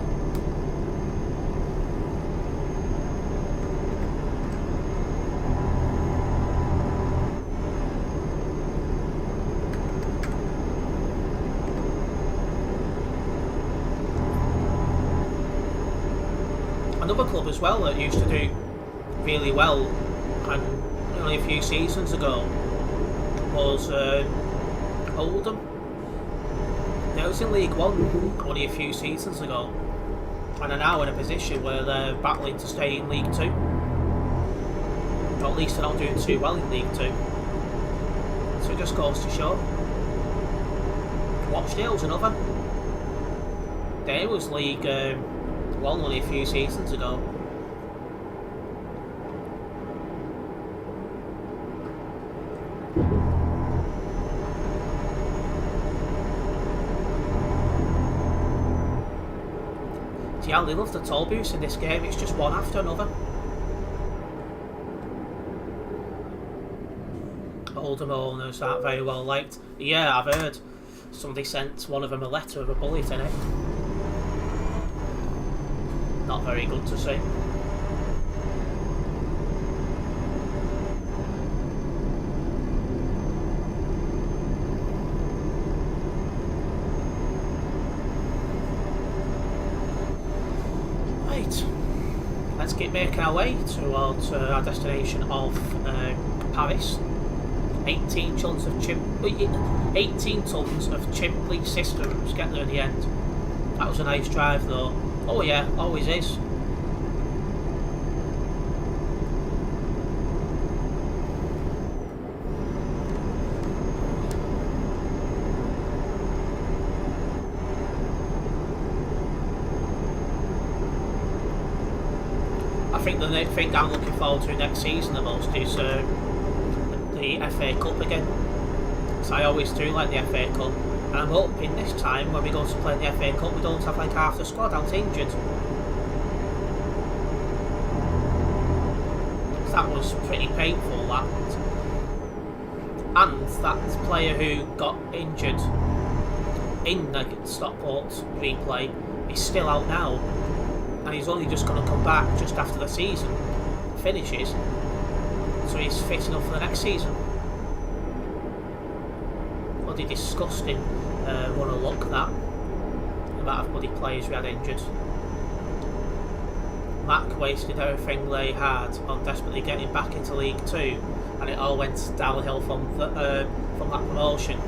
Another club as well that used to do really well, and only a few seasons ago, was Oldham. It was in League 1 only a few seasons ago, and are now in a position where they're battling to stay in League 2. Or at least they're not doing too well in League 2. So it just goes to show. Watchdale's another. They was League 1 only a few seasons ago. Yeah, they love the toll booths in this game, it's just one after another. Oldham owners aren't very well liked. Yeah, I've heard somebody sent one of them a letter with a bullet in it. Not very good to see. Let's keep making our way towards our destination of Paris. 18 tons of Chimply systems. Get there in the end. That was a nice drive though. Oh yeah, always is. the thing I'm looking forward to next season the most is the FA Cup again. So I always do like the FA Cup, and I'm hoping this time when we go to play in the FA Cup we don't have like half the squad out injured. That was pretty painful, that. And that player who got injured in the Stockport replay is still out now, and he's only just going to come back just after the season finishes, so he's fit enough for the next season. Bloody disgusting one to look at that, the amount of bloody players we had injured. Mac wasted everything they had on desperately getting back into League 2, and it all went downhill from that promotion.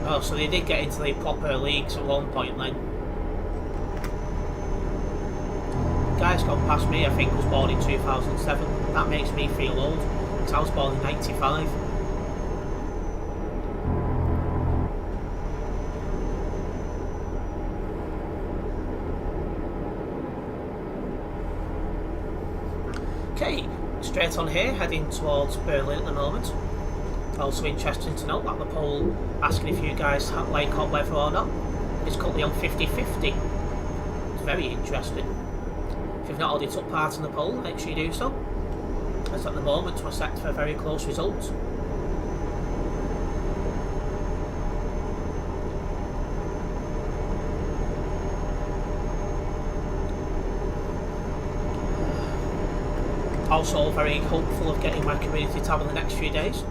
Oh, so they did get into the proper leagues at one point then. The guy's gone past me, I think was born in 2007. That makes me feel old, because I was born in 95. Okay, straight on here, heading towards Berlin at the moment. Also interesting to note that the poll asking if you guys like hot weather or not is currently on 50-50. It's very interesting. If you've not already took part in the poll, make sure you do so, as at the moment we're set for very close results. Also very hopeful of getting my community tab in the next few days.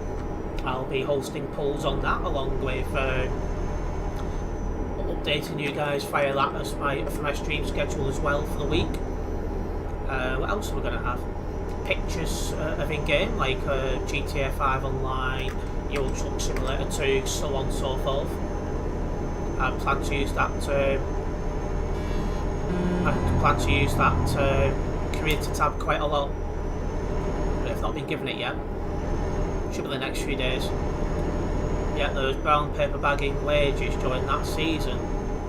I'll be hosting polls on that, along with updating you guys via that as for my stream schedule as well for the week. What else are we going to have? Pictures of in-game, like GTA 5 Online, Euro Truck Simulator 2, so on and so forth. I plan to use that community tab quite a lot. I've not been given it yet. Should be the next few days. Yeah, those brown paper bagging wages during that season,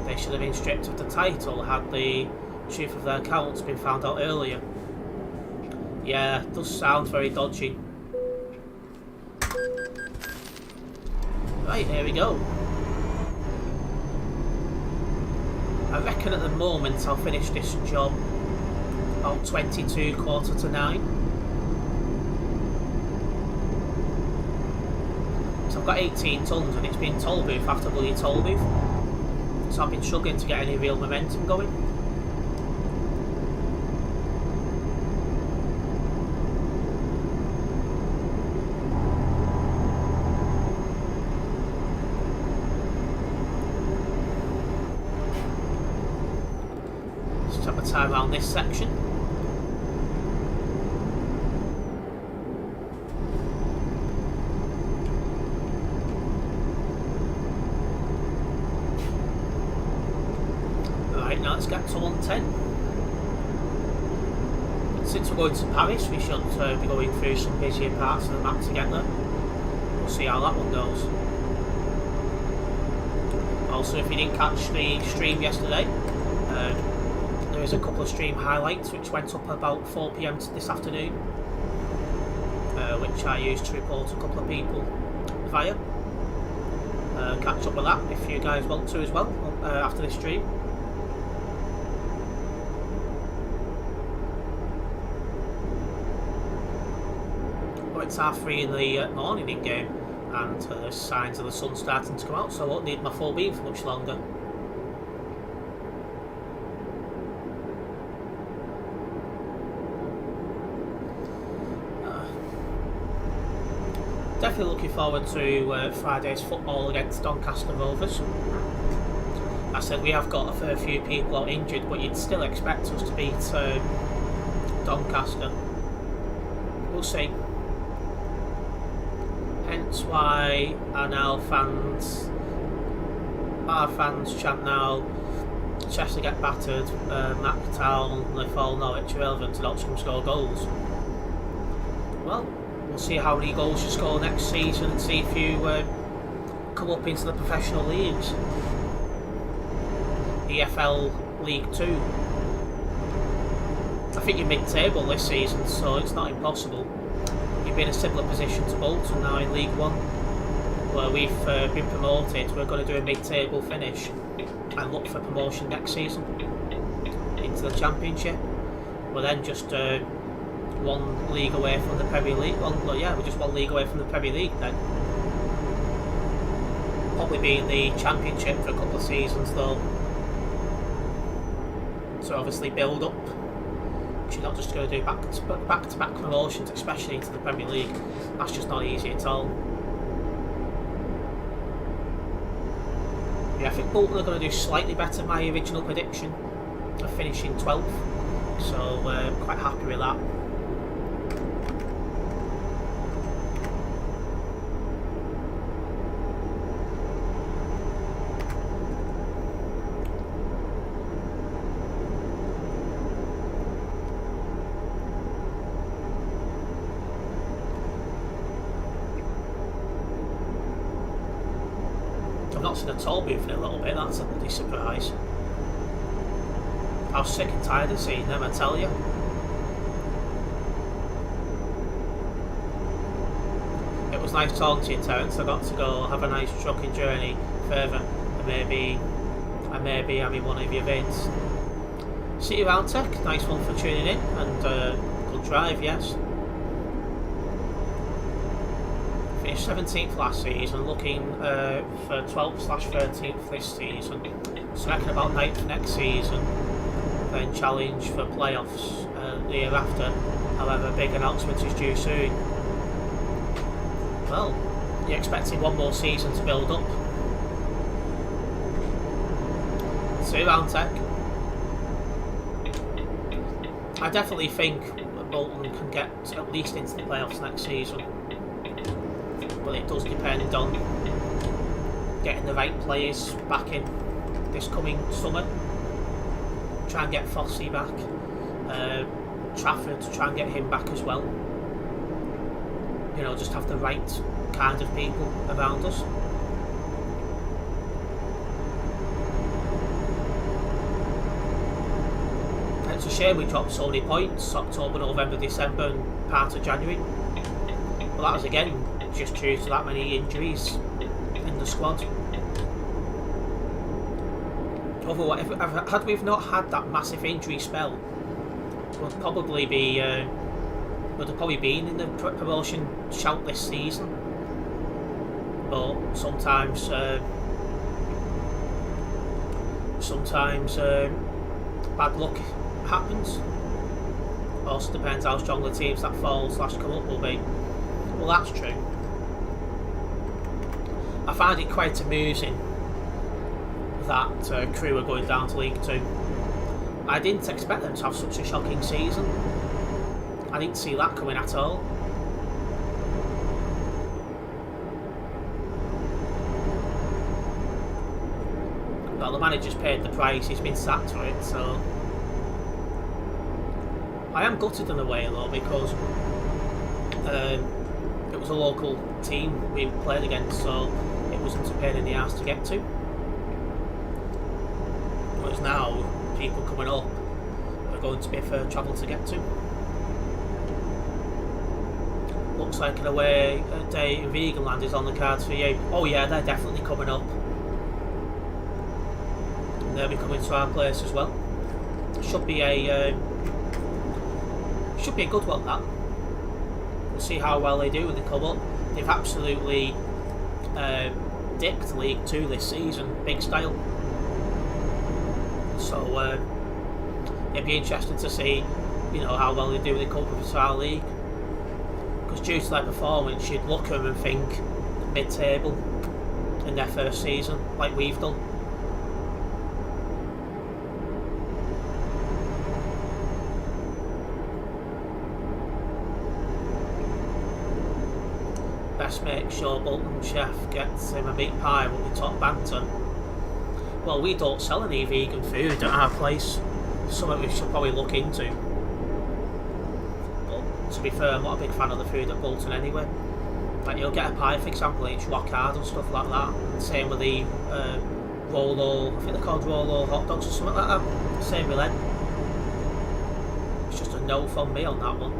they should have been stripped of the title had the truth of their accounts been found out earlier. Yeah, it does sound very dodgy. Right, here we go. I reckon at the moment I'll finish this job about 22 quarter to 9. I've got 18 tons and it's been toll booth after bloody toll booth, so I've been struggling to get any real momentum going. Just have a time around this section. Let's get to 110. Since we're going to Paris, we should be going through some busier parts of the map to get there. We'll see how that one goes. Also, if you didn't catch the stream yesterday, there is a couple of stream highlights which went up about 4 PM this afternoon, which I used to report a couple of people via. Catch up with that if you guys want to as well after this stream. It's 3:30 in the morning in game, and there's signs of the sun starting to come out, so I won't need my full beam for much longer. Definitely looking forward to Friday's football against Doncaster Rovers. I said we have got a fair few people out injured, but you'd still expect us to beat Doncaster. We'll see. Hence why our fans chant now, Chester get battered, Mactown, they fall Norwich irrelevant to not score goals. Well, we'll see how many goals you score next season and see if you come up into the professional leagues. EFL League 2. I think you're mid-table this season, so it's not impossible. You'd be in a similar position to Bolton now in League One, where we've been promoted. We're going to do a mid-table finish and look for promotion next season into the Championship. We're then just one league away from the Premier League. Well, yeah, we're just one league away from the Premier League then. Probably be in the Championship for a couple of seasons though. So obviously build up. You're not just going to do back-to-back promotions, especially into the Premier League. That's just not easy at all. Yeah, I think Bolton are going to do slightly better than my original prediction of finishing 12th. So quite happy with that. I've not seen a toll booth in a little bit, that's a bloody surprise. I was sick and tired of seeing them, I tell you. It was nice talking to you, Terence. I got to go have a nice trucking journey further and maybe having one of your events. See you around, Tech. Nice one for tuning in and good drive, yes. Finished 17th last season, looking for 12th/13th this season. So I reckon about 9th next season. Then challenge for playoffs the year after. However, big announcement is due soon. Well, you're expecting one more season to build up. See you around, Tech. I definitely think Bolton can get at least into the playoffs next season. But it does depend on getting the right players back in this coming summer. Try and get Fossey back. Trafford, try and get him back as well. You know, just have the right kind of people around us. And it's a shame we dropped so many points October, November, December and part of January. Well, that was again just due to that many injuries in the squad. Otherwise, had we not had that massive injury spell, we'd probably be would have probably been in the promotion shout this season. But sometimes bad luck happens. Also depends how strong the teams that fall/come up will be. Well, that's true. I find it quite amusing that Crewe are going down to League 2. I didn't expect them to have such a shocking season. I didn't see that coming at all. Well, the manager's paid the price, he's been sacked for it, so... I am gutted in a way though, because it was a local team we played against, so it wasn't a pain in the arse to get to. Whereas now, people coming up are going to be a fair travel to get to. Looks like an away day in Veganland is on the cards for you. Oh yeah, they're definitely coming up. And they'll be coming to our place as well. Should be a good one, that. We'll see how well they do when they come up. They've absolutely dipped League 2 this season, big style. So it'd be interesting to see, you know, how well they do when they come up with our league. Because due to their performance, you'd look at them and think mid-table in their first season, like we've done. Best make sure Bolton chef gets him a meat pie with the top banter. Well, we don't sell any vegan food at our place. Something we should probably look into. But to be fair, I'm not a big fan of the food at Bolton anyway. Like, you'll get a pie, for example, and it's rock hard and stuff like that. And same with the Rolo, I think they're called Rolo hot dogs or something like that. Same with them. It's just a no from me on that one.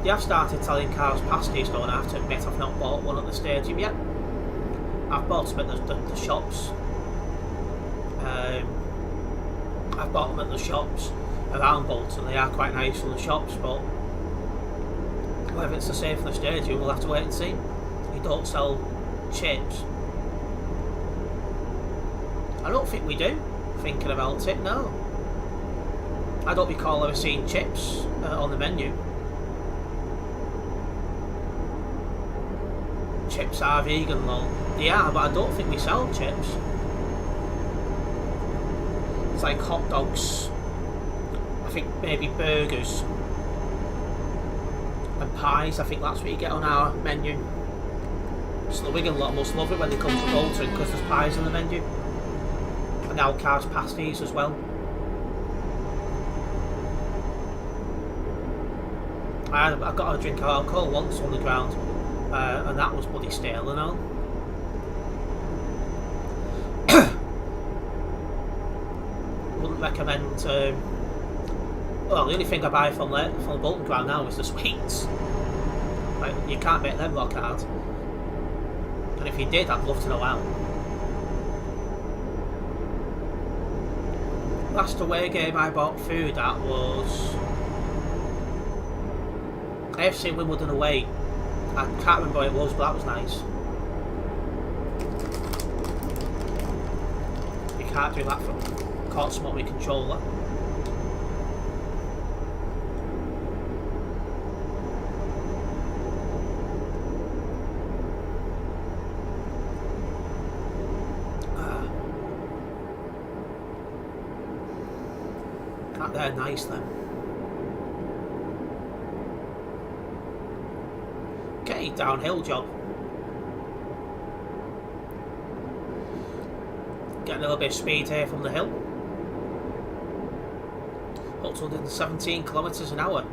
They have started selling cars pasties, though, and I have to admit I've not bought one at the stadium yet. I've bought them at the shops. I've bought them at the shops around Bolton. They are quite nice in the shops, but whether it's the same for the stadium, we'll have to wait and see. You don't sell chips. I don't think we do, thinking about it, no. I don't recall ever seeing chips on the menu. Chips are vegan though. They are, but I don't think we sell chips. It's like hot dogs, I think maybe burgers and pies. I think that's what you get on our menu. So the Wigan lot must love it when they come to Bolton because there's pies on the menu. And now cars pasties as well. I got a drink of alcohol once on the ground, and that was bloody stale and all. Wouldn't recommend. Well, the only thing I buy from the Bolton ground now is the sweets. Like, you can't make them rock hard. And if you did, I'd love to know how. Last away game I bought food at was AFC Wimbledon away. I can't remember what it was, but that was nice. You can't do that from can't smoke my controller. They're nice then. Okay, downhill job. Getting a little bit of speed here from the hill. Up to 117 kilometres an hour.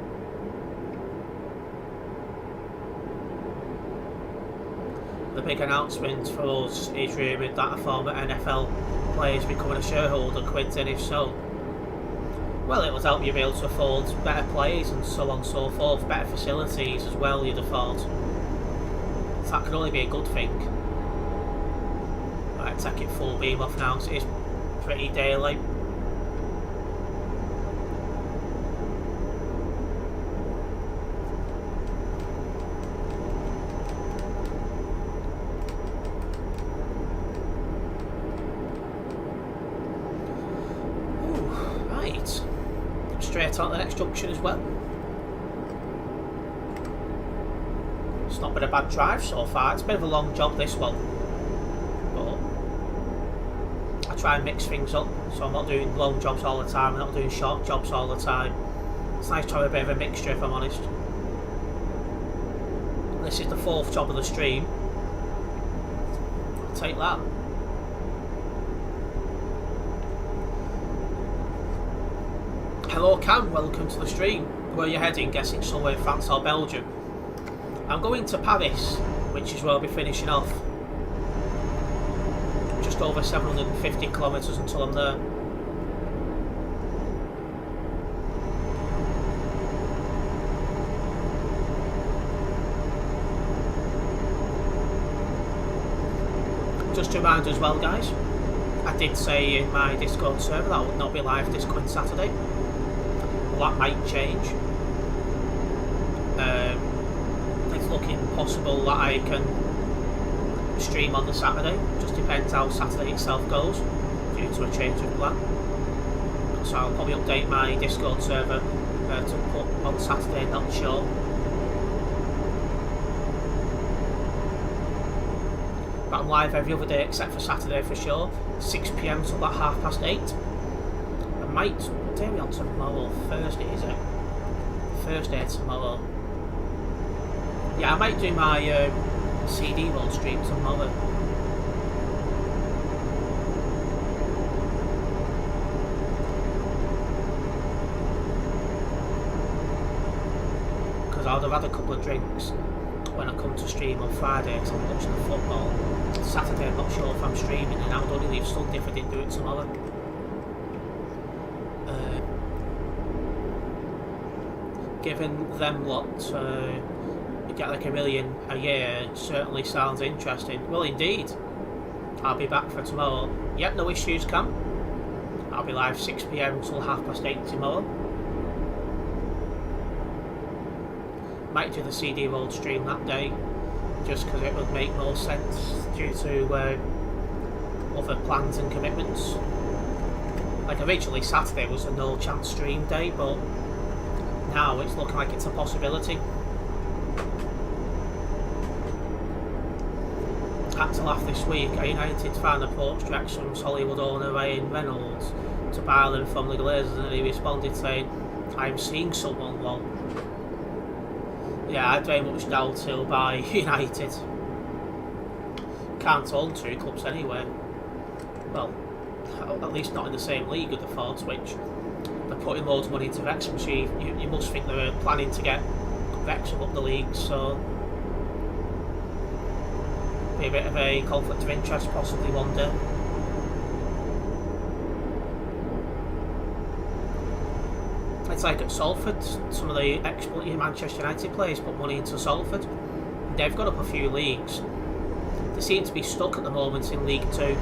The big announcement for us is rumoured that a former NFL player is becoming a shareholder, Quinton. If so, well, it would help you be able to afford better players and so on and so forth, better facilities as well, you'd have thought. So that can only be a good thing. Right, take it full beam off now, because it is pretty daylight. Straight on the next junction as well. It's not been a bad drive so far. It's a bit of a long job, this one, but I try and mix things up, so I'm not doing long jobs all the time, I'm not doing short jobs all the time. It's nice to have a bit of a mixture, if I'm honest. This is the 4th job of the stream. I'll take that. Hello Cam, welcome to the stream. Where are you heading? Guessing somewhere in France or Belgium. I'm going to Paris, which is where I'll be finishing off. Just over 750 kilometres until I'm there. Just to remind as well, guys, I did say in my Discord server that I would not be live this coming Saturday. That might change. It's looking possible that I can stream on the Saturday. Just depends how Saturday itself goes due to a change of plan. So I'll probably update my Discord server to put on Saturday, not sure. But I'm live every other day except for Saturday for sure. 6 PM till about 8:30. I might. What day are we on tomorrow? Thursday, is it? Thursday tomorrow. Yeah, I might do my CD roll stream tomorrow. Because I would have had a couple of drinks when I come to stream on Friday because I'm watching the football. Saturday I'm not sure if I'm streaming, and I would only leave Sunday if I didn't do it tomorrow. Given them lot get like $1 million a year, certainly sounds interesting. Well, indeed. I'll be back for tomorrow. Yep, no issues, Cam. I'll be live 6 PM till 8:30 tomorrow. Might do the CD World stream that day, just because it would make more sense due to other plans and commitments. Like originally Saturday was a no chance stream day, but now it's looking like it's a possibility. Had to laugh this week. A United fan approached Wrexham's Hollywood owner Ryan Reynolds to buy them from the Glazers, and he responded saying, "I'm seeing someone, lol." Yeah, I very much doubt he'll buy United. Can't own two clubs anyway. Well, at least not in the same league, I'd have thought, which they're putting loads of money into Wrexham, so you must think they're planning to get Wrexham up the league, so be a bit of a conflict of interest possibly one day. It's like at Salford, some of the ex-Manchester United players put money into Salford. They've got up a few leagues. They seem to be stuck at the moment in League 2.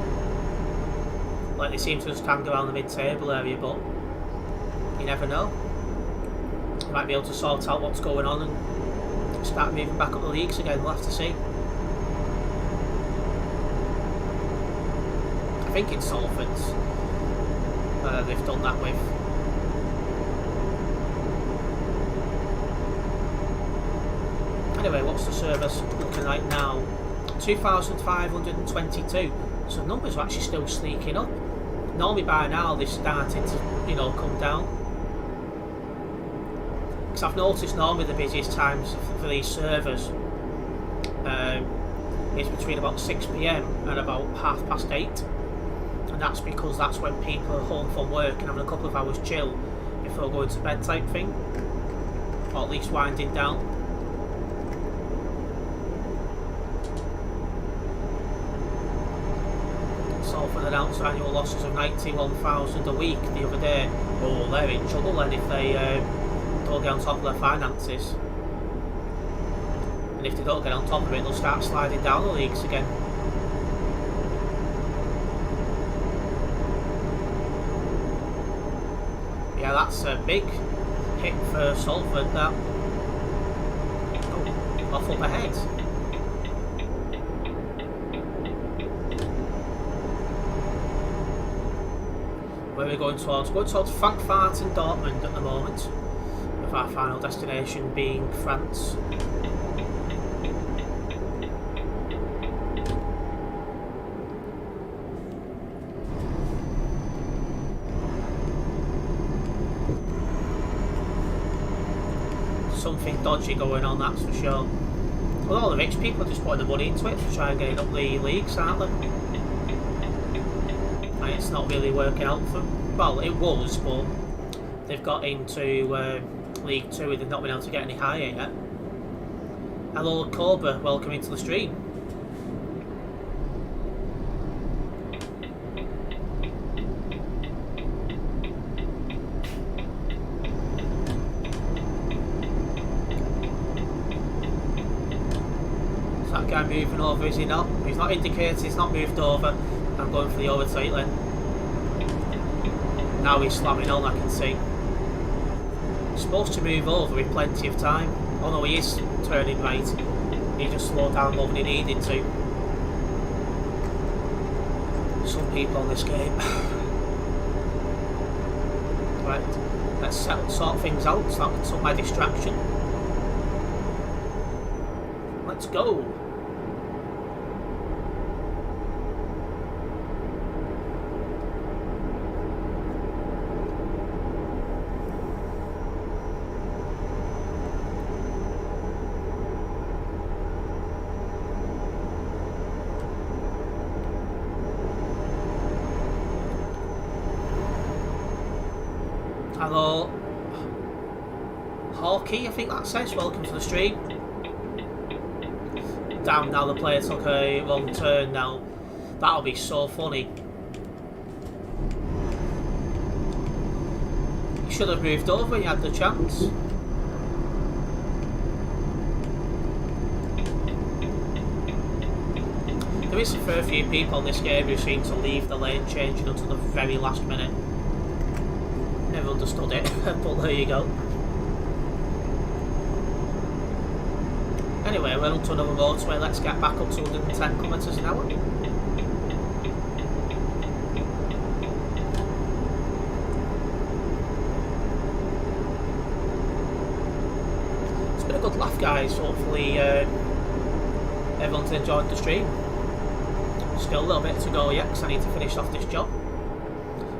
Like they seem to just hang around the mid-table area, but you never know. They might be able to sort out what's going on and start moving back up the leagues again. We'll have to see. I think it's Salford's they've done that with. Anyway, what's the service looking like now? 2,522. So numbers are actually still sneaking up. Normally by now they've started to, come down. Because I've noticed normally the busiest times for these servers is between about 6 PM and about 8:30. And that's because that's when people are home from work and having a couple of hours chill before going to bed type thing. Or at least winding down. Salford announced annual losses of 91,000 a week the other day. Oh, they're in trouble then if they don't get on top of their finances. And if they don't get on top of it, they'll start sliding down the leagues again. Yeah, that's a big hit for Salford, that. Oh, off up ahead. Where are we going towards? Going towards Frankfurt and Dortmund at the moment, with our final destination being France. Something dodgy going on, that's for sure. Well, all the rich people are just putting the money into it to try and get it up the leagues, aren't they? And it's not really working out for them. Well, it was, but they've got into League 2 and they've not been able to get any higher yet. Hello Cobra, welcome into the stream. Is that guy moving over, is he not? He's not indicated, he's not moved over. I'm going for the overtake then. Now he's slamming on, I can see. He's supposed to move over with plenty of time. Oh no, he is turning right. He just slowed down more than he needed to. Some people on this game. Right, let's sort things out so that can stop my distraction. Let's go. Hello, Hawkey, I think that says, welcome to the stream. Damn, now the player took a wrong turn now. That'll be so funny. You should have moved over when you had the chance. There is a fair few people in this game who seem to leave the lane changing until the very last minute. Never understood it, but there you go. Anyway, we're on to another motorway. Let's get back up to 110 kilometres an hour. It's been a good laugh, guys. Hopefully everyone's enjoyed the stream. Still a little bit to go yet because I need to finish off this job.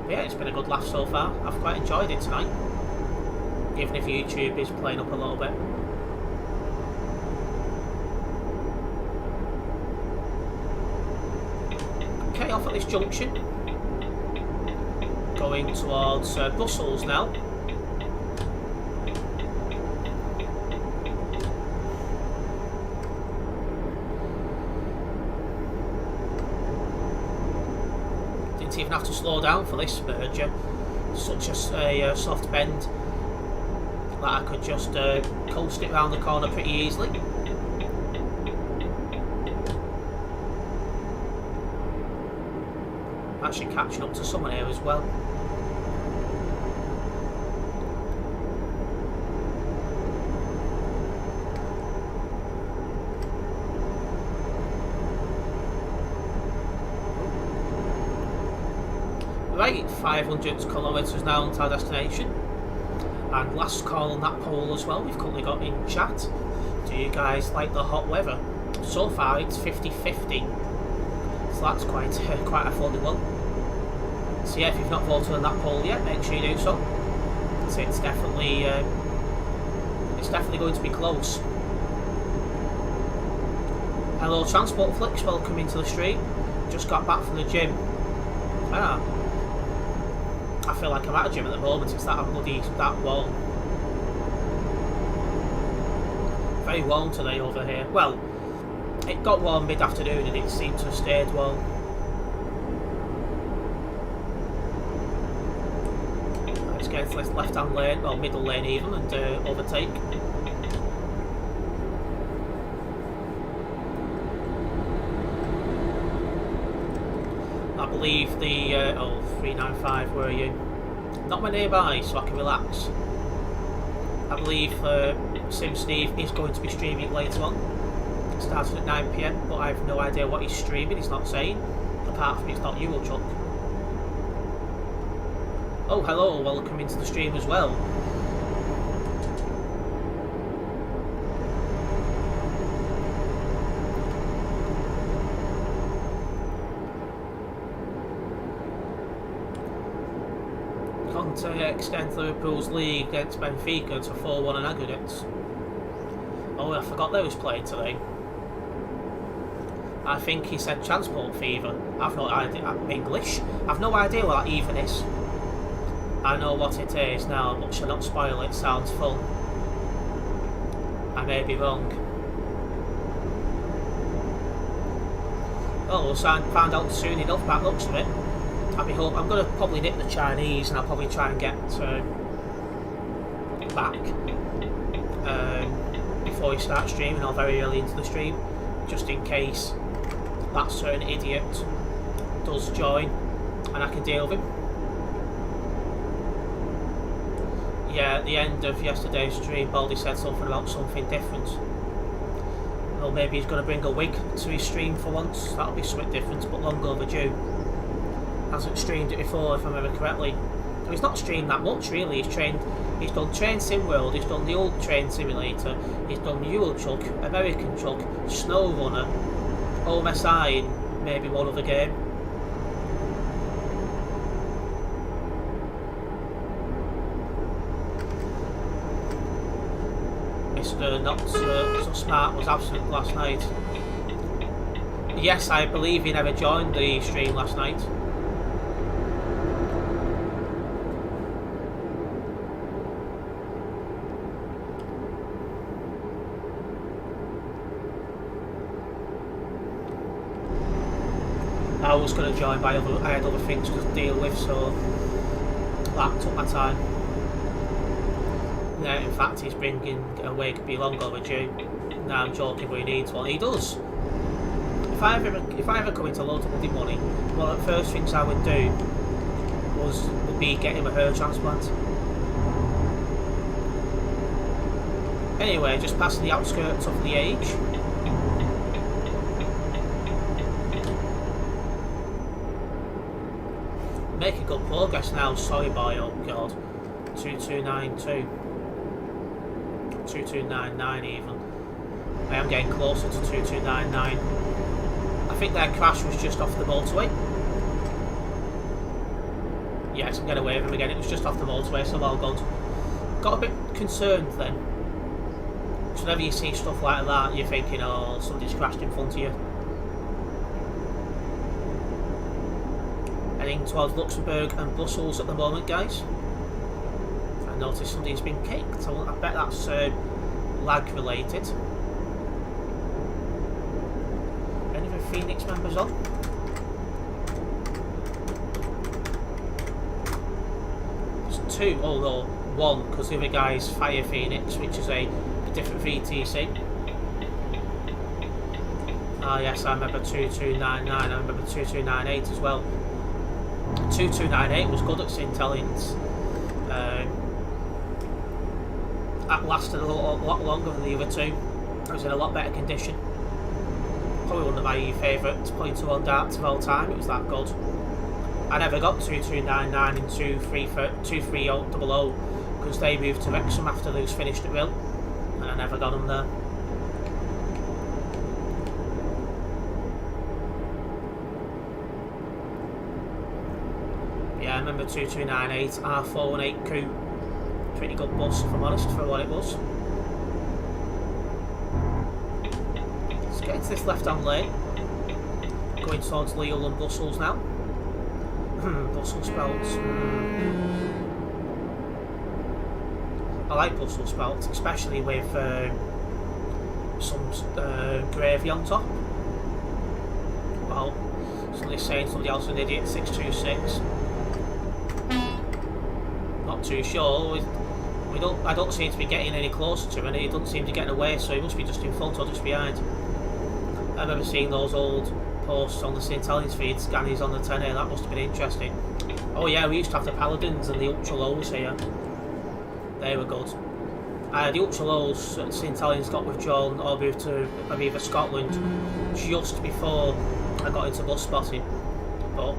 But yeah, it's been a good laugh so far. I've quite enjoyed it tonight, even if YouTube is playing up a little bit. Okay, off at this junction, going towards Brussels now. Didn't even have to slow down for this merger. Such a soft bend that I could just coast it round the corner pretty easily. Actually catching up to someone here as well. Right, 500 kilometres now onto our destination. And last call on that poll as well, we've currently got in chat. Do you guys like the hot weather? So far it's 50-50. So that's quite a funny one. So yeah, if you've not voted on that poll yet, make sure you do so. So it's definitely going to be close. Hello Transport Flicks, welcome into the stream. Just got back from the gym. I feel like I'm at a gym at the moment, it's that warm. Very warm today over here. Well, it got warm mid-afternoon and it seemed to have stayed warm. Let's get into this left-hand lane, well middle lane even, and overtake. I believe the 395, where are you? Not my nearby, so I can relax. I believe Sim Steve is going to be streaming later on. It starts at 9 PM, but I have no idea what he's streaming, he's not saying. Apart from it's not Eurochuck. Oh, hello, welcome into the stream as well. Extends Liverpool's lead against Benfica to 4-1 in aggregates. Oh, I forgot they was playing today. I think he said Transport Fever. I've no idea. English. I've no idea what that even is. I know what it is now, but shall not spoil it. Sounds fun. I may be wrong. Oh, we'll find out soon enough by the looks of it. I'm going to probably nip the Chinese and I'll probably try and get back before we start streaming or very early into the stream, just in case that certain idiot does join and I can deal with him. Yeah, at the end of yesterday's stream, Baldy said something about something different. Well, maybe he's going to bring a wig to his stream for once. That'll be something different, but long overdue. Hasn't streamed it before, if I remember correctly. He's not streamed that much really. He's done Train Sim World, he's done the old Train Simulator, he's done Eurochuck, American Truck, Snow Runner, OMSI, and maybe one other game. Mr. Not So Smart was absent last night. Yes, I believe he never joined the stream last night. I was going to join, but I had other things to deal with, so that took my time. Yeah, in fact, he's bringing a wig, be long overdue. Now I'm joking, but he needs one. He does. If I ever come into loads of bloody money, one of the first things I would do would be get him a hair transplant. Anyway, just passing the outskirts of the age. Making good progress now, sorry boy, oh god. 2292. 2299 even. I am getting closer to 2299. I think their crash was just off the motorway. Yes, I'm getting away with him again, it was just off the motorway, so all good. Got a bit concerned then. So whenever you see stuff like that, you're thinking, oh, somebody's crashed in front of you. Heading towards Luxembourg and Brussels at the moment, guys. I noticed somebody's been kicked. I bet that's lag related. Any of the Phoenix members on? There's two, although one, because the other guy's Fire Phoenix, which is a different VTC. Ah yes, I remember 2299, I remember 2298 as well. 2298 was good at St. Helens. That lasted a lot longer than the other two. It was in a lot better condition. Probably one of my favourite .21 darts of all time, it was that good. I never got 2299 and 23000 because they moved to Wrexham after those finished at Will. And I never got them there. Yeah, I remember 2298 R418 Coupe. Pretty good bus, if I'm honest, for what it was. Let's get into this left-hand lane. Going towards Lille and Brussels now. Brussels sprouts. I like Brussels sprouts, especially with some gravy on top. Well, somebody's saying somebody else is an idiot. 626. Not too sure. I don't seem to be getting any closer to him, and he doesn't seem to be getting away, so he must be just in front or just behind. I remember seeing those old posts on the St. Helens feed, Scannies on the 10A, that must have been interesting. Oh yeah, we used to have the Paladins and the Ultra Lows here. They were good. The Ultra Lows at St. Helens got withdrawn or moved to Aviva Scotland just before I got into bus spotting, but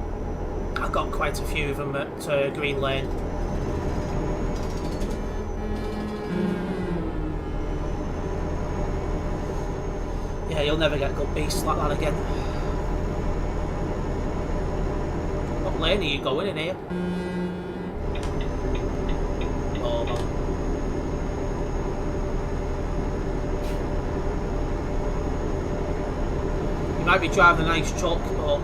I got quite a few of them at Green Lane. Yeah, you'll never get good beasts like that again. What lane are you going in here? Oh, no. You might be driving a nice truck, but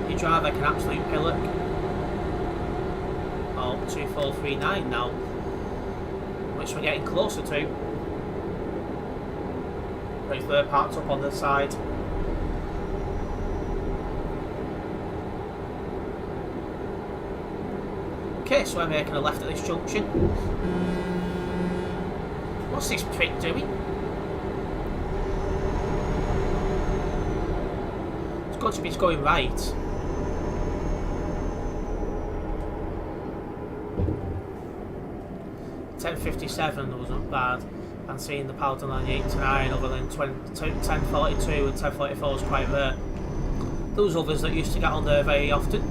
you drive like an absolute pillock. Oh, 2439 now, which we're getting closer to. They're parked up on the side. Okay, so we're making a left at this junction. What's this prick doing? It's got to be going right. .1057 wasn't bad. And seeing the Paladin on the 89 other than 1042 and 1044 was quite rare. Those others that used to get on there very often.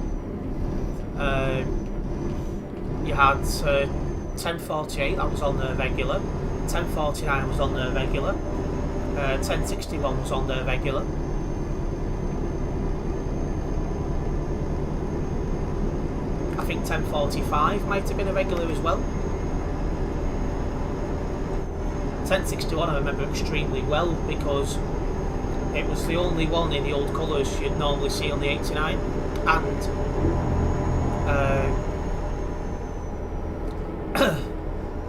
You had 1048 that was on there regular, 1049 was on there regular, 1061 was on there regular. I think 1045 might have been a regular as well. 1061 I remember extremely well because it was the only one in the old colours you'd normally see on the 89, and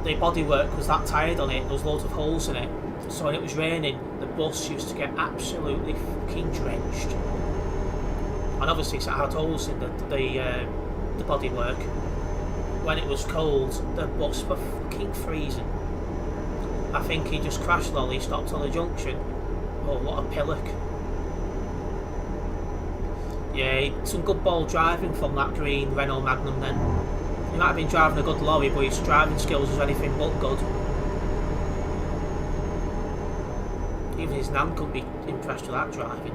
the bodywork was that tired on it, there was loads of holes in it, so when it was raining the bus used to get absolutely fucking drenched, and obviously it had holes in the bodywork. When it was cold the bus were fucking freezing. I think he just crashed while he stopped on the junction. Oh, what a pillock. Yeah, some good ball driving from that green Renault Magnum then. He might have been driving a good lorry, but his driving skills was anything but good. Even his nan couldn't be impressed with that driving.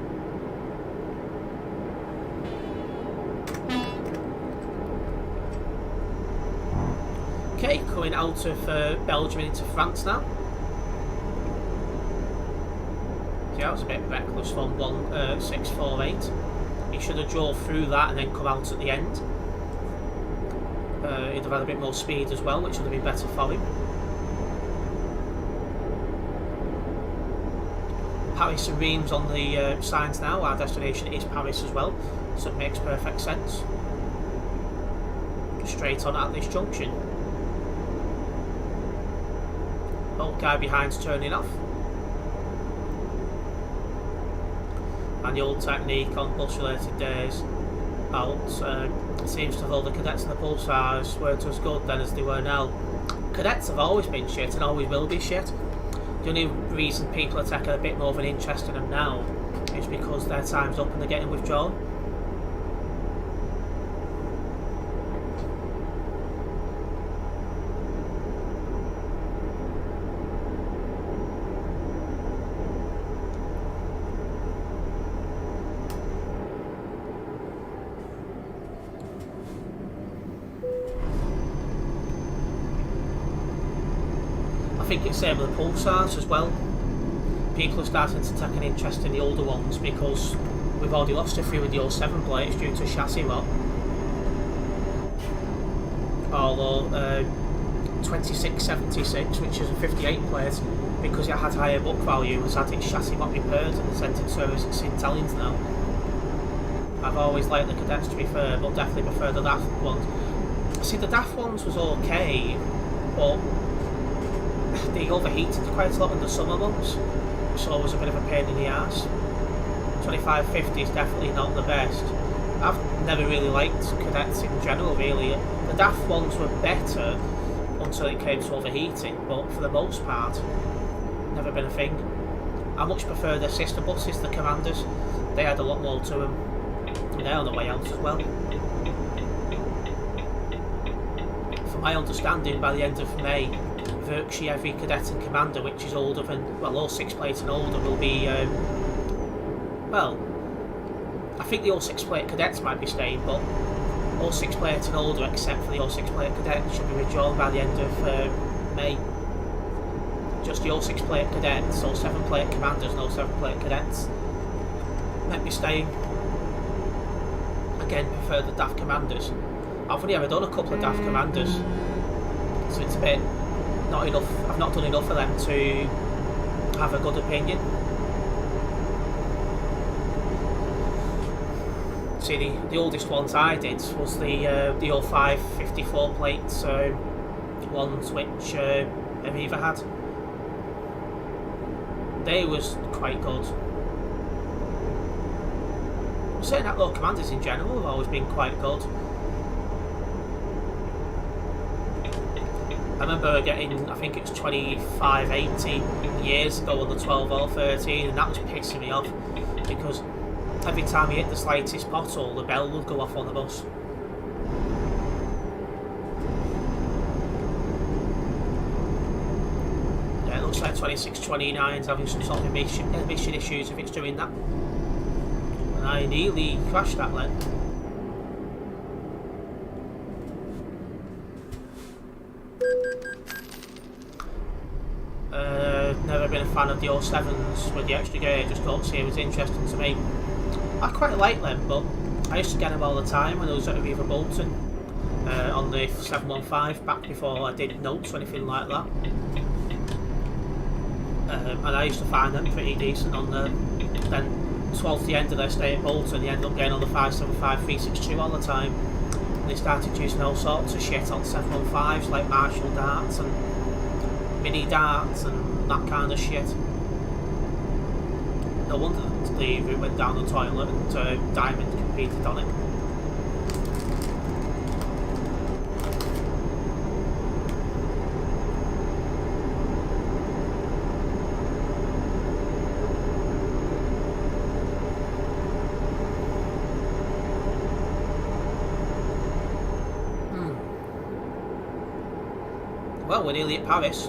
Okay, coming out of Belgium into France now. Yeah, that was a bit reckless from 1648. He should have drove through that and then come out at the end. He'd have had a bit more speed as well, which would have been better for him. Paris and Reims on the signs now. Our destination is Paris as well, so it makes perfect sense. Straight on at this junction. Old guy behind's turning off. And the old technique on bus-related days out seems to hold the cadets and the pulsars weren't as good then as they were now. Cadets have always been shit and always will be shit. The only reason people are taking a bit more of an interest in them now is because their time's up and they're getting withdrawn. I think it's same with the pulsars as well. People are starting to take an interest in the older ones because we've already lost a few of the 07 plates due to chassis rot. Although 2676, which is a 58 plate, because it had higher book value, has had its chassis rot repaired and sent in service at St Helens now. I've always liked the cadets to be fair, but definitely prefer the DAF ones. See, the DAF ones was okay, but they overheated quite a lot in the summer months, so it was a bit of a pain in the arse. 2550 is definitely not the best. I've never really liked cadets in general really. The DAF ones were better until it came to overheating, but for the most part, never been a thing. I much prefer the sister buses, the Commanders. They had a lot more to them. And they're on the way out as well. From my understanding, by the end of May, virtually every cadet and commander which is older than, well, 06 plate and older will be, well, I think the 06 plate cadets might be staying, but 06 plate and older except for the 06 plate cadets should be withdrawn by the end of May. Just the 06 plate cadets, 07 plate commanders and 07 plate cadets might be staying. Again, prefer the DAF commanders. I've only ever done a couple of DAF commanders, so it's a bit not enough. I've not done enough of them to have a good opinion. See, the oldest ones I did was the 05 54 plates ones which Aviva had. They was quite good. I'm saying that though, commanders in general have always been quite good. I remember getting, I think it was 2580 years ago on the 12 or 13, and that was pissing me off because every time you hit the slightest pothole, the bell would go off on the bus. Yeah, it looks like 2629's having some sort of emission issues if it's doing that. And I nearly crashed that then. Never been a fan of the 07s with the extra gear, just don't see it was interesting to me. I quite like them, but I used to get them all the time when I was at Aviva Bolton on the 715 back before I did notes or anything like that. And I used to find them pretty decent on the, then towards the end of their stay at Bolton, they ended up getting on the 575 362 all the time. And they started using all sorts of shit on 715s like Marshall darts and mini darts and that kind of shit. No wonder the route went down the toilet and Diamond competed on it. Well, we're nearly at Paris.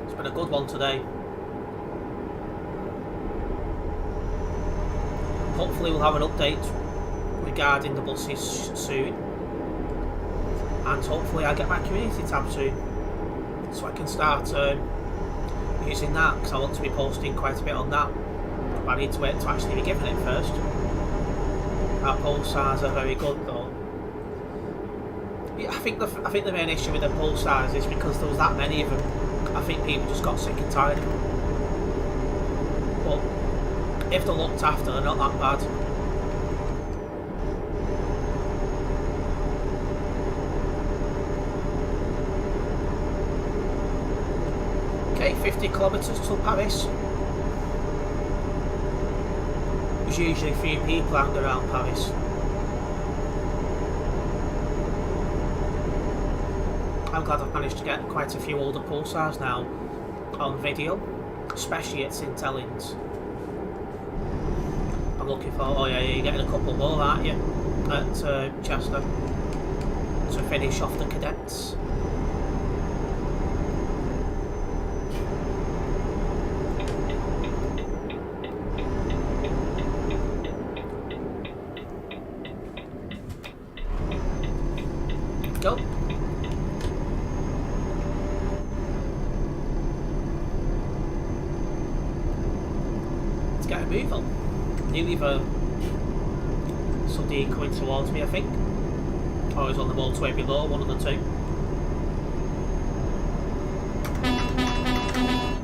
It's been a good one today. Hopefully we'll have an update regarding the buses soon. And hopefully I'll get my community tab soon. So I can start using that, because I want to be posting quite a bit on that. But I need to wait to actually be given it first. Our pulsars are very good though. I think the main issue with the pulsars is because there was that many of them. I think people just got sick and tired of them. But if they're looked after, they're not that bad. Okay, 50 kilometres to Paris. There's usually a few people out around Paris. I'm glad I've managed to get quite a few older pulsars now on video, especially at St Helens. I'm looking for, oh yeah, you're getting a couple more, aren't you, at Chester, to finish off the cadets. Go. Let's get a move on. Nearly somebody coming towards me, I think. Or he's on the motorway below, one of the two.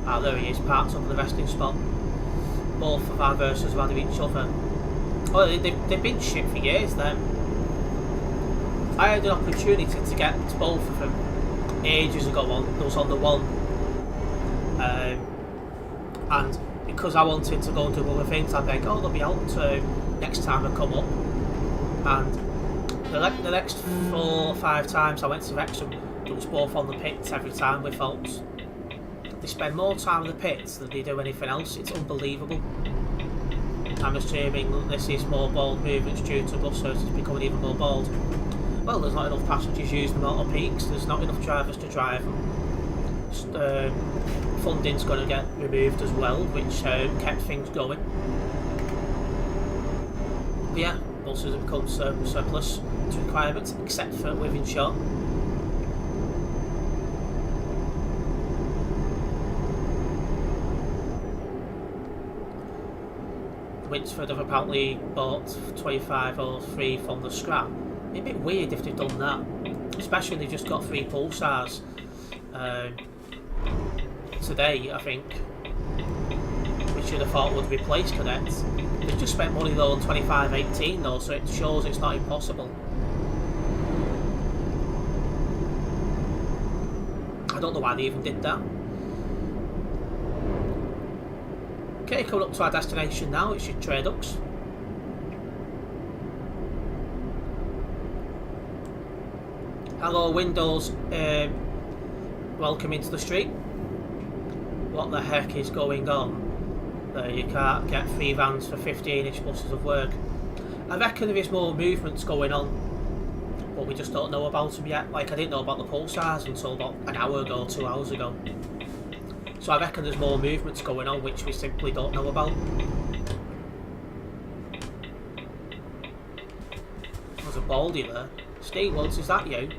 Ah, there he is, parked up in the resting spot. Both of our Versas have had each other. Oh, they've been shit for years then. I had an opportunity to get to both of them ages ago. There was on the one, and because I wanted to go and do other things, I think, oh, they'll be out next time I come up. And the next 4 or 5 times I went to Wrexham, it was both on the pits every time with folks. They spend more time in the pits than they do anything else. It's unbelievable. I'm assuming this is more bold movements due to bus services becoming even more bold. Well, there's not enough passengers using the motor peaks, there's not enough drivers to drive them. Funding's going to get removed as well, which kept things going. But yeah, buses have become surplus to requirements, except for within shot. Winsford have apparently bought 2503 from the scrap. It'd be a bit weird if they've done that, especially when they've just got 3 pulsars today, I think. We should have thought would replace cadets. They've just spent money though on 2518 though, so it shows it's not impossible. I don't know why they even did that. Okay, coming up to our destination now, it's your Traducts. Hello windows, welcome into the street. What the heck is going on? You can't get 3 vans for 15-inch buses of work. I reckon there is more movements going on, but we just don't know about them yet. Like, I didn't know about the pulsars until about an hour ago, 2 hours ago. So I reckon there's more movements going on which we simply don't know about. There's a baldy there. Steve Woods, is that you?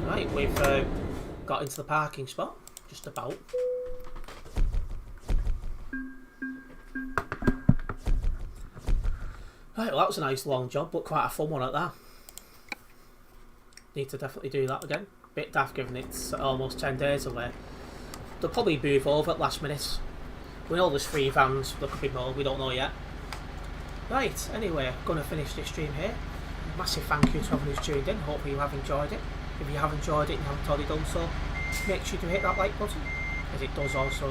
Right, we've got into the parking spot, just about. Right, well that was a nice long job, but quite a fun one at that. Need to definitely do that again. Bit daft given it's almost 10 days away. They'll probably move over at last minute. We know there's 3 vans, there could be more, we don't know yet. Right, anyway, I'm going to finish this stream here. Massive thank you to everyone who's tuned in, hopefully you have enjoyed it. If you have enjoyed it and you haven't already done so, make sure to hit that like button, as it does also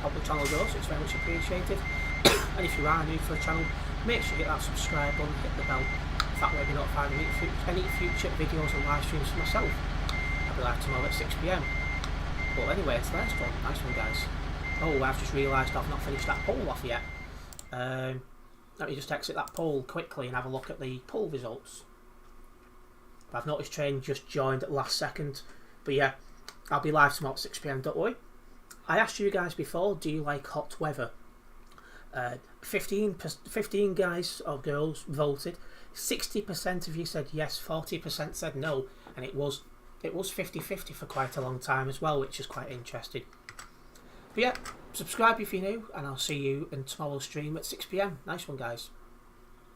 help the channel grow, so it's very much appreciated. And if you are new to the channel, make sure you hit that subscribe button, hit the bell, that way you're notified of any future videos and live streams for myself. I'll be live tomorrow at 6 PM. But anyway, it's nice one guys. Oh, I've just realised I've not finished that poll off yet. Let me just exit that poll quickly and have a look at the poll results. But I've noticed Train just joined at last second. But yeah, I'll be live tomorrow at 6 PM, don't worry. I asked you guys before, do you like hot weather? 15 guys or girls voted. 60% of you said yes, 40% said no, and it was 50-50 for quite a long time as well, which is quite interesting. But yeah, subscribe if you're new, and I'll see you in tomorrow's stream at 6 PM. Nice one, guys.